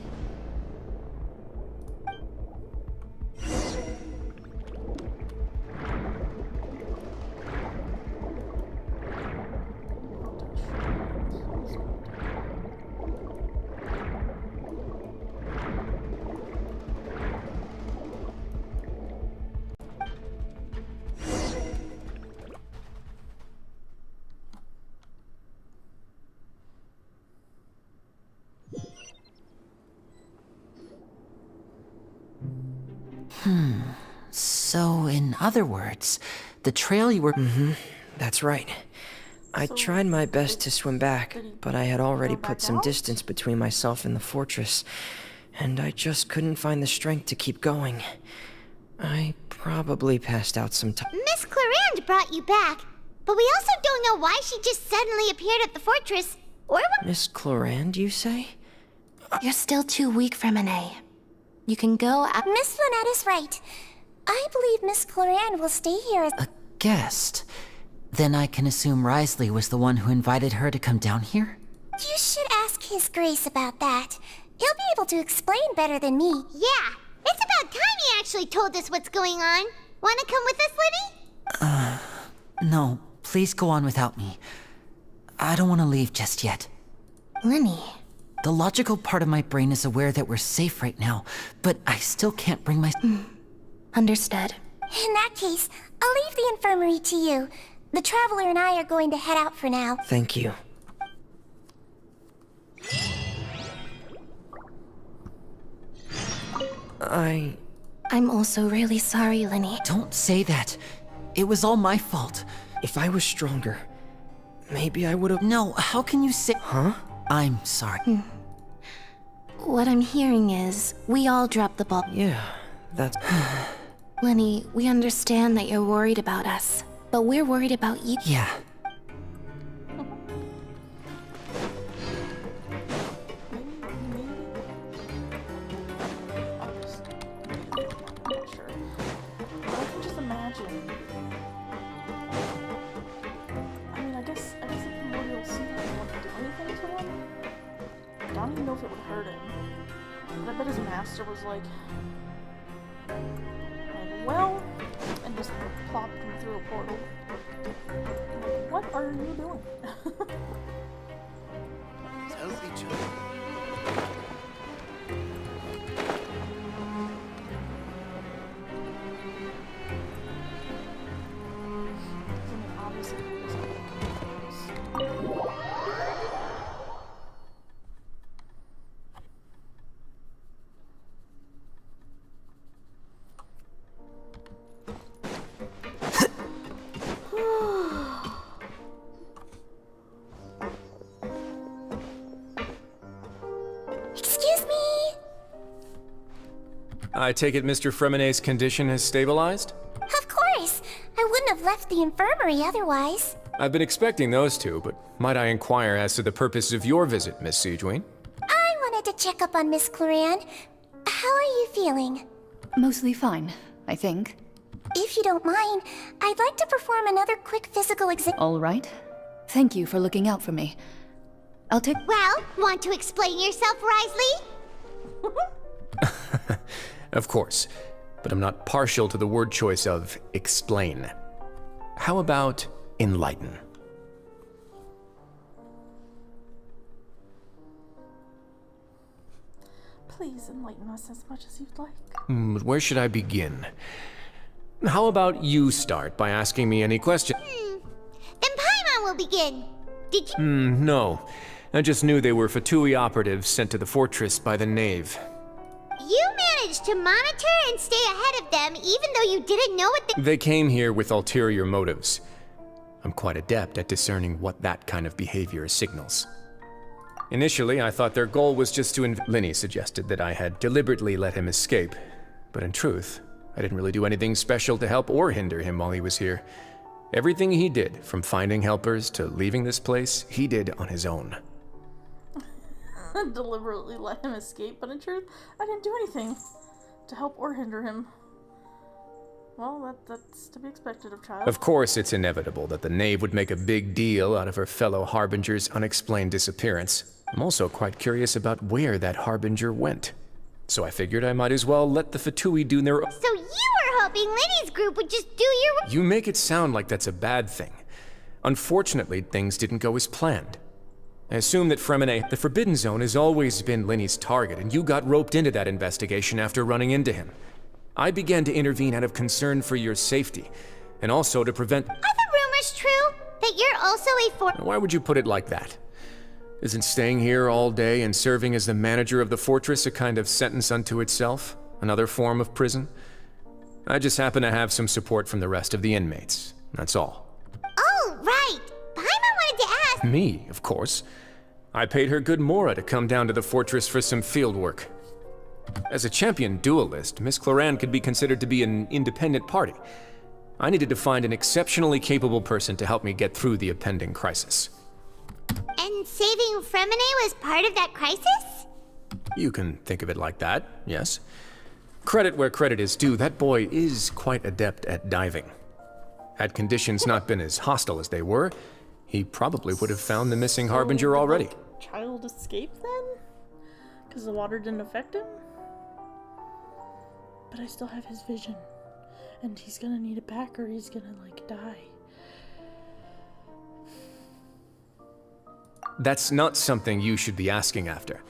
So, in other words, the trail you were... That's right. I tried my best to swim back, but I had already put some distance between myself and the fortress, and I just couldn't find the strength to keep going. I probably passed out some time. Miss Clarande brought you back, but we also don't know why she just suddenly appeared at the fortress, or what— Miss Clarande, you say? You're still too weak for Monet. You can go out— Miss Lynette is right. I believe Miss Clarande will stay here as— A guest? Then I can assume Risley was the one who invited her to come down here? You should ask His Grace about that. He'll be able to explain better than me. Yeah, it's about time he actually told us what's going on. Wanna come with us, Lenny? No, please go on without me. I don't want to leave just yet. Lenny. The logical part of my brain is aware that we're safe right now, but I still can't bring my... Understood. In that case, I'll leave the infirmary to you. The Traveler and I are going to head out for now. Thank you. I'm also really sorry, Lenny. Don't say that. It was all my fault. If I was stronger, maybe I would have... No, how can you say... Huh? I'm sorry. What I'm hearing is, we all dropped the ball. Yeah, that's... Lenny, we understand that you're worried about us, but we're worried about you. Yeah. Was like, well, and just plopped him through a portal. Like, what are you doing? Tell each other. Obviously, I take it Mr. Fremonet's condition has stabilized? Of course! I wouldn't have left the infirmary otherwise. I've been expecting those two, but might I inquire as to the purpose of your visit, Miss Siegewien? I wanted to check up on Miss Cloran. How are you feeling? Mostly fine, I think. If you don't mind, I'd like to perform another quick physical exam. All right. Thank you for looking out for me. I'll take... Well, want to explain yourself, Risley? Of course, but I'm not partial to the word choice of explain. How about enlighten? please enlighten us as much as you'd like. But where should I begin? How about you start by asking me any questions? Then Paimon will begin. Did you? No. I just knew they were Fatui operatives sent to the fortress by the Knave. You managed to monitor and stay ahead of them even though you didn't know what They came here with ulterior motives. I'm quite adept at discerning what that kind of behavior signals. Initially, I thought their goal was just to Linny suggested that I had deliberately let him escape. But in truth, I didn't really do anything special to help or hinder him while he was here. Everything he did, from finding helpers to leaving this place, he did on his own. Deliberately let him escape, but in truth, I didn't do anything to help or hinder him. Well, that's to be expected of child. Of course, it's inevitable that the Knave would make a big deal out of her fellow Harbinger's unexplained disappearance. I'm also quite curious about where that Harbinger went. So I figured I might as well let the Fatui do their own. So you were hoping Linny's group would just do your... You make it sound like that's a bad thing. Unfortunately, things didn't go as planned. I assume that Fremonet, the Forbidden Zone, has always been Linny's target, and you got roped into that investigation after running into him. I began to intervene out of concern for your safety, and also to prevent... Are the rumors true? That you're also a Why would you put it like that? Isn't staying here all day and serving as the manager of the fortress a kind of sentence unto itself? Another form of prison? I just happen to have some support from the rest of the inmates. That's all. Oh, right! Paimon wanted to ask... Me, of course. I paid her good Mora to come down to the fortress for some field work. As a champion duelist, Miss Cloran could be considered to be an independent party. I needed to find an exceptionally capable person to help me get through the impending crisis. And saving Fremonet was part of that crisis? You can think of it like that, yes. Credit where credit is due, that boy is quite adept at diving. Had conditions not been as hostile as they were, he probably would have found the missing Harbinger already. Child escaped then? Because the water didn't affect him? But I still have his vision. And he's gonna need it back or he's gonna, like, die. That's not something you should be asking after.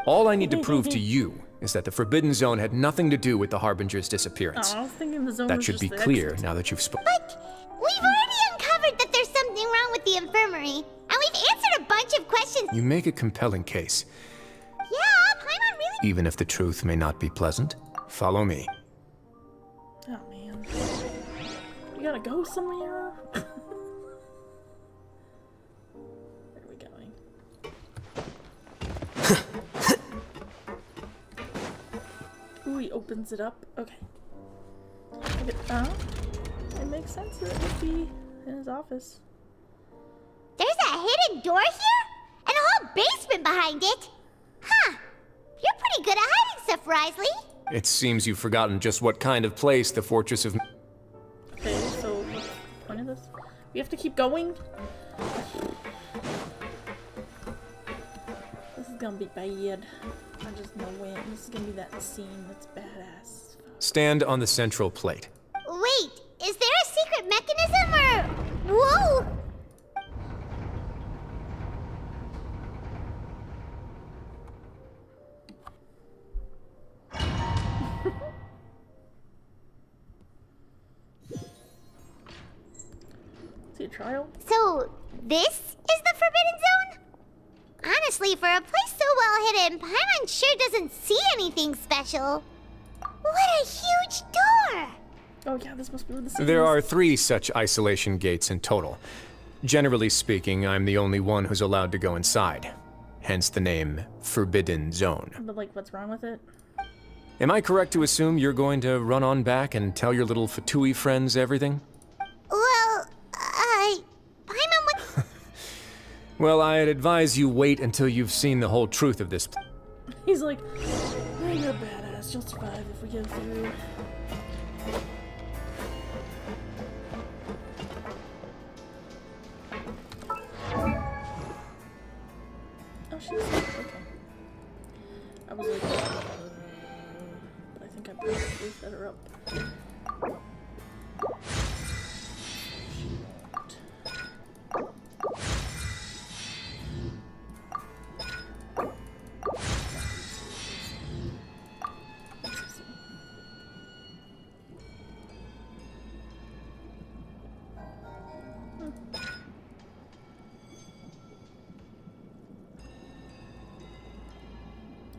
All I need to prove to you is that the Forbidden Zone had nothing to do with the Harbinger's disappearance. Oh, I was thinking the zone That was should just be the clear exit. now that you've spoken. We've already uncovered that there's something wrong with the infirmary. And we've answered a bunch of questions. You make a compelling case, Yeah, Paimon really... even if the truth may not be pleasant. Follow me. Oh man. We gotta go somewhere? Where are we going? Ooh, he opens it up. Okay. It makes sense that it would be in his office. There's a hidden door here? And a whole basement behind it? Huh. You're pretty good at hiding stuff, Risley. It seems you've forgotten just what kind of place the Fortress of... Okay, so what's the point of this? We have to keep going? This is gonna be bad. I just know when. This is gonna be that scene that's badass. Stand on the central plate. Wait, is there a secret mechanism or... Whoa! See a trial? So, this is the Forbidden Zone? Honestly, for a place so well hidden, Paimon sure doesn't see anything special. What a huge door! Oh yeah, this must be where the scene There is. are 3 such isolation gates in total. Generally speaking, I'm the only one who's allowed to go inside. Hence the name Forbidden Zone. But like, what's wrong with it? Am I correct to assume you're going to run on back and tell your little Fatui friends everything? Well, Paimon would... Well, I'd advise you wait until you've seen the whole truth of this. He's like, oh, you're a badass. You'll survive if we go through. Oh, she's okay. I was like, but I think I probably set her up.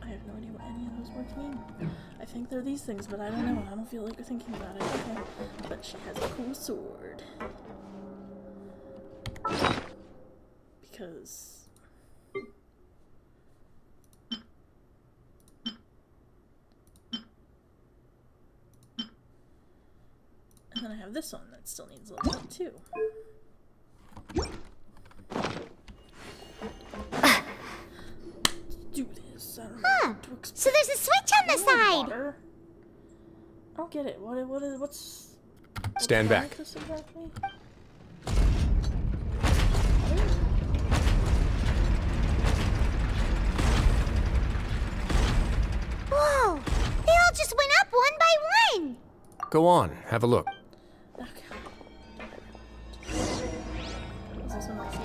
I have no idea what any of those words mean. I think they're these things, but I don't know. I don't feel like thinking about it. Okay. But she has a cool sword. Because... And then I have this one that still needs a little bit too. Do this. I don't know Huh. what to expect. So there's a switch on the side! Water. I don't get it. What's Stand wrong back. with this exactly? Whoa! They all just went up one by one! Go on, have a look. Okay. Is this one that's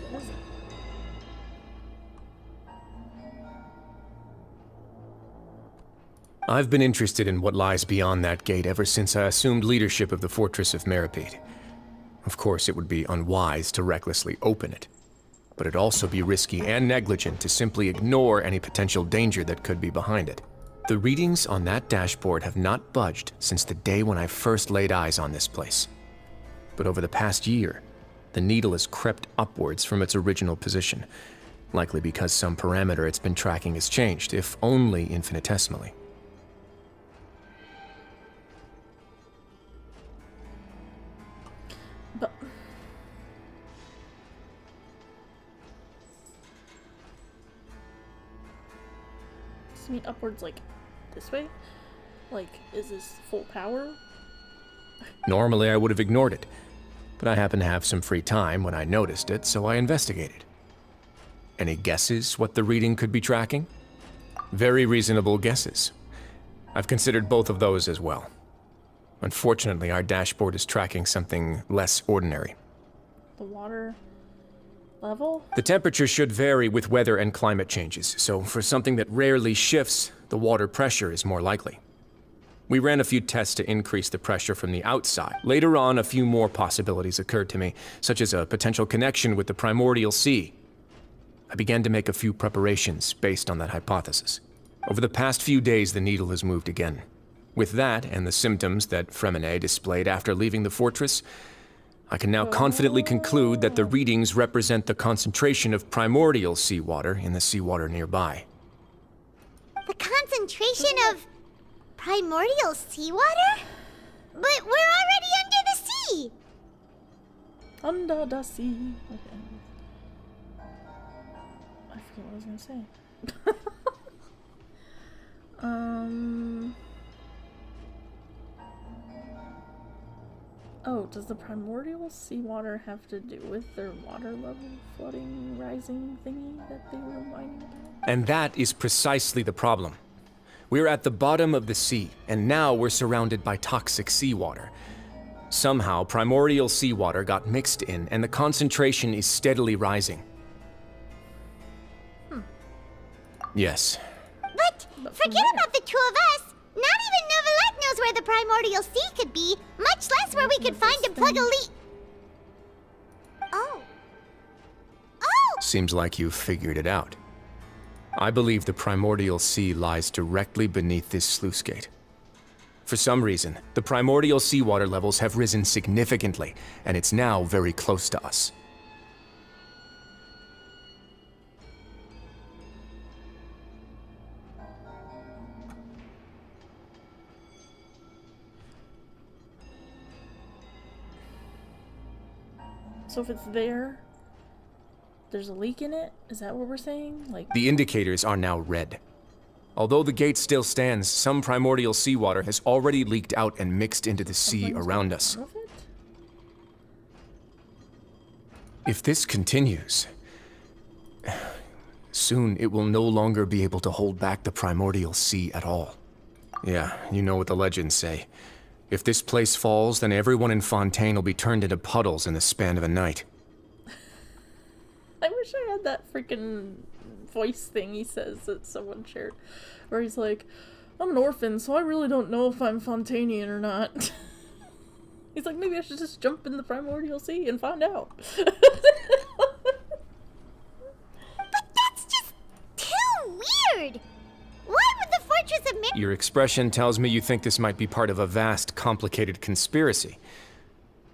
What is it? I've been interested in what lies beyond that gate ever since I assumed leadership of the Fortress of Meripede. Of course, it would be unwise to recklessly open it, but it'd also be risky and negligent to simply ignore any potential danger that could be behind it. The readings on that dashboard have not budged since the day when I first laid eyes on this place. But over the past year, the needle has crept upwards from its original position, likely because some parameter it's been tracking has changed, if only infinitesimally. But does it mean upwards like this way? Like, is this full power? Normally I would have ignored it, but I happened to have some free time when I noticed it, so I investigated. Any guesses what the reading could be tracking? Very reasonable guesses. I've considered both of those as well. Unfortunately, our dashboard is tracking something less ordinary. The water level? The temperature should vary with weather and climate changes, so for something that rarely shifts, the water pressure is more likely. We ran a few tests to increase the pressure from the outside. Later on, a few more possibilities occurred to me, such as a potential connection with the primordial sea. I began to make a few preparations based on that hypothesis. Over the past few days, the needle has moved again. With that, and the symptoms that Fremine displayed after leaving the fortress, I can now confidently conclude that the readings represent the concentration of primordial seawater in the seawater nearby. The concentration of primordial seawater? But we're already under the sea! Under the sea. Okay. I forget what I was gonna say. Oh, does the primordial seawater have to do with their water level flooding, rising thingy that they were mining about? And that is precisely the problem. We're at the bottom of the sea, and now we're surrounded by toxic seawater. Somehow, primordial seawater got mixed in, and the concentration is steadily rising. Yes. But forget about the two of us! Not even Neuvillette knows where the primordial sea could be, much less where we could find and plug a leak. Oh. Seems like you've figured it out. I believe the primordial sea lies directly beneath this sluice gate. For some reason, the primordial seawater levels have risen significantly, and it's now very close to us. So if it's there, there's a leak in it? Is that what we're saying? Like, The indicators are now red. Although the gate still stands, some primordial seawater has already leaked out and mixed into the sea around us. If this continues, soon it will no longer be able to hold back the primordial sea at all. Yeah, you know what the legends say. If this place falls, then everyone in Fontaine will be turned into puddles in the span of a night. I wish I had that freaking voice thing he says that someone shared, where he's like, I'm an orphan, so I really don't know if I'm Fontainian or not. He's like, maybe I should just jump in the primordial sea and find out. But that's just too weird! Why would the Fortress of Your expression tells me you think this might be part of a vast, complicated conspiracy.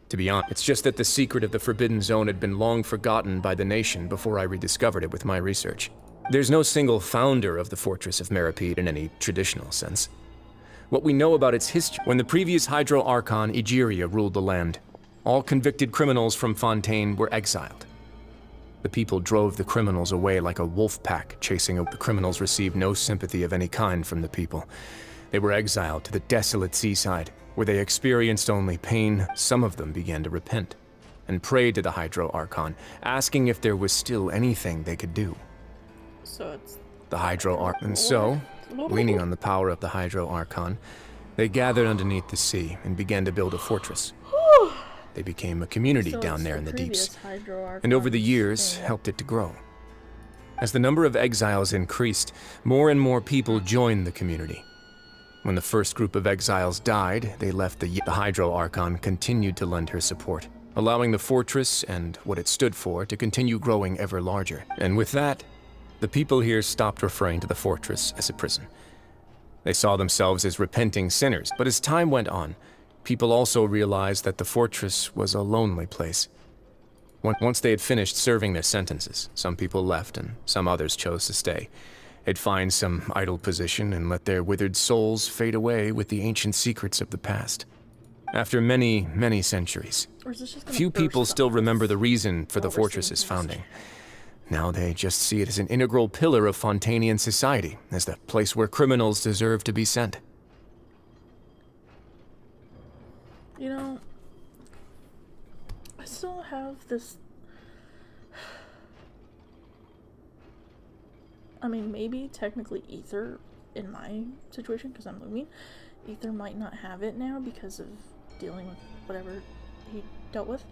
To be honest, it's just that the secret of the Forbidden Zone had been long forgotten by the nation before I rediscovered it with my research. There's no single founder of the Fortress of Meripede in any traditional sense. What we know about its history, when the previous Hydro Archon Egeria ruled the land, all convicted criminals from Fontaine were exiled. The people drove the criminals away like a wolf pack chasing the criminals received no sympathy of any kind from the people. They were exiled to the desolate seaside, where they experienced only pain. Some of them began to repent and prayed to the Hydro Archon, asking if there was still anything they could do. So it's The Hydro Archon. And so, leaning on the power of the Hydro Archon, they gathered underneath the sea and began to build a fortress. They became a community down there in the deeps, and over the years helped it to grow. As the number of exiles increased, more and more people joined the community. When the first group of exiles died, they left. The Hydro Archon continued to lend her support, allowing the fortress and what it stood for to continue growing ever larger. And with that, the people here stopped referring to the fortress as a prison. They saw themselves as repenting sinners, but as time went on, people also realized that the fortress was a lonely place. Once they had finished serving their sentences, some people left and some others chose to stay. They'd find some idle position and let their withered souls fade away with the ancient secrets of the past. After many, many centuries, few people still remember the reason for the fortress's founding. Now they just see it as an integral pillar of Fontainian society, as the place where criminals deserve to be sent. You know, I still have this. I mean, maybe technically Ether, in my situation, because I'm Lumion, Ether might not have it now because of dealing with whatever he dealt with.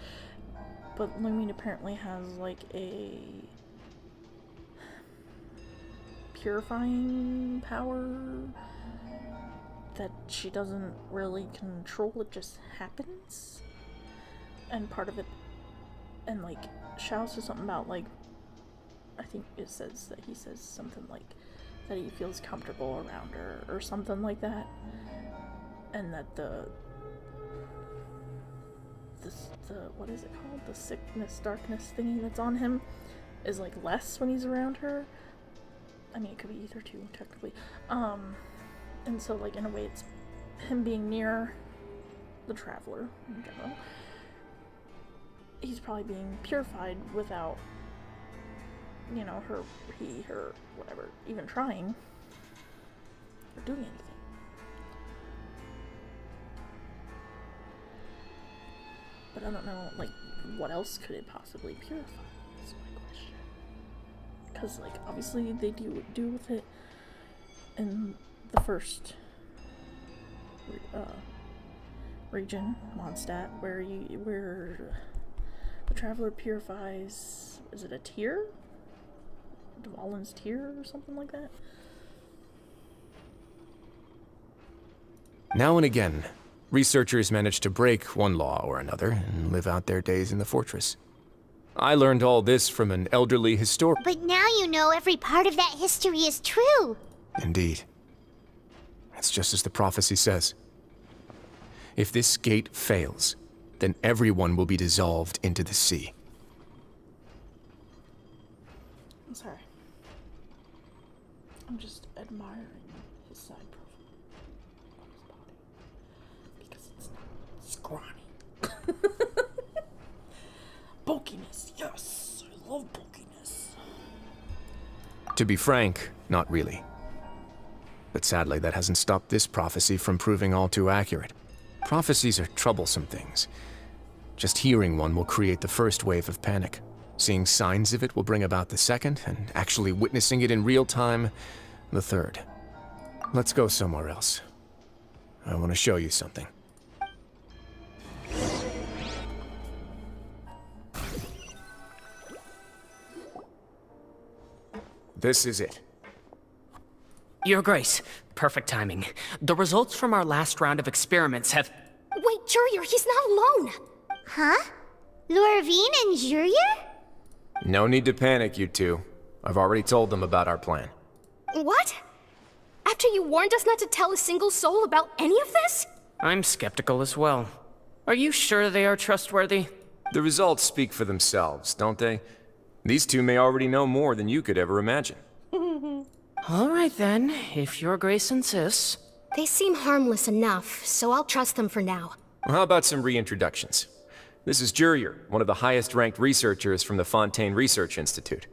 But Lumion apparently has like a purifying power that she doesn't really control, it just happens. And part of it, and like Shao says something about like I think it says that he says something like that he feels comfortable around her or something like that, and that the what is it called, the sickness darkness thingy that's on him is like less when he's around her. I mean, it could be either two technically, and so like in a way it's him being near the traveler in general. He's probably being purified without, you know, her, whatever, even trying or doing anything. But I don't know, like, what else could it possibly purify? Is my question. Because, like, obviously they do with it in the first region, Mondstadt, where the traveler purifies. Is it a tear? Dvalin's tear or something like that? Now and again, researchers manage to break one law or another and live out their days in the fortress. I learned all this from an elderly historian. But now you know every part of that history is true. Indeed. It's just as the prophecy says. If this gate fails, then everyone will be dissolved into the sea. I'm sorry. I'm just admiring his side profile on his body. Because it's not scrawny. Bulkiness, yes! I love bulkiness. To be frank, not really. But sadly, that hasn't stopped this prophecy from proving all too accurate. Prophecies are troublesome things. Just hearing one will create the first wave of panic. Seeing signs of it will bring about the second, and actually witnessing it in real time, the third. Let's go somewhere else. I want to show you something. This is it. Your Grace, perfect timing. The results from our last round of experiments have... Wait, Jurier, he's not alone! Huh? Lorvine and Jurier? No need to panic, you two. I've already told them about our plan. What? After you warned us not to tell a single soul about any of this? I'm skeptical as well. Are you sure they are trustworthy? The results speak for themselves, don't they? These two may already know more than you could ever imagine. All right then, if Your Grace insists. They seem harmless enough, so I'll trust them for now. Well, how about some reintroductions? This is Jurier, one of the highest-ranked researchers from the Fontaine Research Institute.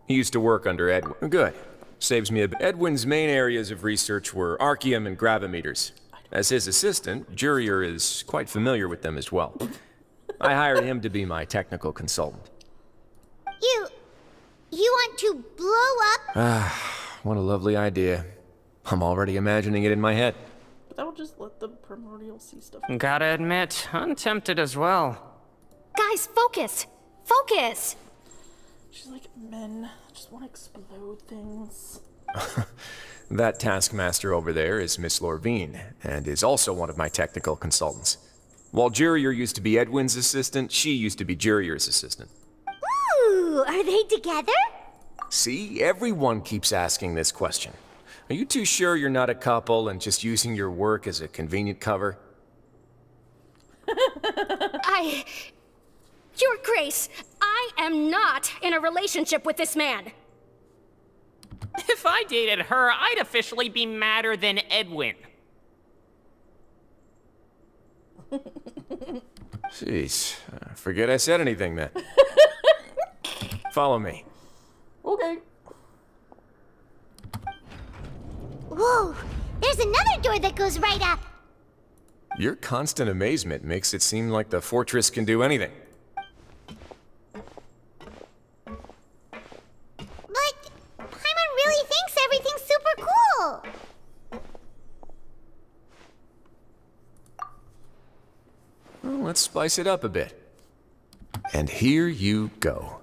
He used to work under Edwin. Good. Saves me a bit. Edwin's main areas of research were archaeum and gravimeters. As his assistant, Jurier is quite familiar with them as well. I hired him to be my technical consultant. You want to blow up? Ah, what a lovely idea. I'm already imagining it in my head. But that would just let the primordial sea stuff. Gotta admit, I'm tempted as well. Guys, focus! Focus! She's like, men just want to explode things. That taskmaster over there is Miss Lorvine, and is also one of my technical consultants. While Jurier used to be Edwin's assistant, she used to be Jurier's assistant. Ooh, are they together? See, everyone keeps asking this question. Are you too sure you're not a couple and just using your work as a convenient cover? Your Grace, I am not in a relationship with this man. If I dated her, I'd officially be madder than Edwin. Jeez, forget I said anything then. Follow me. Okay. Whoa, there's another door that goes right up. Your constant amazement makes it seem like the fortress can do anything. But Paimon really thinks everything's super cool. Well, let's spice it up a bit. And here you go.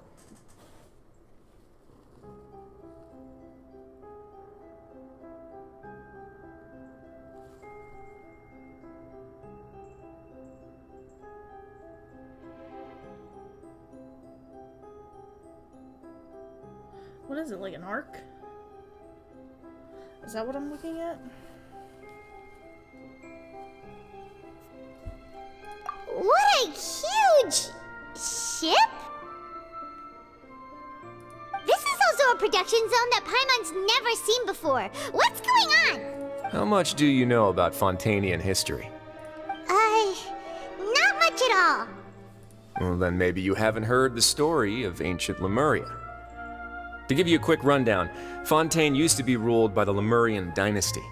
What is it, like an arc? Is that what I'm looking at? What a huge ship! This is also a production zone that Paimon's never seen before. What's going on? How much do you know about Fontanian history? Not much at all. Well, then maybe you haven't heard the story of ancient Lemuria. To give you a quick rundown, Fontaine used to be ruled by the Lemurian dynasty.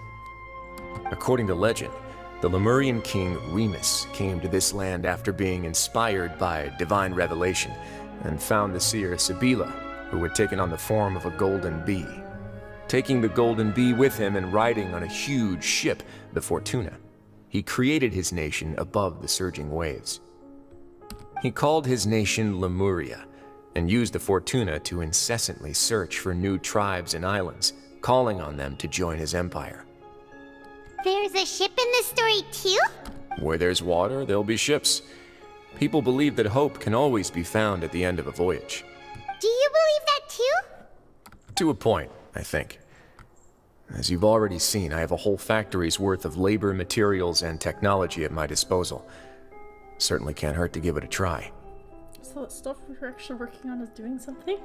According to legend, the Lemurian king Remus came to this land after being inspired by divine revelation and found the seer Sibila, who had taken on the form of a golden bee. Taking the golden bee with him and riding on a huge ship, the Fortuna, he created his nation above the surging waves. He called his nation Lemuria and used the Fortuna to incessantly search for new tribes and islands, calling on them to join his empire. There's a ship in this story too? Where there's water, there'll be ships. People believe that hope can always be found at the end of a voyage. Do you believe that too? To a point, I think. As you've already seen, I have a whole factory's worth of labor, materials, and technology at my disposal. Certainly can't hurt to give it a try. So that stuff we're actually working on is doing something?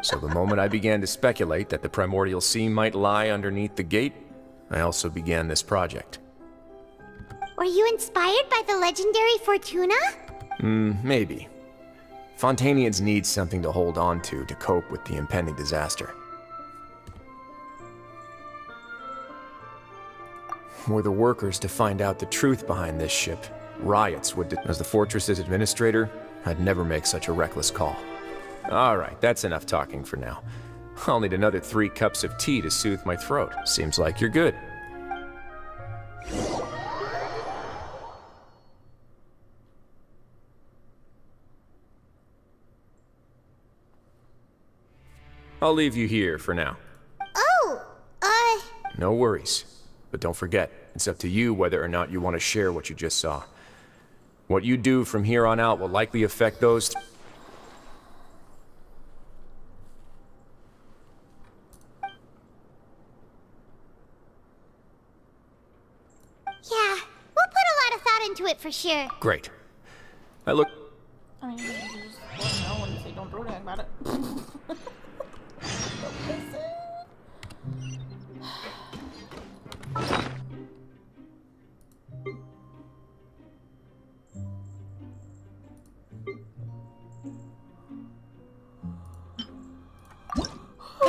So the moment I began to speculate that the primordial sea might lie underneath the gate, I also began this project. Were you inspired by the legendary Fortuna? Maybe. Fontanians need something to hold on to cope with the impending disaster. Were the workers to find out the truth behind this ship, riots would... As the fortress's administrator, I'd never make such a reckless call. Alright, that's enough talking for now. I'll need another 3 cups of tea to soothe my throat. Seems like you're good. I'll leave you here for now. Oh, No worries. But don't forget, it's up to you whether or not you want to share what you just saw. What you do from here on out will likely affect those... Yeah, we'll put a lot of thought into it for sure. Great. I look... I mean, you just don't know when you say don't do anything about it.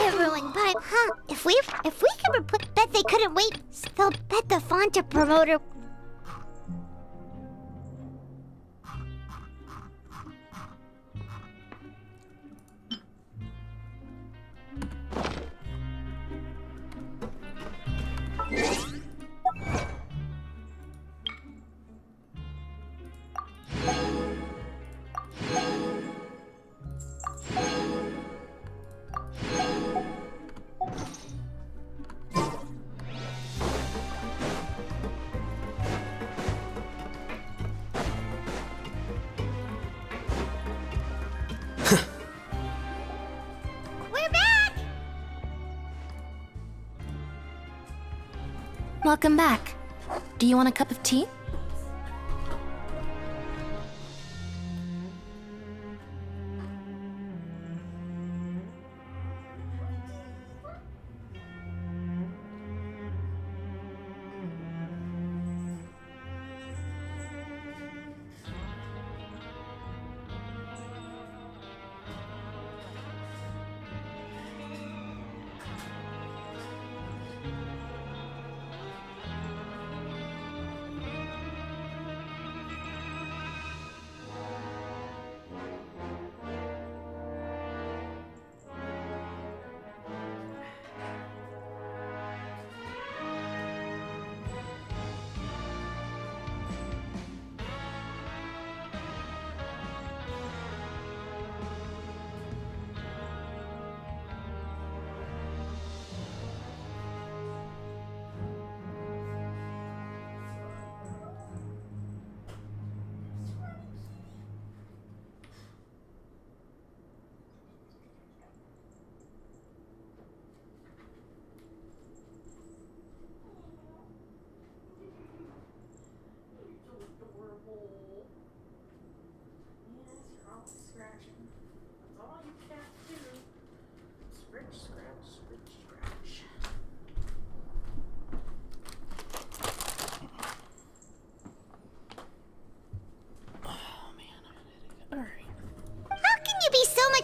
Everyone, but huh? If we could bet they couldn't wait. They'll bet the Fonta promoter. Welcome back. Do you want a cup of tea?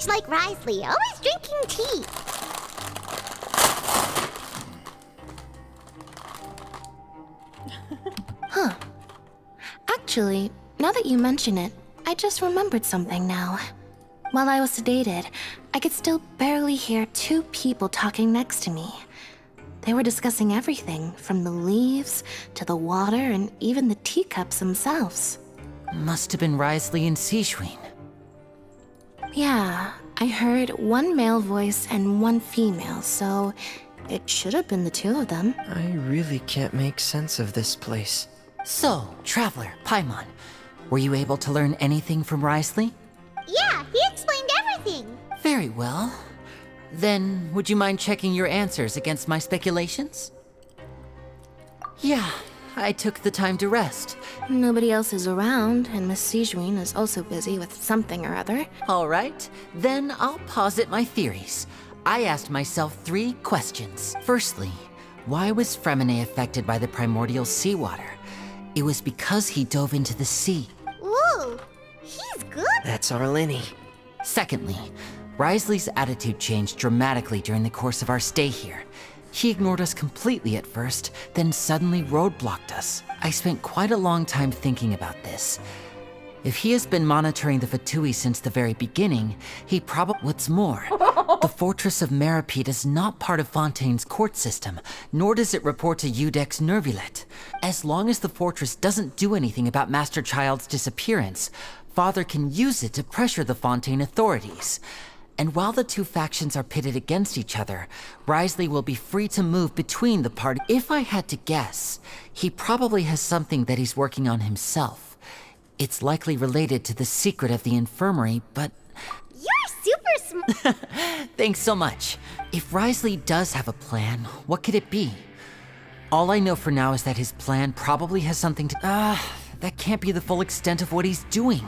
much like Risley, always drinking tea. Huh. Actually, now that you mention it, I just remembered something now. While I was sedated, I could still barely hear two people talking next to me. They were discussing everything, from the leaves to the water and even the teacups themselves. Must have been Risley and Sijwin. Yeah, I heard one male voice and one female, so it should have been the two of them. I really can't make sense of this place. So, Traveler, Paimon, were you able to learn anything from Risley? Yeah, he explained everything. Very well. Then, would you mind checking your answers against my speculations? Yeah, I took the time to rest. Nobody else is around, and Miss Sijwin is also busy with something or other. All right, then I'll posit my theories. I asked myself 3 questions. Firstly, why was Fremine affected by the primordial seawater? It was because he dove into the sea. Whoa, he's good. That's our Lenny. Secondly, Risley's attitude changed dramatically during the course of our stay here. He ignored us completely at first, then suddenly roadblocked us. I spent quite a long time thinking about this. If he has been monitoring the Fatui since the very beginning, he probably... What's more, the Fortress of Meripede is not part of Fontaine's court system, nor does it report to Udex Nervulet. As long as the fortress doesn't do anything about Master Child's disappearance, Father can use it to pressure the Fontaine authorities. And while the two factions are pitted against each other, Risley will be free to move between the parties. If I had to guess, he probably has something that he's working on himself. It's likely related to the secret of the infirmary, but... You're super smart. Thanks so much. If Risley does have a plan, what could it be? All I know for now is that his plan probably has something to... that can't be the full extent of what he's doing.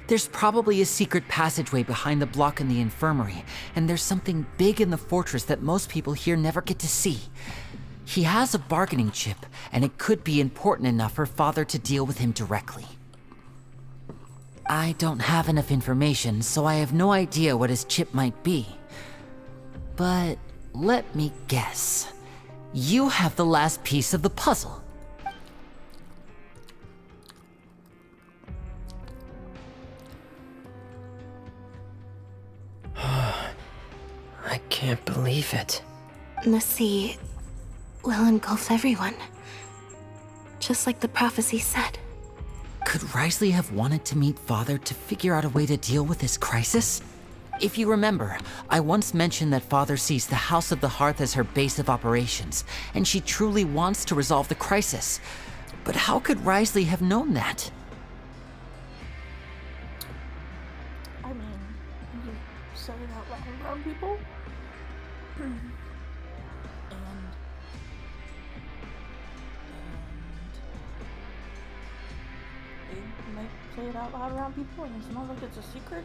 There's probably a secret passageway behind the block in the infirmary, and there's something big in the fortress that most people here never get to see. He has a bargaining chip, and it could be important enough for Father to deal with him directly. I don't have enough information, so I have no idea what his chip might be. But let me guess. You have the last piece of the puzzle. I can't believe it. The sea will engulf everyone. Just like the prophecy said. Could Risley have wanted to meet Father to figure out a way to deal with this crisis? If you remember, I once mentioned that Father sees the House of the Hearth as her base of operations, and she truly wants to resolve the crisis. But how could Risley have known that? I mean, you said it out loud around people. They might say it out loud around people and it's not like it's a secret.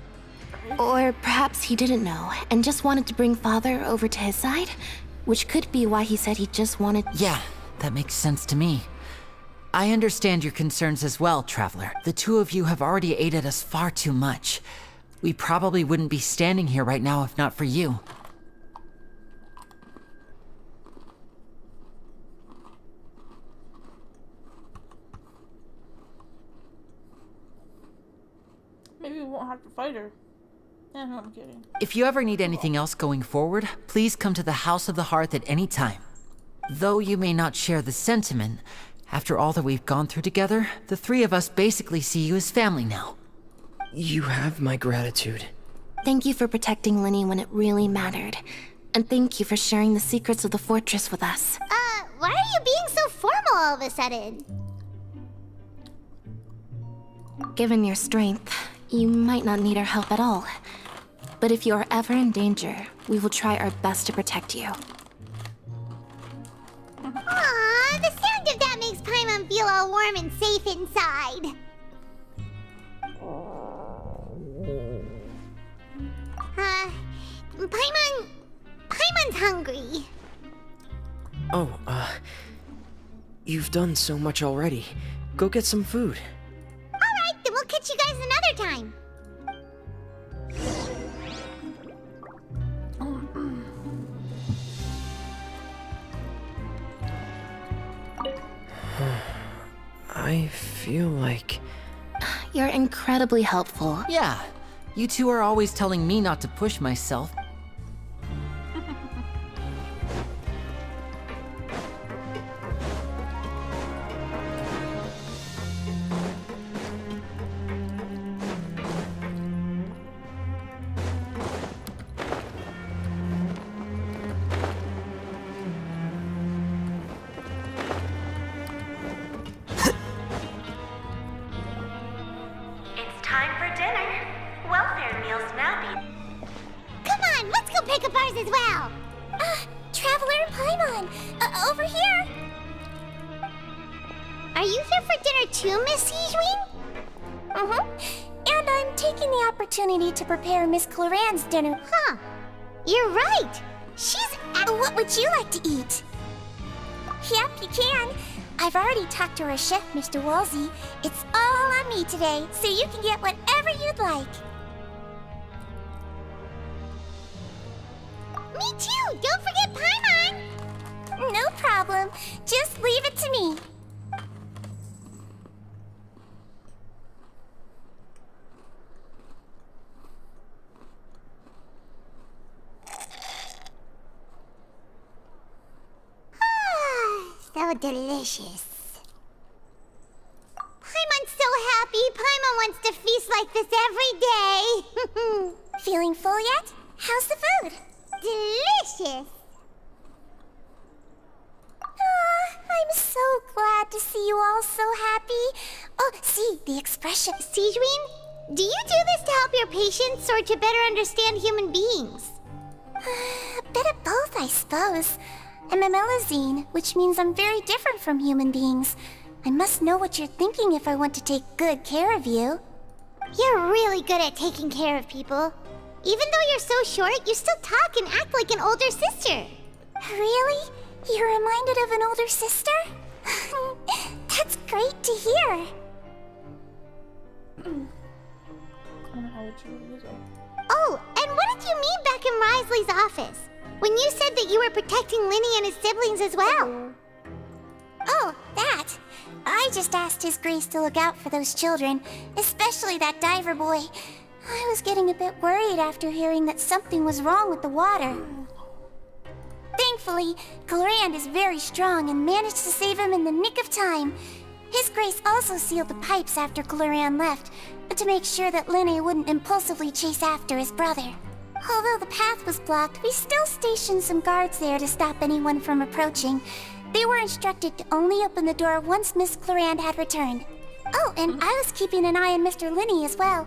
Right? Or perhaps he didn't know and just wanted to bring Father over to his side, which could be why he said he just wanted... Yeah, that makes sense to me. I understand your concerns as well, Traveler. The two of you have already aided us far too much. We probably wouldn't be standing here right now if not for you. Maybe we won't have to fight her. Yeah, no, I'm kidding. If you ever need anything else going forward, please come to the House of the Hearth at any time. Though you may not share the sentiment, after all that we've gone through together, the three of us basically see you as family now. You have my gratitude. Thank you for protecting Lenny when it really mattered. And thank you for sharing the secrets of the fortress with us. Why are you being so formal all of a sudden? Given your strength, you might not need our help at all. But if you are ever in danger, we will try our best to protect you. Aww, the sound of that makes Paimon feel all warm and safe inside. Paimon's hungry. Oh, you've done so much already. Go get some food. Alright, then we'll catch you guys another time. I feel like... You're incredibly helpful. Yeah, you two are always telling me not to push myself. It's time for dinner. Welfare meals now be... Come on, let's go pick up ours as well. Traveler Paimon, over here. Are you here for dinner too, Miss Sijwin? And I'm taking the opportunity to prepare Miss Cloran's dinner. Huh. You're right. What would you like to eat? Yep, you can. I've already talked to our chef, Mr. Wolsey. It's all on me today, so you can get whatever you'd like. Me too! Don't forget Paimon! No problem. Just leave it to me. So delicious. Paimon's so happy. Paimon wants to feast like this every day. Feeling full yet? How's the food? Delicious. I'm so glad to see you all so happy. Oh, see, the expression. Sijwin, do you do this to help your patients or to better understand human beings? A bit of both, I suppose. I'm a Melazine, which means I'm very different from human beings. I must know what you're thinking if I want to take good care of you. You're really good at taking care of people. Even though you're so short, you still talk and act like an older sister. Really? You're reminded of an older sister? That's great to hear. Oh, and what did you mean back in Risley's office? When you said that you were protecting Linny and his siblings as well. Oh, that. I just asked His Grace to look out for those children, especially that diver boy. I was getting a bit worried after hearing that something was wrong with the water. Thankfully, Clorand is very strong and managed to save him in the nick of time. His Grace also sealed the pipes after Clorand left, to make sure that Linny wouldn't impulsively chase after his brother. Although the path was blocked, we still stationed some guards there to stop anyone from approaching. They were instructed to only open the door once Miss Clorand had returned. Oh, and I was keeping an eye on Mr. Linny as well.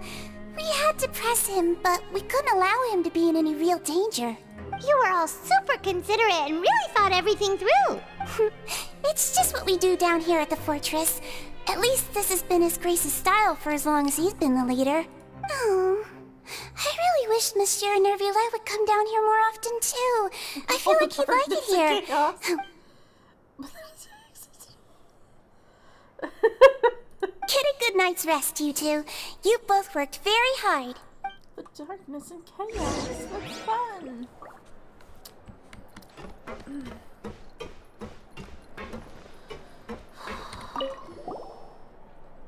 We had to press him, but we couldn't allow him to be in any real danger. You were all super considerate and really thought everything through. It's just what we do down here at the fortress. At least this has been His Grace's style for as long as he's been the leader. Oh, I really wish Monsieur Nervula would come down here more often too. I feel like he'd like it here. Get a good night's rest, you two. You both worked very hard. The darkness and chaos. That's fun.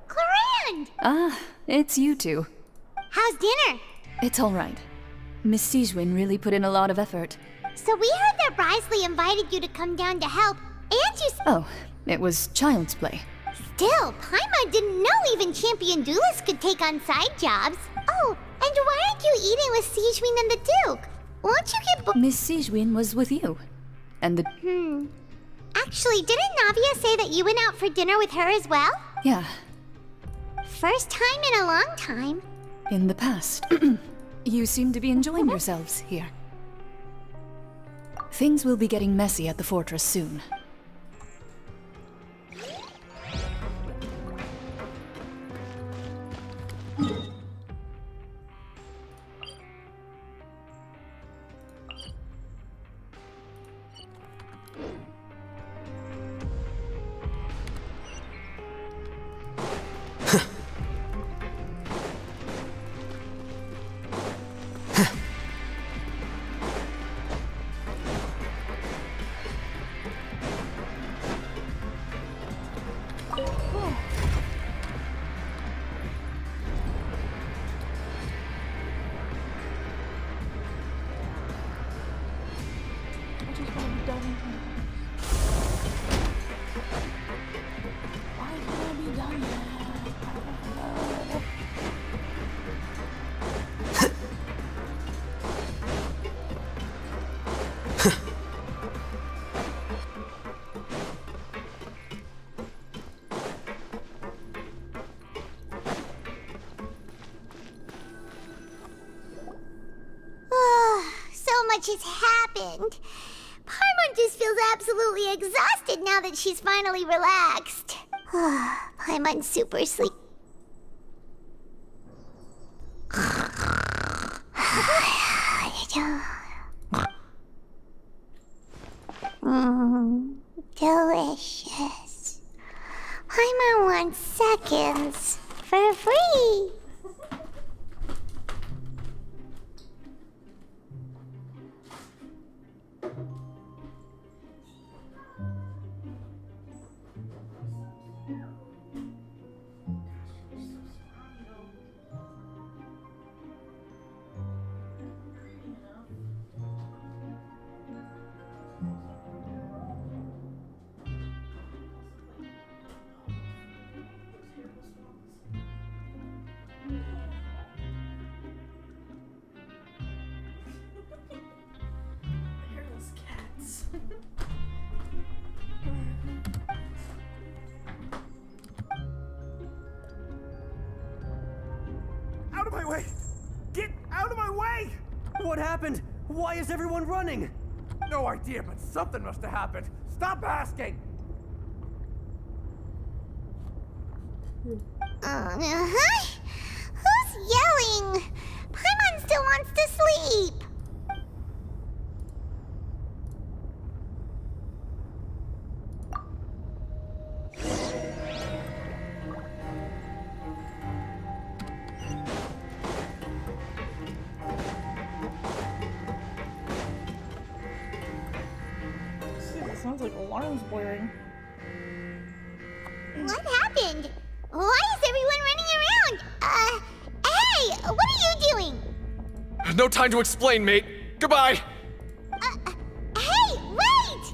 Clorand! Ah, it's you two. How's dinner? It's all right. Miss Sijwin really put in a lot of effort. So we heard that Risley invited you to come down to help, and you... Oh, it was child's play. Still, Paimon didn't know even champion duelists could take on side jobs. Oh, and why aren't you eating with Sijwin and the Duke? Won't you get... Miss Sijwin was with you. And the... Actually, didn't Navia say that you went out for dinner with her as well? Yeah, First time in a long time. in the past. You seem to be enjoying yourselves here. Things will be getting messy at the fortress soon. much has happened. Paimon just feels absolutely exhausted now that she's finally relaxed. Paimon's super sleep. Delicious. Paimon wants seconds for free. Hairless cats. Out of my way! Get out of my way! What happened? Why is everyone running? No idea, but something must have happened. Stop asking! Uh-huh. Who's yelling? Paimon still wants to sleep. It sounds like alarms blaring. What happened? Why is everyone running around? Hey, what are you doing? No time to explain, mate. Goodbye! Hey, wait!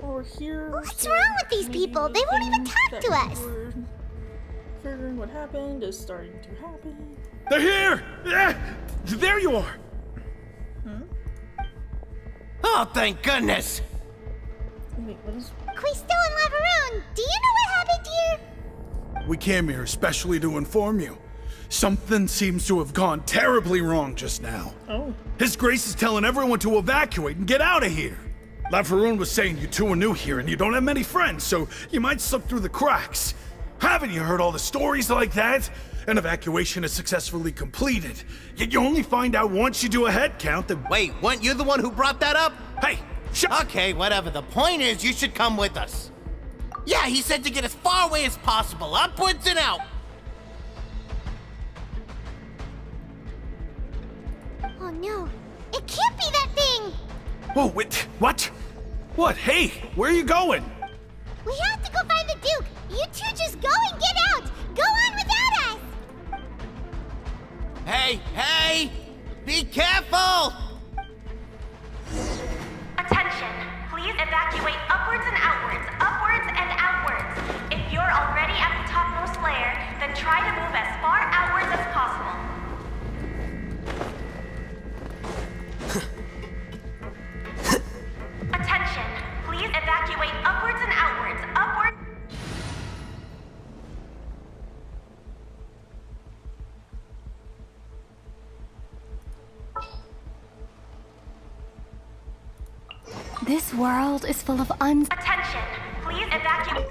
We're here. What's wrong with these people? They won't even talk to us. Figuring what happened is starting to happen. They're here! There you are! Oh, thank goodness! Wait, what is... Quisto and Lavaroon, do you know what happened here? We came here especially to inform you. Something seems to have gone terribly wrong just now. Oh. His Grace is telling everyone to evacuate and get out of here. Lavaroon was saying you two are new here and you don't have many friends, so you might slip through the cracks. Haven't you heard all the stories like that? An evacuation is successfully completed. Yet you only find out once you do a head count that— Wait, weren't you the one who brought that up? Hey, Okay, whatever. The point is, you should come with us. Yeah, he said to get as far away as possible, upwards and out. Oh no, it can't be that thing! Whoa, wait, what? What? Hey, where are you going? We have to go find the Duke! You two just go and get out! Go on without us! Hey! Be careful! Attention! Please evacuate upwards and outwards, upwards and outwards. If you're already at the topmost layer, then try to move as far outwards as possible. Attention! Please evacuate upwards and outwards, upwards. This world is full of Attention! Please evacuate.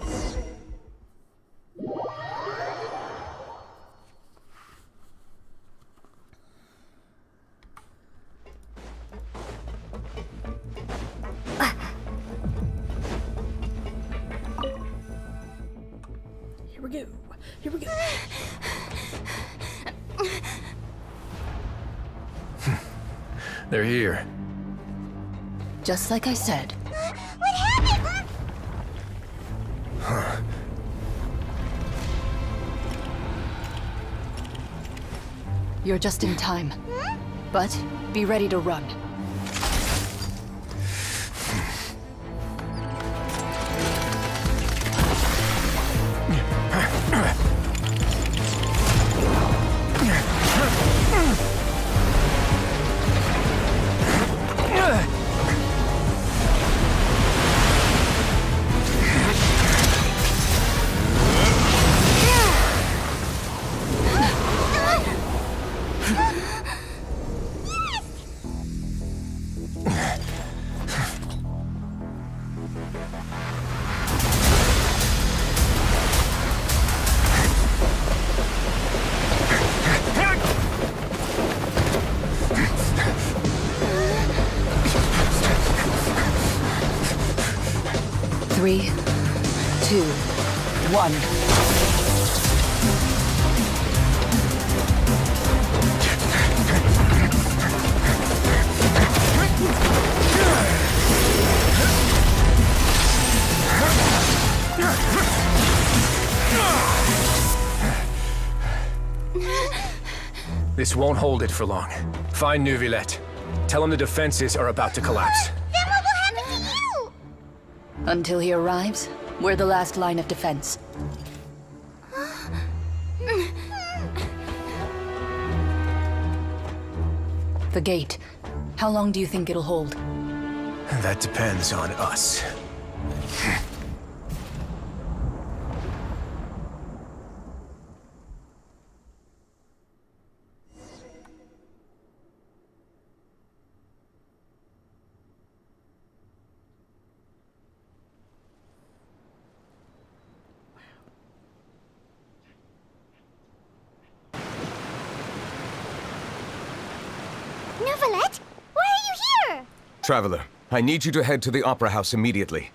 Here we go. Here we go. They're here. Just like I said. What happened? Huh. You're just in time. But be ready to run. 3, 2, 1. This won't hold it for long. Find Neuvillette. Tell him the defenses are about to collapse. Then what will happen to you? Until he arrives, we're the last line of defense. The gate. How long do you think it'll hold? That depends on us. Neuvillette, why are you here? Traveler, I need you to head to the Opera House immediately.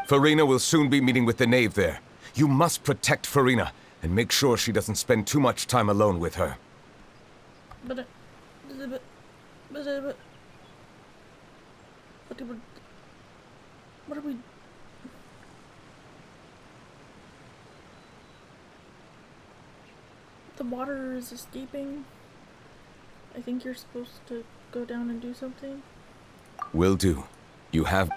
Farina will soon be meeting with the knave there. You must protect Farina, and make sure she doesn't spend too much time alone with her. What are we... The water is escaping. I think you're supposed to go down and do something. Will do. You have...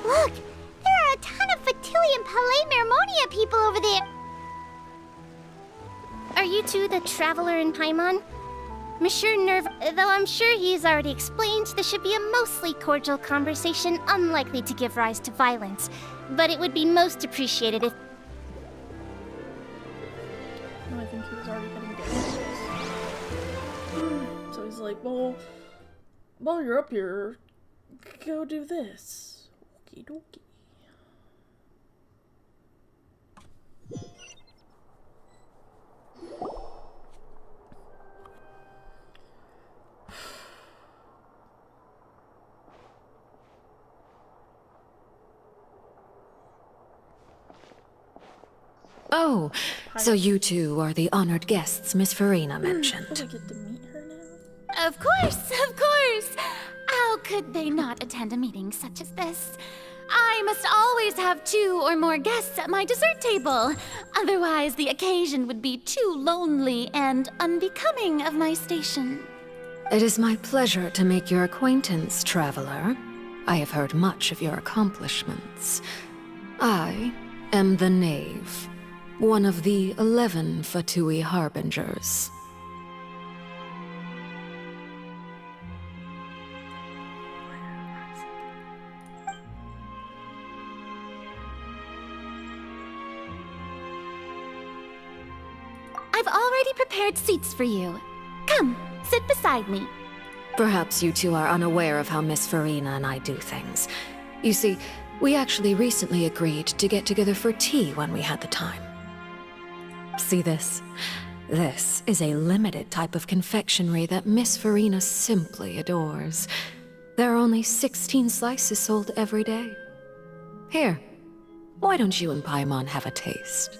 Look, there are a ton of Fatui Palais Mermonia people over there. Are you two the traveler in Paimon? Monsieur Nerve, though I'm sure he's already explained, this should be a mostly cordial conversation, unlikely to give rise to violence. But it would be most appreciated if... No, I think he was already heading down. So he's like, well, while you're up here, go do this. Okie dokie. Oh, so you two are the honored guests Miss Farina mentioned. Do I get to meet her now? Of course, of course! How could they not attend a meeting such as this? I must always have 2 or more guests at my dessert table. Otherwise, the occasion would be too lonely and unbecoming of my station. It is my pleasure to make your acquaintance, traveler. I have heard much of your accomplishments. I am the Knave, one of the 11 Fatui Harbingers. I've already prepared seats for you. Come, sit beside me. Perhaps you two are unaware of how Miss Farina and I do things. You see, we actually recently agreed to get together for tea when we had the time. See this? This is a limited type of confectionery that Miss Farina simply adores. There are only 16 slices sold every day. Here, why don't you and Paimon have a taste?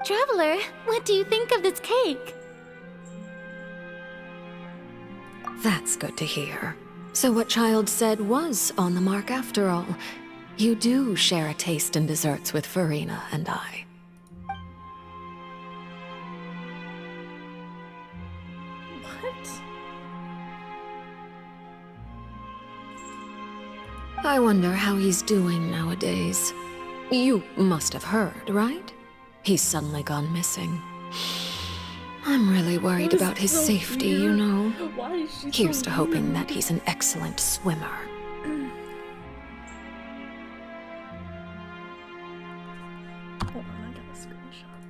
Traveler, what do you think of this cake? That's good to hear. So what Child said was on the mark after all. You do share a taste in desserts with Farina and I. What? I wonder how he's doing nowadays. You must have heard, right? He's suddenly gone missing. I'm really worried That is about his so safety, weird. you know. Why is she Here's so to hoping weird? that he's an excellent swimmer. Hold on, I got a screenshot.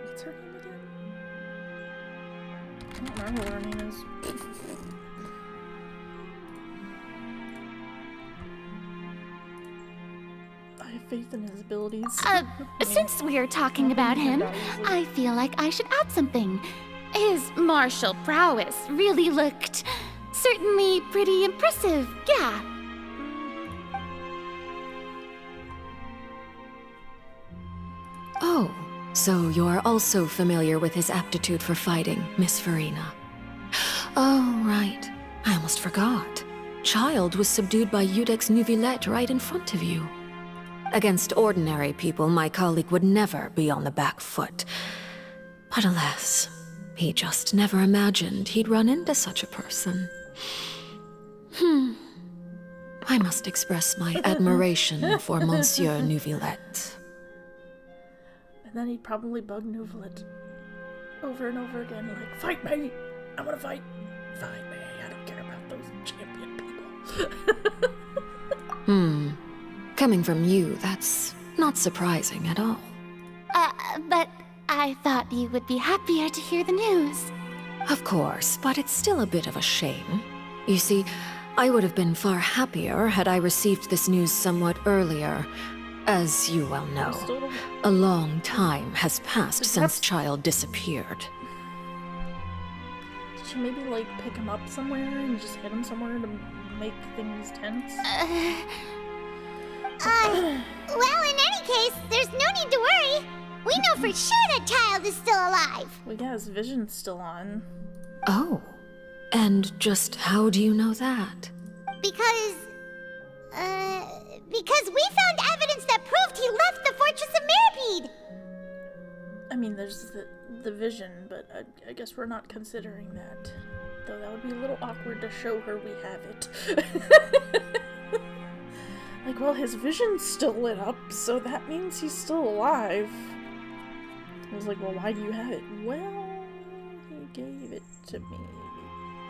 What's her name again? I don't remember what her name is. I have faith in his abilities. Since we're talking about him, I feel like I should add something. His martial prowess really looked certainly pretty impressive, yeah. Oh, so you're also familiar with his aptitude for fighting, Miss Farina. Oh, right. I almost forgot. Child was subdued by Udex Nuvillette right in front of you. Against ordinary people, my colleague would never be on the back foot. But alas, he just never imagined he'd run into such a person. I must express my admiration for Monsieur Nuvillette. And then he'd probably bug Nuvillette over and over again, like, fight me! I wanna fight! Fight me! I don't care about those champion people. Coming from you, that's not surprising at all. But I thought you would be happier to hear the news. Of course, but it's still a bit of a shame. You see, I would have been far happier had I received this news somewhat earlier. As you well know, a long time has passed since Child disappeared. Did she maybe, like, pick him up somewhere and just hit him somewhere to make things tense? Well, in any case, there's no need to worry. We know for sure that Child is still alive. Well, yeah, his vision's still on. Oh, and just how do you know that? Because we found evidence that proved he left the Fortress of Mirapede. I mean, there's the vision, but I guess we're not considering that. Though that would be a little awkward to show her we have it. Like, well, his vision's still lit up, so that means he's still alive. I was like, well, why do you have it? Well, he gave it to me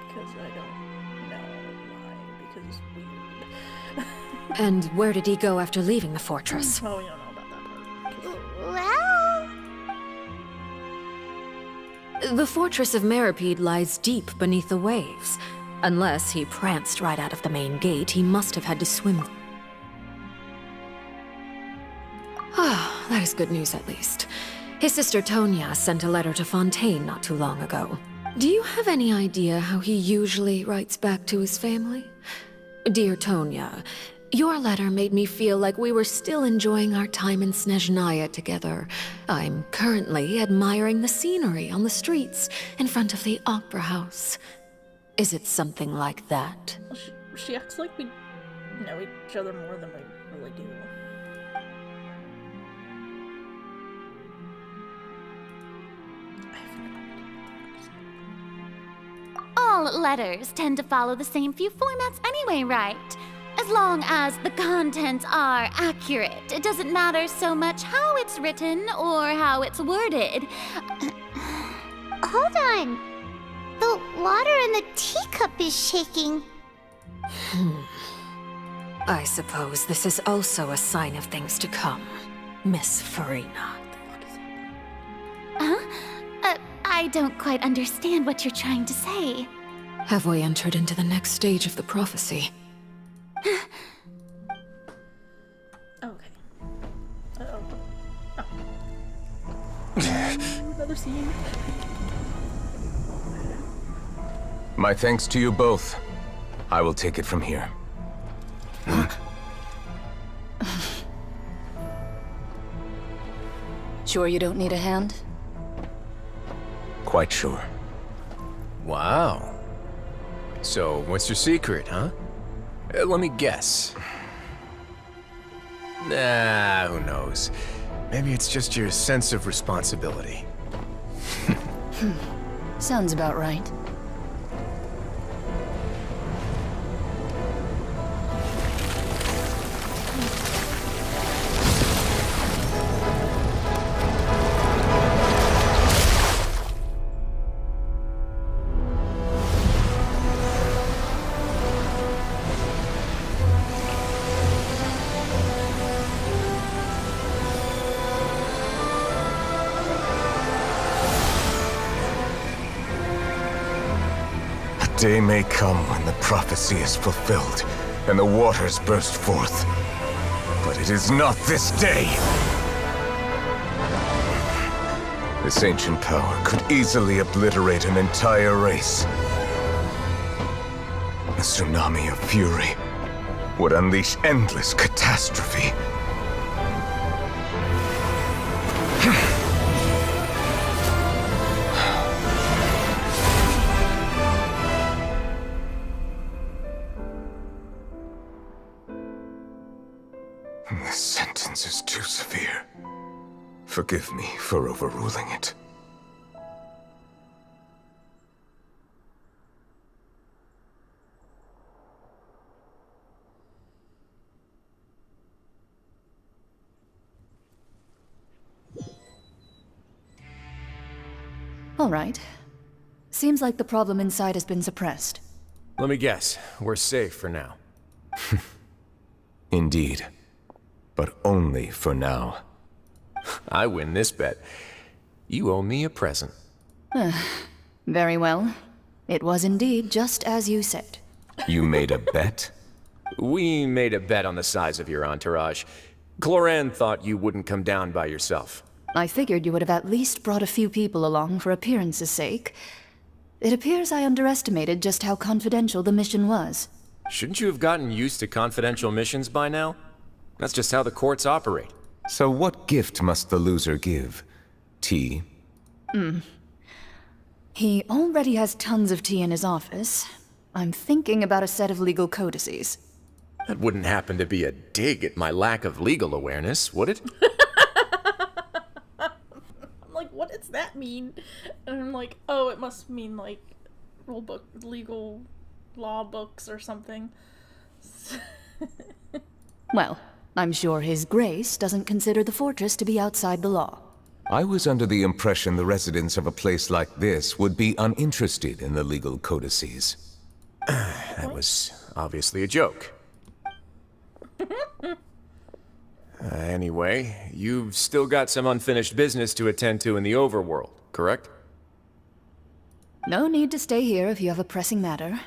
because I don't know why, because it's weird. And where did he go after leaving the fortress? Oh, we don't know about that Well... The Fortress of Mirapede lies deep beneath the waves. Unless he pranced right out of the main gate, he must have had to swim. Ah, that is good news at least. His sister Tonya sent a letter to Fontaine not too long ago. Do you have any idea how he usually writes back to his family? Dear Tonya, your letter made me feel like we were still enjoying our time in Snezhnaya together. I'm currently admiring the scenery on the streets in front of the Opera House. Is it something like that? Well, she acts like we know each other more than we really do. All letters tend to follow the same few formats anyway, right? As long as the contents are accurate, it doesn't matter so much how it's written or how it's worded. Hold on. The water in the teacup is shaking. I suppose this is also a sign of things to come, Miss Farina. Huh? I don't quite understand what you're trying to say. Have we entered into the next stage of the prophecy? Okay. Uh-oh. Oh. Another scene. My thanks to you both. I will take it from here. Sure you don't need a hand? Quite sure. Wow. So, what's your secret, huh? Let me guess. Nah, who knows. Maybe it's just your sense of responsibility. Sounds about right. Day may come when the prophecy is fulfilled, and the waters burst forth. But it is not this day! This ancient power could easily obliterate an entire race. A tsunami of fury would unleash endless catastrophe. This sentence is too severe. Forgive me for overruling it. All right. Seems like the problem inside has been suppressed. Let me guess, we're safe for now. Indeed. But only for now. I win this bet. You owe me a present. Very well. It was indeed just as you said. You made a bet? We made a bet on the size of your entourage. Cloran thought you wouldn't come down by yourself. I figured you would have at least brought a few people along for appearance's sake. It appears I underestimated just how confidential the mission was. Shouldn't you have gotten used to confidential missions by now? That's just how the courts operate. So what gift must the loser give? Tea? He already has tons of tea in his office. I'm thinking about a set of legal codices. That wouldn't happen to be a dig at my lack of legal awareness, would it? I'm like, what does that mean? And I'm like, oh, it must mean like rule book, legal law books or something. Well, I'm sure His Grace doesn't consider the fortress to be outside the law. I was under the impression the residents of a place like this would be uninterested in the legal codices. That was obviously a joke. Anyway, you've still got some unfinished business to attend to in the overworld, correct? No need to stay here if you have a pressing matter.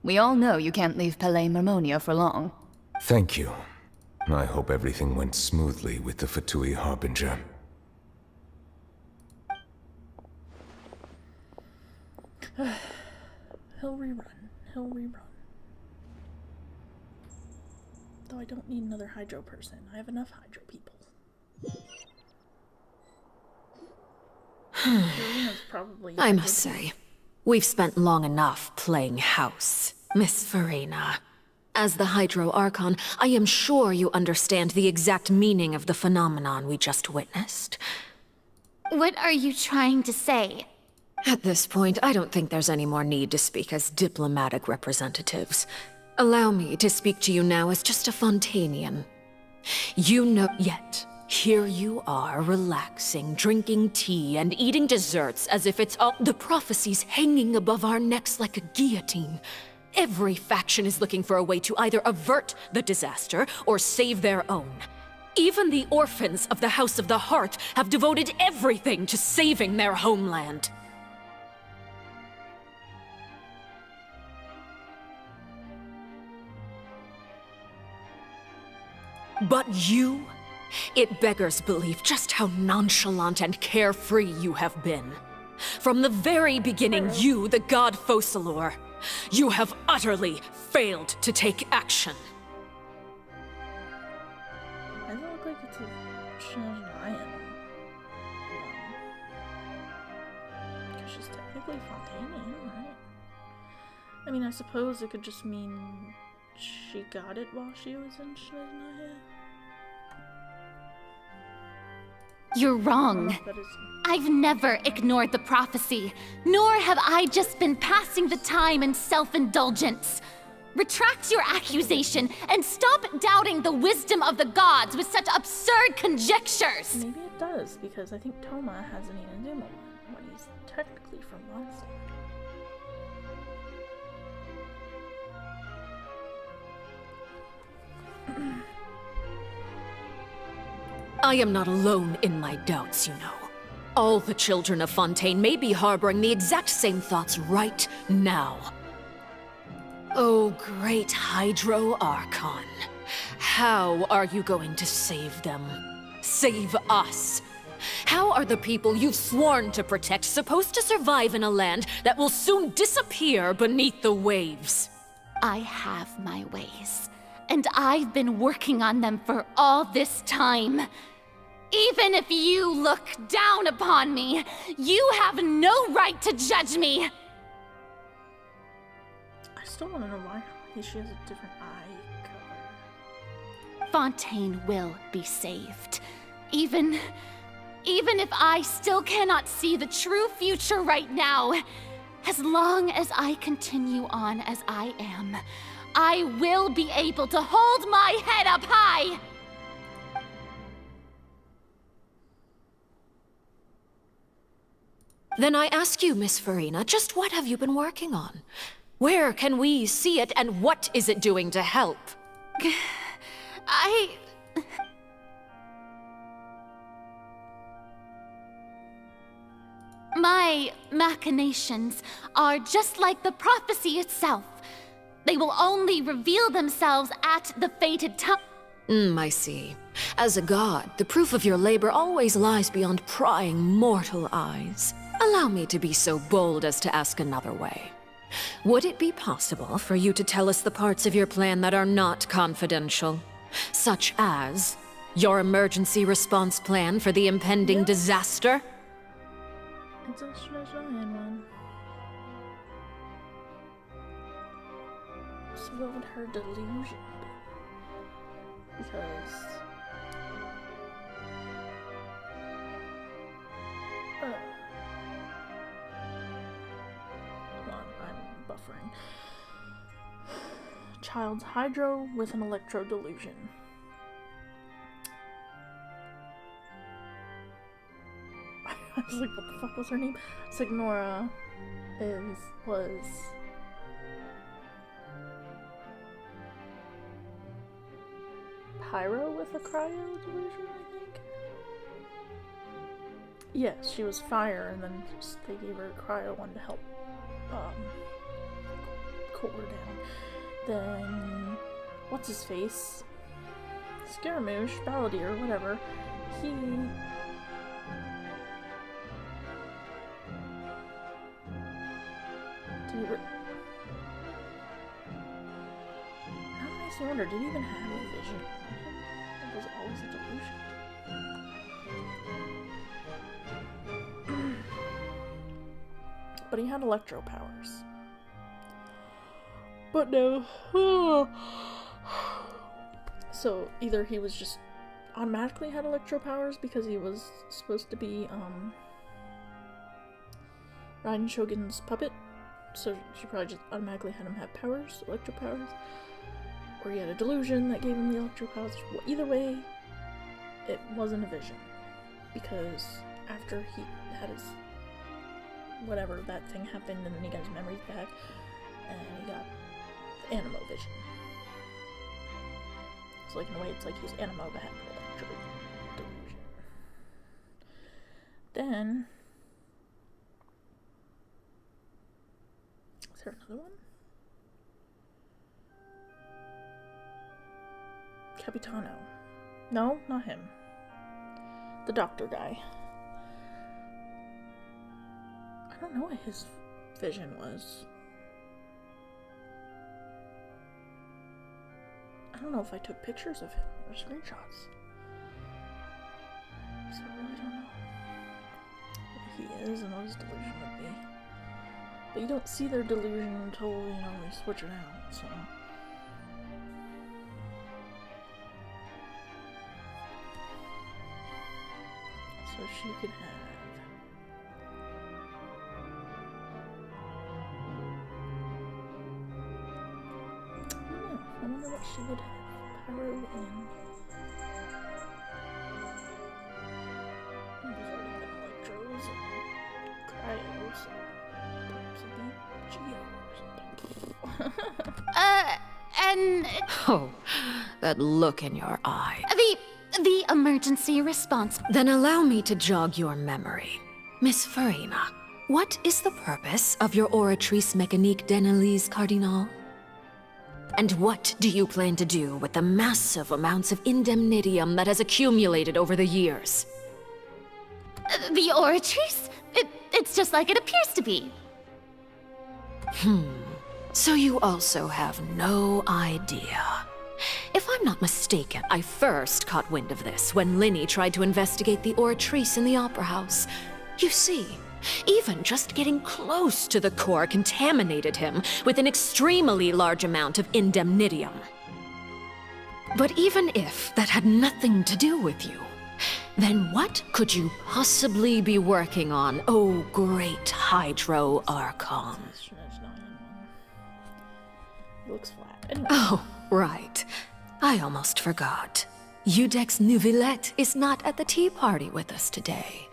We all know you can't leave Palais Mermonia for long. Thank you. I hope everything went smoothly with the Fatui Harbinger. He'll rerun. He'll rerun. Though I don't need another Hydro person. I have enough Hydro people. Probably I must say, we've spent long enough playing house, Miss Farina. As the Hydro Archon, I am sure you understand the exact meaning of the phenomenon we just witnessed. What are you trying to say? At this point, I don't think there's any more need to speak as diplomatic representatives. Allow me to speak to you now as just a Fontanian. You know, yet here you are, relaxing, drinking tea, and eating desserts as if it's all the prophecies hanging above our necks like a guillotine. Every faction is looking for a way to either avert the disaster or save their own. Even the orphans of the House of the Hearth have devoted everything to saving their homeland. But you? It beggars belief just how nonchalant and carefree you have been. From the very beginning, you, the god Focalor, you have utterly failed to take action. I don't look like it's a Shanayan. Because she's technically Fontanian, right? I mean, I suppose it could just mean she got it while she was in Shanayan. You're wrong. I've never ignored the prophecy, nor have I just been passing the time in self-indulgence. Retract your accusation and stop doubting the wisdom of the gods with such absurd conjectures! Maybe it does, because I think Toma has an Inazuma one when he's technically from Mondstadt. I am not alone in my doubts, you know. All the children of Fontaine may be harboring the exact same thoughts right now. Oh, great Hydro Archon. How are you going to save them? Save us? How are the people you've sworn to protect supposed to survive in a land that will soon disappear beneath the waves? I have my ways, and I've been working on them for all this time. Even if you look down upon me, you have no right to judge me! I still want to know why she has a different eye color. Fontaine will be saved. Even if I still cannot see the true future right now, as long as I continue on as I am, I will be able to hold my head up high! Then I ask you, Miss Farina, just what have you been working on? Where can we see it, and what is it doing to help? My machinations are just like the prophecy itself. They will only reveal themselves at the fated time. I see. As a god, the proof of your labor always lies beyond prying mortal eyes. Allow me to be so bold as to ask another way. Would it be possible for you to tell us the parts of your plan that are not confidential? Such as your emergency response plan for the impending disaster? It's a Shirajan one. So what would her delusion be? Because... hold on, I'm buffering. Child's Hydro with an Electro delusion. I was like, what the fuck was her name? Signora was Pyro with a cryo delusion, I think? Yes, she was fire, and then they gave her a cryo one to help cool her down. Then, what's his face? Scaramouche, Balladeer, whatever. He... Now it makes me wonder, did he even have a vision? Or was it always a delusion? But he had electro powers. But no. So either he was just automatically had electro powers because he was supposed to be Raiden Shogun's puppet. So she probably just automatically had him have powers, electro powers. Or he had a delusion that gave him the electro powers. Well, either way, it wasn't a vision. Because after he had his whatever, that thing happened, and then he got his memories back, and he got the Animo vision. So like in a way it's like he was Animo but had an electro delusion. Then is there another one? Capitano. No, not him. The doctor guy. I don't know what his vision was. I don't know if I took pictures of him or screenshots. So I really don't know what he is and what his delusion would be. But you don't see their delusion until, you know, they switch it out, so... she can have. I wonder what she would have. Pyro in. There's already been electros and cryos. Perhaps it'd be Geo or something. And... Oh, that look in your eye. The emergency response. Then allow me to jog your memory. Miss Farina, what is the purpose of your Oratrice Mécanique d'Analyse Cardinal? And what do you plan to do with the massive amounts of indemnitium that has accumulated over the years? The Oratrice? It's just like it appears to be. So you also have no idea. If I'm not mistaken, I first caught wind of this when Linny tried to investigate the Oratrice in the Opera House. You see, even just getting close to the core contaminated him with an extremely large amount of indemnitium. But even if that had nothing to do with you, then what could you possibly be working on, oh great Hydro Archon? It looks flat. Anyway. Oh, right. I almost forgot. Udex Neuvillette is not at the tea party with us today.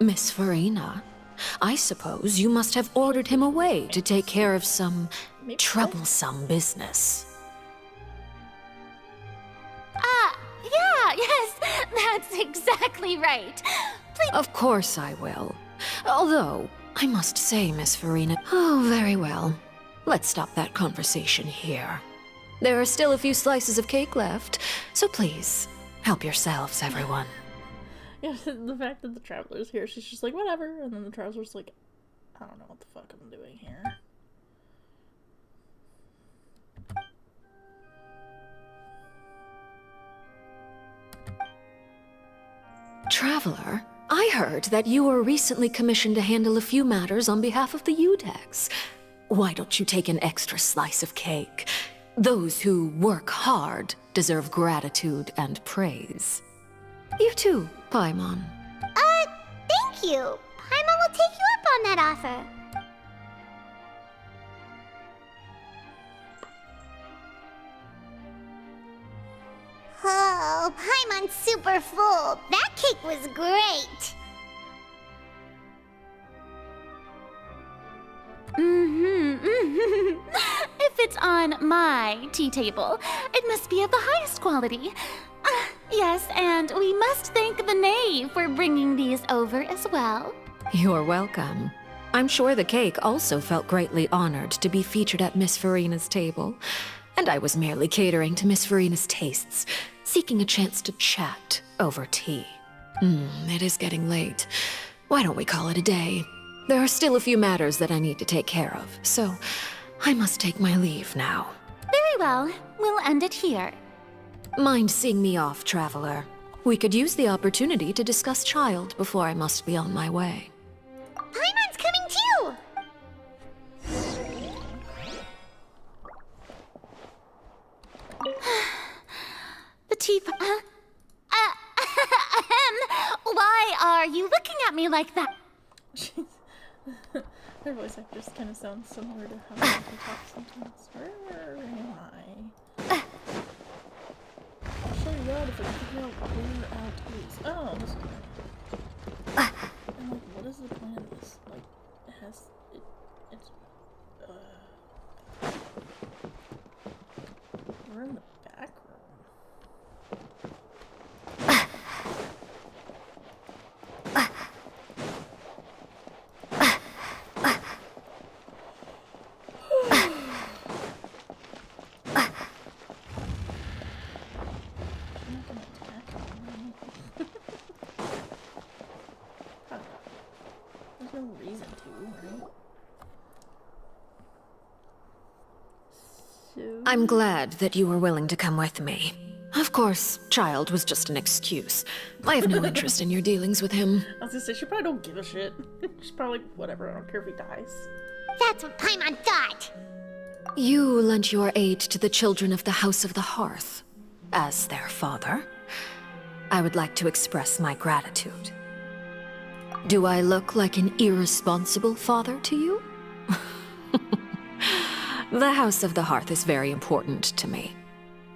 Miss Farina, I suppose you must have ordered him away to take care of some troublesome business. Yeah, yes, that's exactly right. Please. Of course I will. Although, I must say, Miss Farina... Oh, very well. Let's stop that conversation here. There are still a few slices of cake left, so please, help yourselves, everyone. Yeah, the fact that the Traveler's here, she's just like, whatever, and then the Traveler's like, I don't know what the fuck I'm doing here. Traveler, I heard that you were recently commissioned to handle a few matters on behalf of the Udex. Why don't you take an extra slice of cake? Those who work hard deserve gratitude and praise. You too, Paimon. Thank you. Paimon will take you up on that offer. Oh, Paimon's super full. That cake was great. If it's on my tea table, it must be of the highest quality. Yes, and we must thank the knave for bringing these over as well. You're welcome. I'm sure the cake also felt greatly honored to be featured at Miss Farina's table. And I was merely catering to Miss Farina's tastes, seeking a chance to chat over tea. It is getting late. Why don't we call it a day? There are still a few matters that I need to take care of, so I must take my leave now. Very well. We'll end it here. Mind seeing me off, Traveler? We could use the opportunity to discuss Child before I must be on my way. Paimon's coming too! The tea... Why are you looking at me like that? Her voice actress kind of sounds similar to how she talks sometimes. Where am I? I'll show you that if I can figure out where out is. Oh, this is I'm like, what is the plan of this? Like, it has... It's... We're in the back room. There's no reason to, right? So... I'm glad that you were willing to come with me. Of course, Child was just an excuse. I have no interest in your dealings with him. I was gonna say, she probably don't give a shit. She's probably like, whatever, I don't care if he dies. That's what Paimon thought. You lent your aid to the children of the House of the Hearth. As their father, I would like to express my gratitude. Do I look like an irresponsible father to you? The House of the Hearth is very important to me.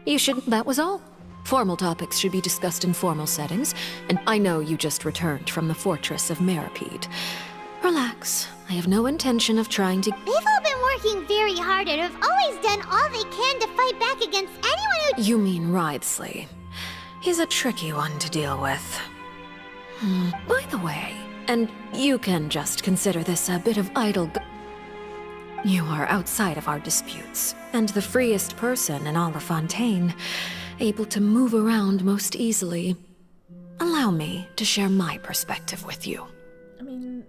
You should... That was all. Formal topics should be discussed in formal settings, and I know you just returned from the fortress of Meripede. Relax. I have no intention of trying to... They've all been working very hard and have always done all they can to fight back against anyone who... You mean Wriothesley. He's a tricky one to deal with. By the way, and you can just consider this a bit of idle... You are outside of our disputes, and the freest person in all of Fontaine, able to move around most easily. Allow me to share my perspective with you. I mean,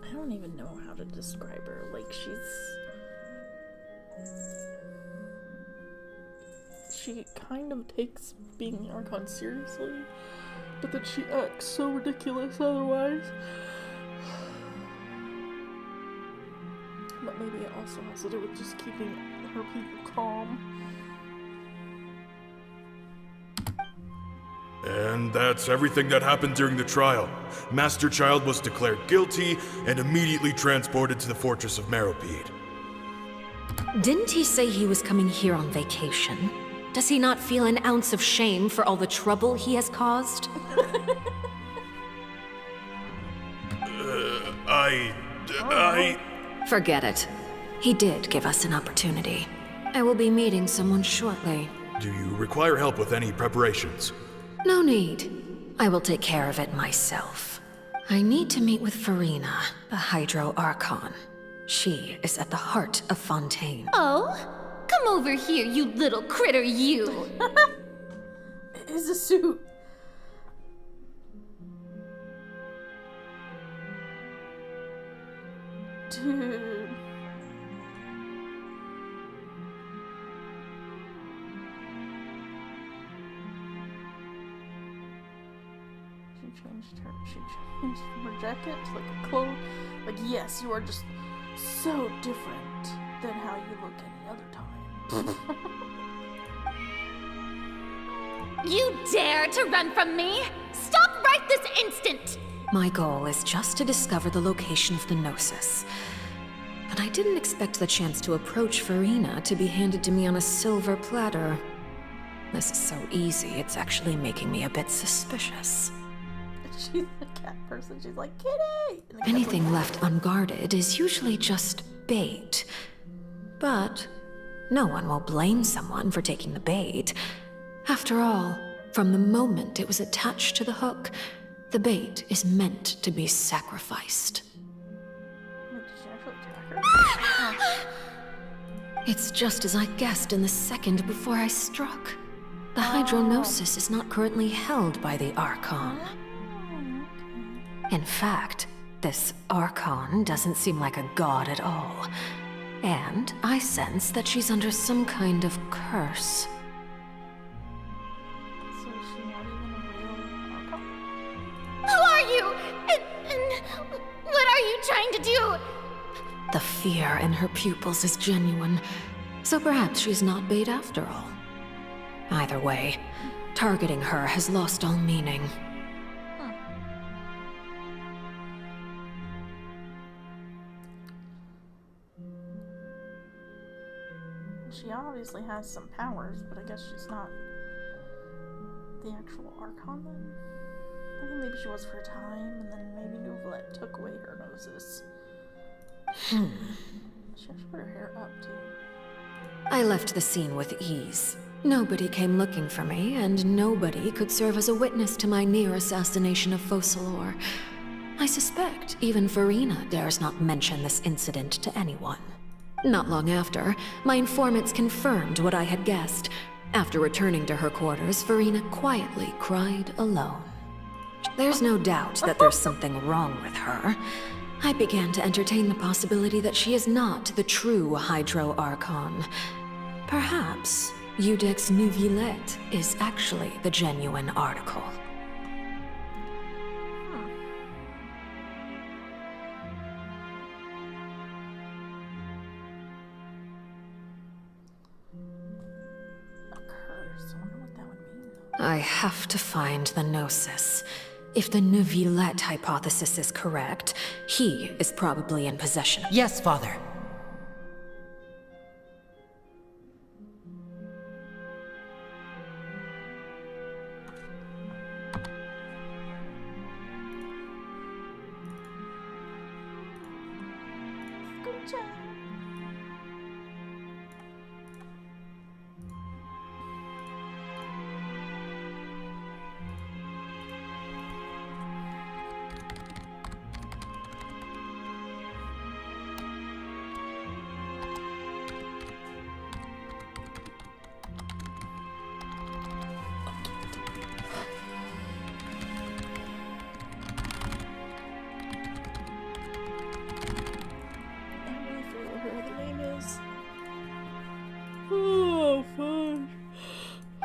I don't even know how to describe her. Like, she kind of takes being the Archon seriously, but then she acts so ridiculous otherwise. But maybe it also has to do with just keeping her people calm. And that's everything that happened during the trial. Master Child was declared guilty and immediately transported to the Fortress of Meripede. Didn't he say he was coming here on vacation? Does he not feel an ounce of shame for all the trouble he has caused? Forget it. He did give us an opportunity. I will be meeting someone shortly. Do you require help with any preparations? No need. I will take care of it myself. I need to meet with Farina, the Hydro Archon. She is at the heart of Fontaine. Oh? Come over here, you little critter, you! It is a suit. Dude. She changed from her jacket to like a clothes. Like, yes, you are just so different than how you look any other time. You dare to run from me? Stop right this instant! My goal is just to discover the location of the Gnosis. But I didn't expect the chance to approach Farina to be handed to me on a silver platter. This is so easy, it's actually making me a bit suspicious. She's a cat person. She's like, kitty! Anything left unguarded is usually just bait. But no one will blame someone for taking the bait. After all, from the moment it was attached to the hook, the bait is meant to be sacrificed. It's just as I guessed in the second before I struck. The Hydronosis is not currently held by the Archon. In fact, this Archon doesn't seem like a god at all. And I sense that she's under some kind of curse. So is she not even a real Archon? Who are you? And what are you trying to do? The fear in her pupils is genuine, so perhaps she's not bait after all. Either way, targeting her has lost all meaning. She obviously has some powers, but I guess she's not the actual Archon then. I think maybe she was for a time, and then maybe Nouvellette took away her Gnosis. She actually put her hair up, too. I left the scene with ease. Nobody came looking for me, and nobody could serve as a witness to my near assassination of Focalor. I suspect even Farina dares not mention this incident to anyone. Not long after, my informants confirmed what I had guessed. After returning to her quarters, Farina quietly cried alone. There's no doubt that there's something wrong with her. I began to entertain the possibility that she is not the true Hydro Archon. Perhaps Iudex Neuvillette is actually the genuine article. I have to find the Gnosis. If the Neuvillette hypothesis is correct, he is probably in possession. Yes, Father. Good job. Oh, fun.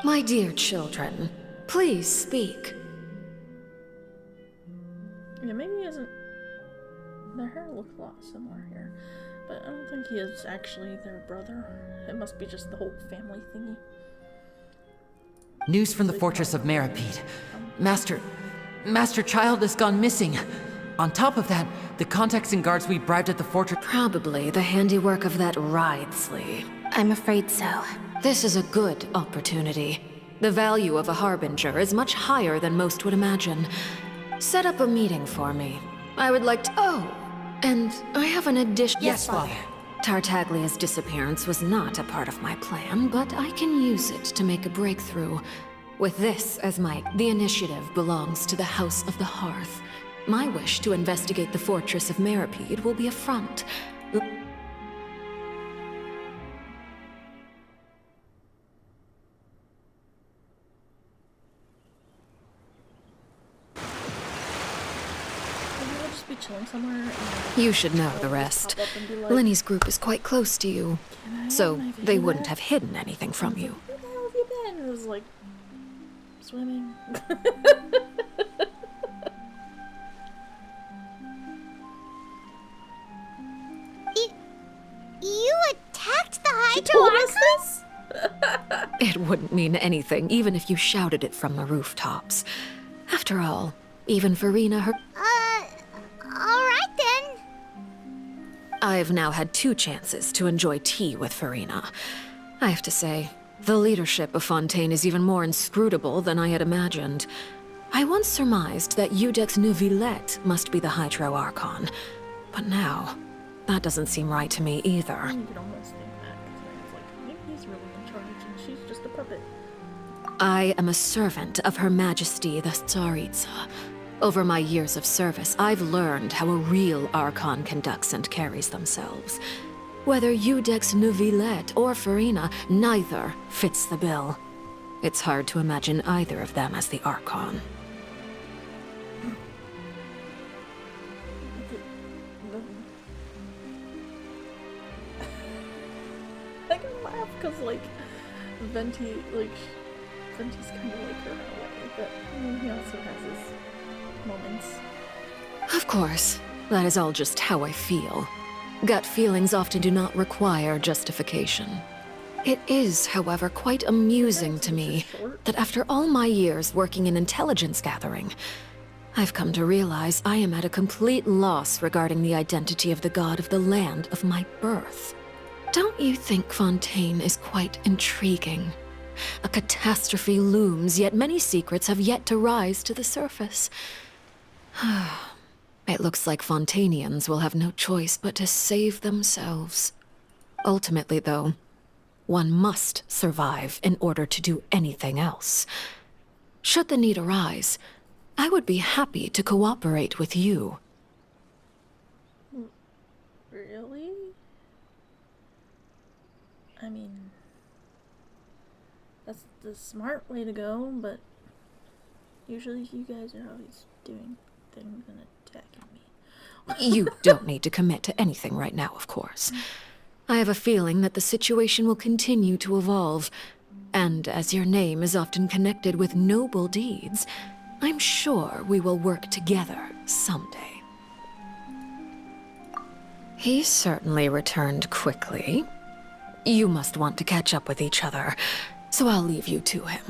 My dear children, please speak. Yeah, maybe he isn't. Their hair looks a lot similar here, but I don't think he is actually their brother. It must be just the whole family thingy. News from the fortress of Meripede. Master Child has gone missing. On top of that, the contacts and guards we bribed at the fortress... Probably the handiwork of that Wriothesley. I'm afraid so. This is a good opportunity. The value of a harbinger is much higher than most would imagine. Set up a meeting for me. I would like to... Oh, and I have an addition... Yes, Father. Tartaglia's disappearance was not a part of my plan, but I can use it to make a breakthrough. With this as the initiative belongs to the House of the Hearth. My wish to investigate the fortress of Meripede will be a front. Be chilling somewhere. You should know the rest. Like, Lenny's group is quite close to you, so they wouldn't have hidden anything from you. Where the hell have you been? It was like swimming. You attacked the Hydro Archon? It wouldn't mean anything, even if you shouted it from the rooftops. After all, even Farina alright then. I've now had 2 chances to enjoy tea with Farina. I have to say, the leadership of Fontaine is even more inscrutable than I had imagined. I once surmised that Iudex Neuvillette must be the Hydro Archon, but now, that doesn't seem right to me either. You could almost think that, because it's like, maybe he's really in charge and she's just a puppet. I am a servant of Her Majesty the Tsaritsa. Over my years of service, I've learned how a real Archon conducts and carries themselves. Whether Iudex Neuvillette or Farina, neither fits the bill. It's hard to imagine either of them as the Archon. I can laugh because, like, Venti's kind of like her in a way, but I mean, he also has his moments. Of course, that is all just how I feel. Gut feelings often do not require justification. It is, however, quite amusing to me that after all my years working in intelligence gathering, I've come to realize I am at a complete loss regarding the identity of the god of the land of my birth. Don't you think Fontaine is quite intriguing? A catastrophe looms, yet many secrets have yet to rise to the surface. It looks like Fontainians will have no choice but to save themselves. Ultimately, though, one must survive in order to do anything else. Should the need arise, I would be happy to cooperate with you. Really? I mean, that's the smart way to go, but usually you guys are always doing things and attacking me. You don't need to commit to anything right now, of course. I have a feeling that the situation will continue to evolve, and as your name is often connected with noble deeds, I'm sure we will work together someday. He certainly returned quickly. You must want to catch up with each other, so I'll leave you to him.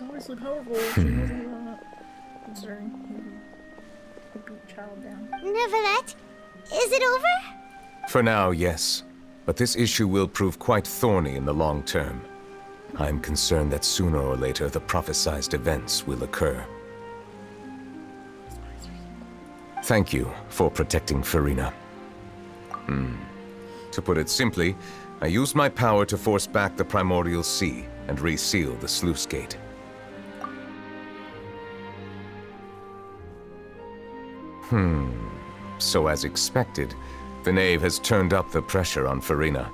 She's obviously powerful. She wasn't considering who beat Child down. Nevertheless, is it over? For now, yes. But this issue will prove quite thorny in the long term. I am concerned that sooner or later the prophesized events will occur. Thank you for protecting Farina. To put it simply, I used my power to force back the primordial sea and reseal the sluice gate. So as expected, the Knave has turned up the pressure on Farina.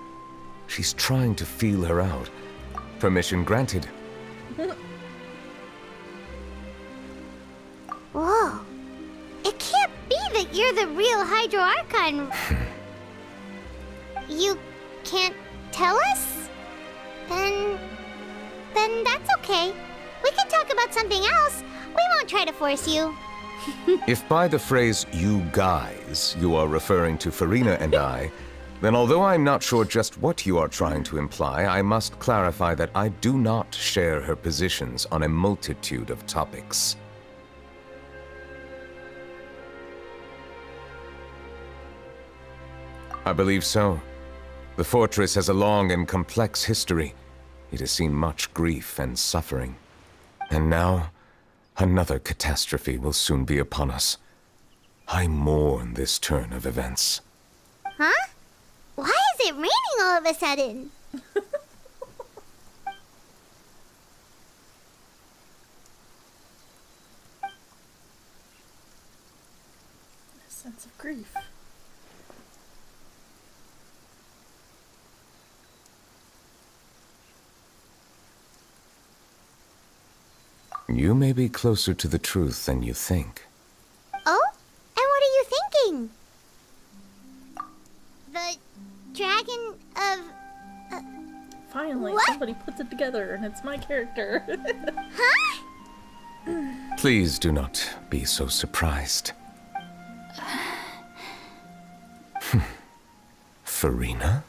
She's trying to feel her out. Permission granted. Whoa. It can't be that you're the real Hydro Archon. You can't tell us? Then that's okay. We can talk about something else. We won't try to force you. If by the phrase, you guys, you are referring to Farina and I, then although I'm not sure just what you are trying to imply, I must clarify that I do not share her positions on a multitude of topics. I believe so. The fortress has a long and complex history. It has seen much grief and suffering. And now, another catastrophe will soon be upon us. I mourn this turn of events. Huh? Why is it raining all of a sudden? A sense of grief. You may be closer to the truth than you think. Oh? And what are you thinking? The dragon of... Finally, what? somebody puts it together, and it's my character. Huh? Please do not be so surprised. Farina?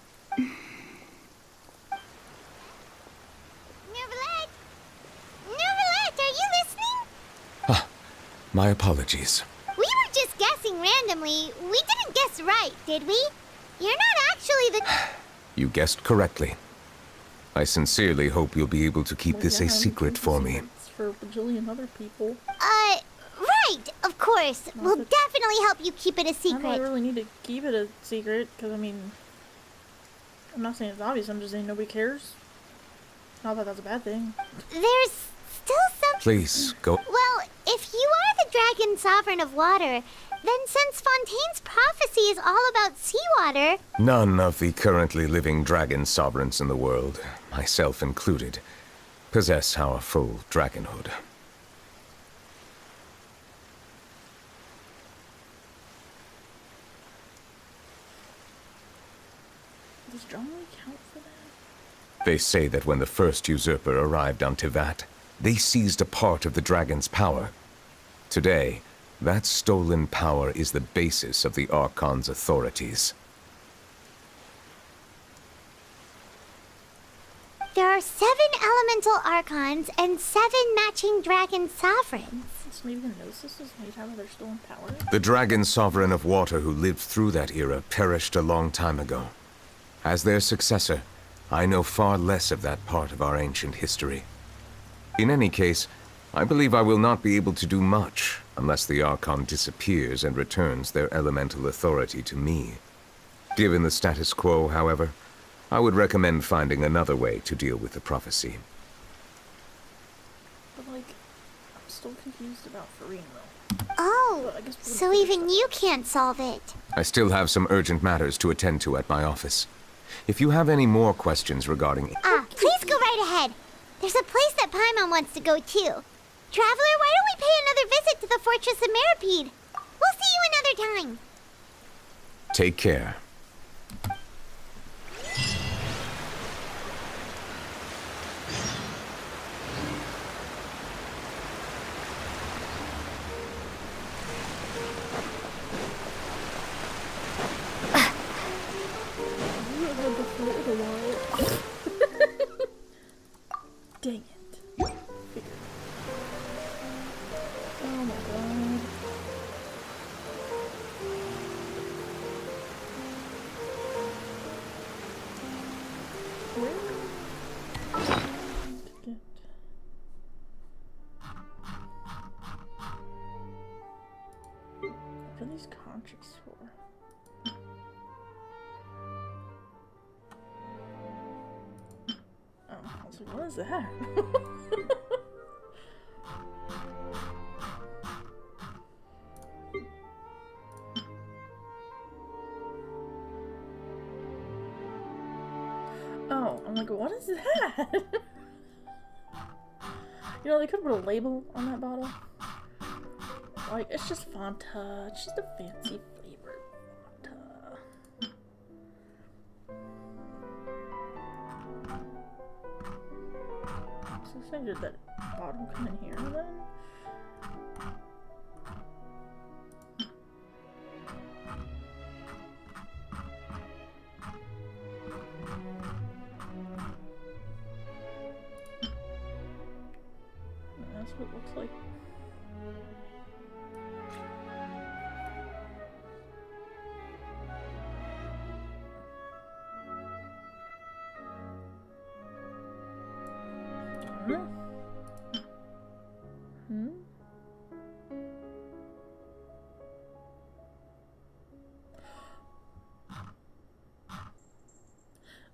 My apologies. We were just guessing randomly. We didn't guess right, did we? You're not actually the... You guessed correctly. I sincerely hope you'll be able to keep this a secret for me. It's for a bajillion other people. Right, of course. We'll definitely help you keep it a I secret. don't really need to keep it a secret, because, I mean... I'm not saying it's obvious, I'm just saying nobody cares. Not that that's a bad thing. There's still some... Please, go... Well, if you are the dragon sovereign of water, then since Fontaine's prophecy is all about seawater... None of the currently living dragon sovereigns in the world, myself included, possess our full dragonhood. Does Dromley count for that? They say that when the first usurper arrived on Tivat, they seized a part of the dragon's power. Today, that stolen power is the basis of the Archon's authorities. There are 7 elemental archons and 7 matching dragon sovereigns. Somebody even knows this is made out of their stolen power? The dragon sovereign of water who lived through that era perished a long time ago. As their successor, I know far less of that part of our ancient history. In any case, I believe I will not be able to do much unless the Archon disappears and returns their elemental authority to me. Given the status quo, however, I would recommend finding another way to deal with the prophecy. But, like, I'm still confused about Farina, though. Oh, so even you can't solve it. I still have some urgent matters to attend to at my office. If you have any more questions regarding... Please go right ahead. There's a place that Paimon wants to go too. Traveler, why don't we pay another visit to the Fortress of Meripede? We'll see you another time. Take care. Dang it. Figured. Oh my god. What are these contracts for? Oh, I was like, what is that? Oh, I'm like, what is that? You know, they could put a label on that bottle. Like, it's just Fanta. It's just a fancy flavored Fanta. So did that bottle come in here then? That's what it looks like.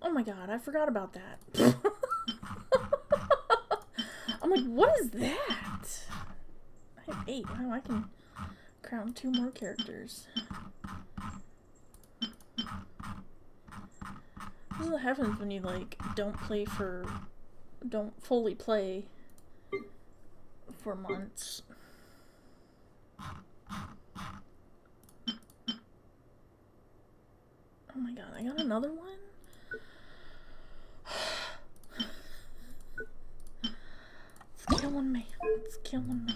Oh my god, I forgot about that. I'm like, what is that? I have 8. Wow, I can crown 2 more characters. This is what happens when you, like, don't fully play for months. Oh my god, I got another one? It's killing me. It's killing me.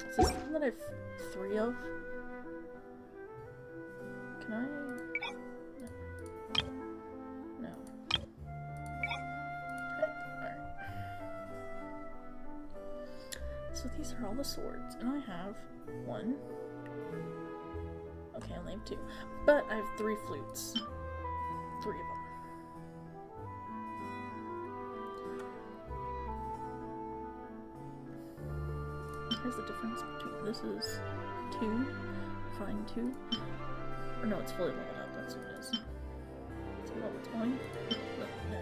Is this the one that I have 3 of? Can I? No. Alright. So these are all the swords, and I have 1. Okay, I only have 2. But I have 3 flutes. 3 of them. Here's the difference between this is 2, fine 2. Or no, it's fully leveled up, that's what it is. So level 20, level 9,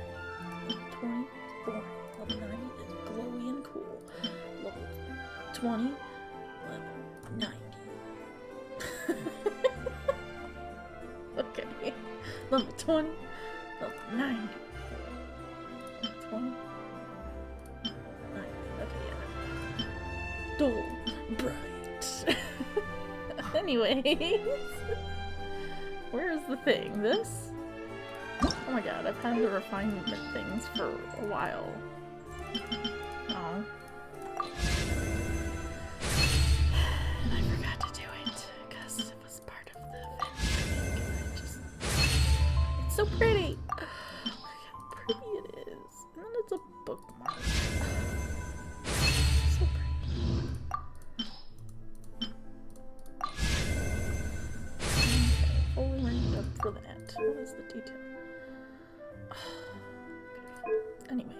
level 24, level 90 is glowy and cool. Level 20, level 90. Okay. Level 20, level 90. 20, 90. Okay, yeah. Dull, bright. Anyways. Where's the thing? This? Oh my god, I've had the refinement things for a while. Oh. And I forgot to do it, because it was part of the just... It's so pretty! Look how pretty it is. And then it's a bookmark. So pretty. Fully ranked up for that. What is the detail? Beautiful. Anyway.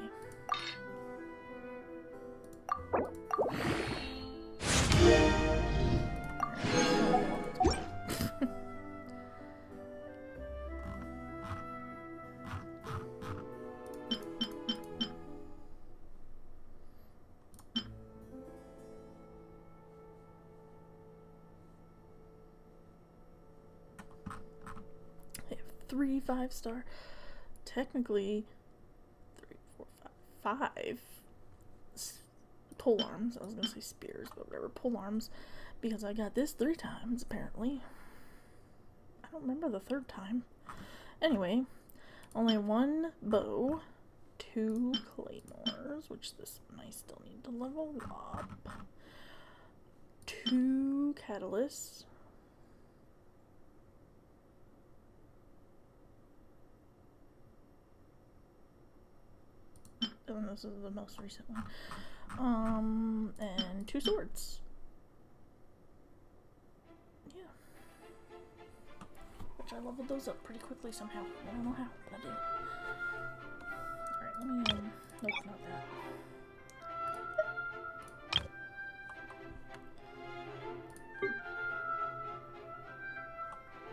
I have 3 5-star. Technically, 3, 4, 5 pole arms. I was gonna say spears, but whatever. Pole arms, because I got this 3 times apparently. I don't remember the 3rd time. Anyway, only 1 bow, 2 claymores, which this one I still need to level up. 2 catalysts. and this is the most recent one. And 2 swords. Yeah. Which I leveled those up pretty quickly somehow. I don't know how, but I did. Alright, let me, nope, not that.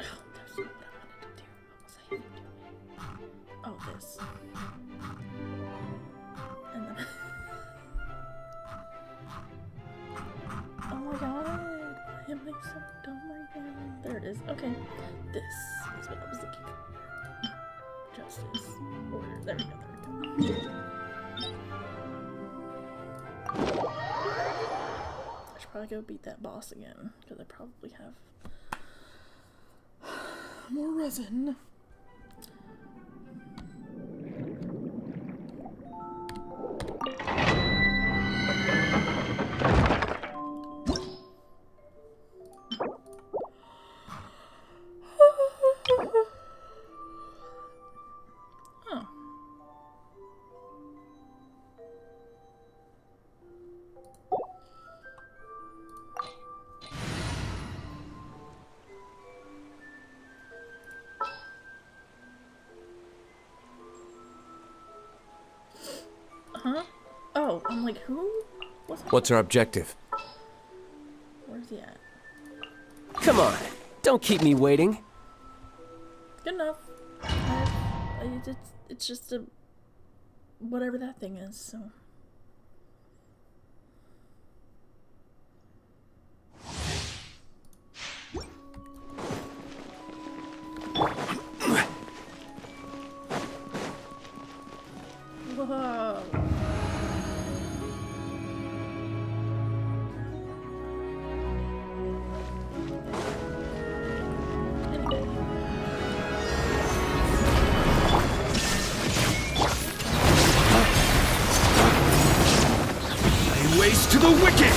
Oh, that's not what I wanted to do. What was I even doing? Oh, this. And then... oh my god! Why am I so dumb right now? There it is. Okay. This is what I was looking for. Justice. Order. There we go. I should probably go beat that boss again, because I probably have more resin. Oh. Huh? Oh, I'm like, who? What's our objective? Where's he at? Come on, don't keep me waiting. Good enough. It's just a... whatever that thing is, so... Whoa. Ways to the wicked!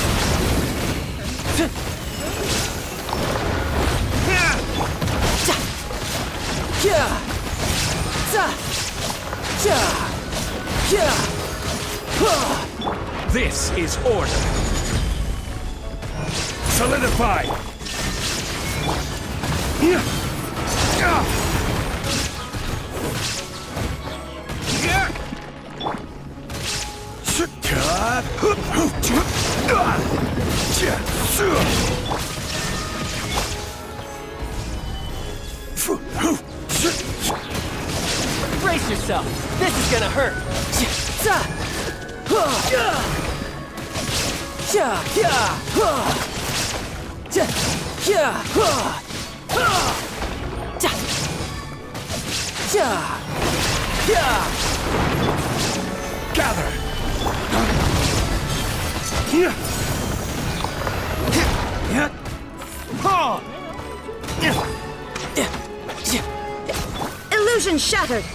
This is order. Solidify! Brace yourself. This is gonna hurt. Gather! Illusion shattered!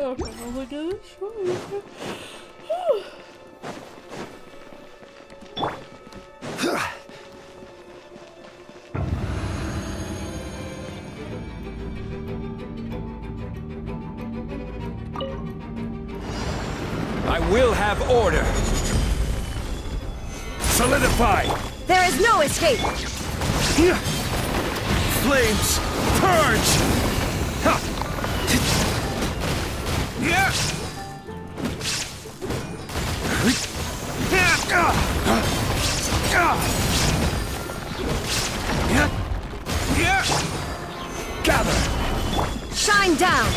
Oh my gosh. I will have order. Solidify! There is no escape! Flames, purge! Gather! Shine down!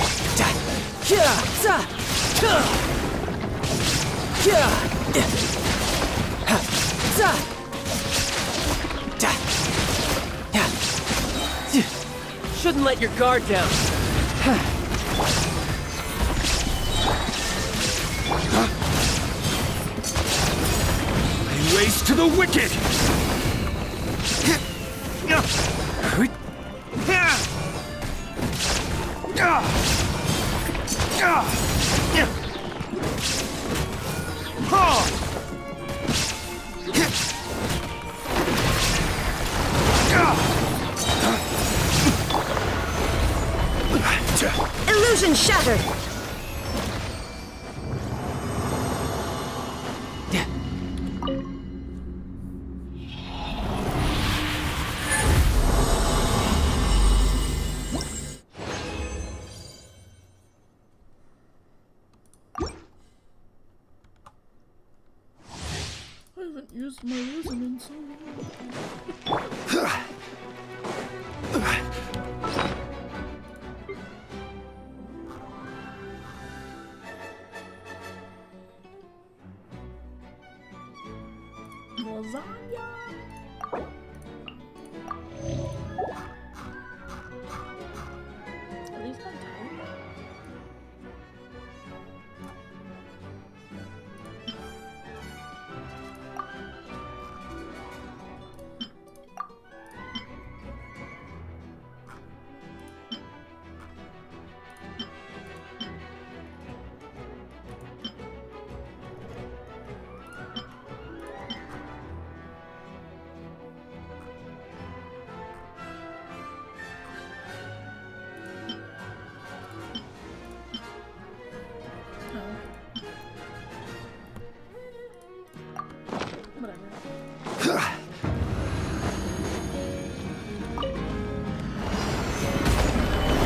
Shouldn't let your guard down. Ways to the wicked! Illusion shattered! I haven't used my reason in so long. Lasagna. Are these my time?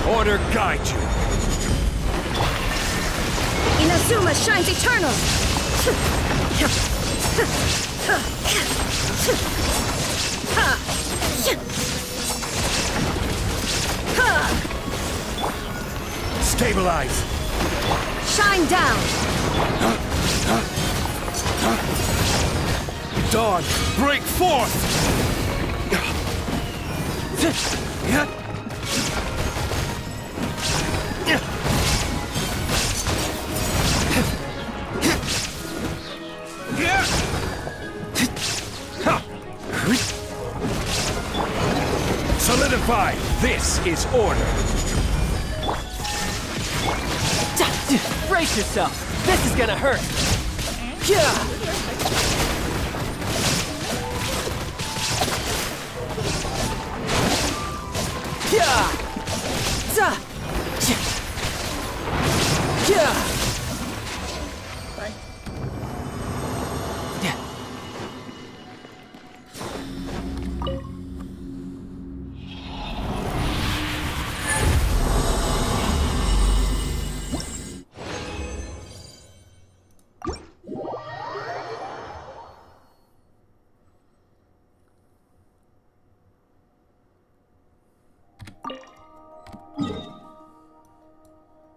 Order guide you. Inazuma shines eternal! Stabilize. Shine down! Dawn, break forth! Solidify! This is order! Brace yourself! This is gonna hurt! Yeah! Yeah! Yeah! Bye.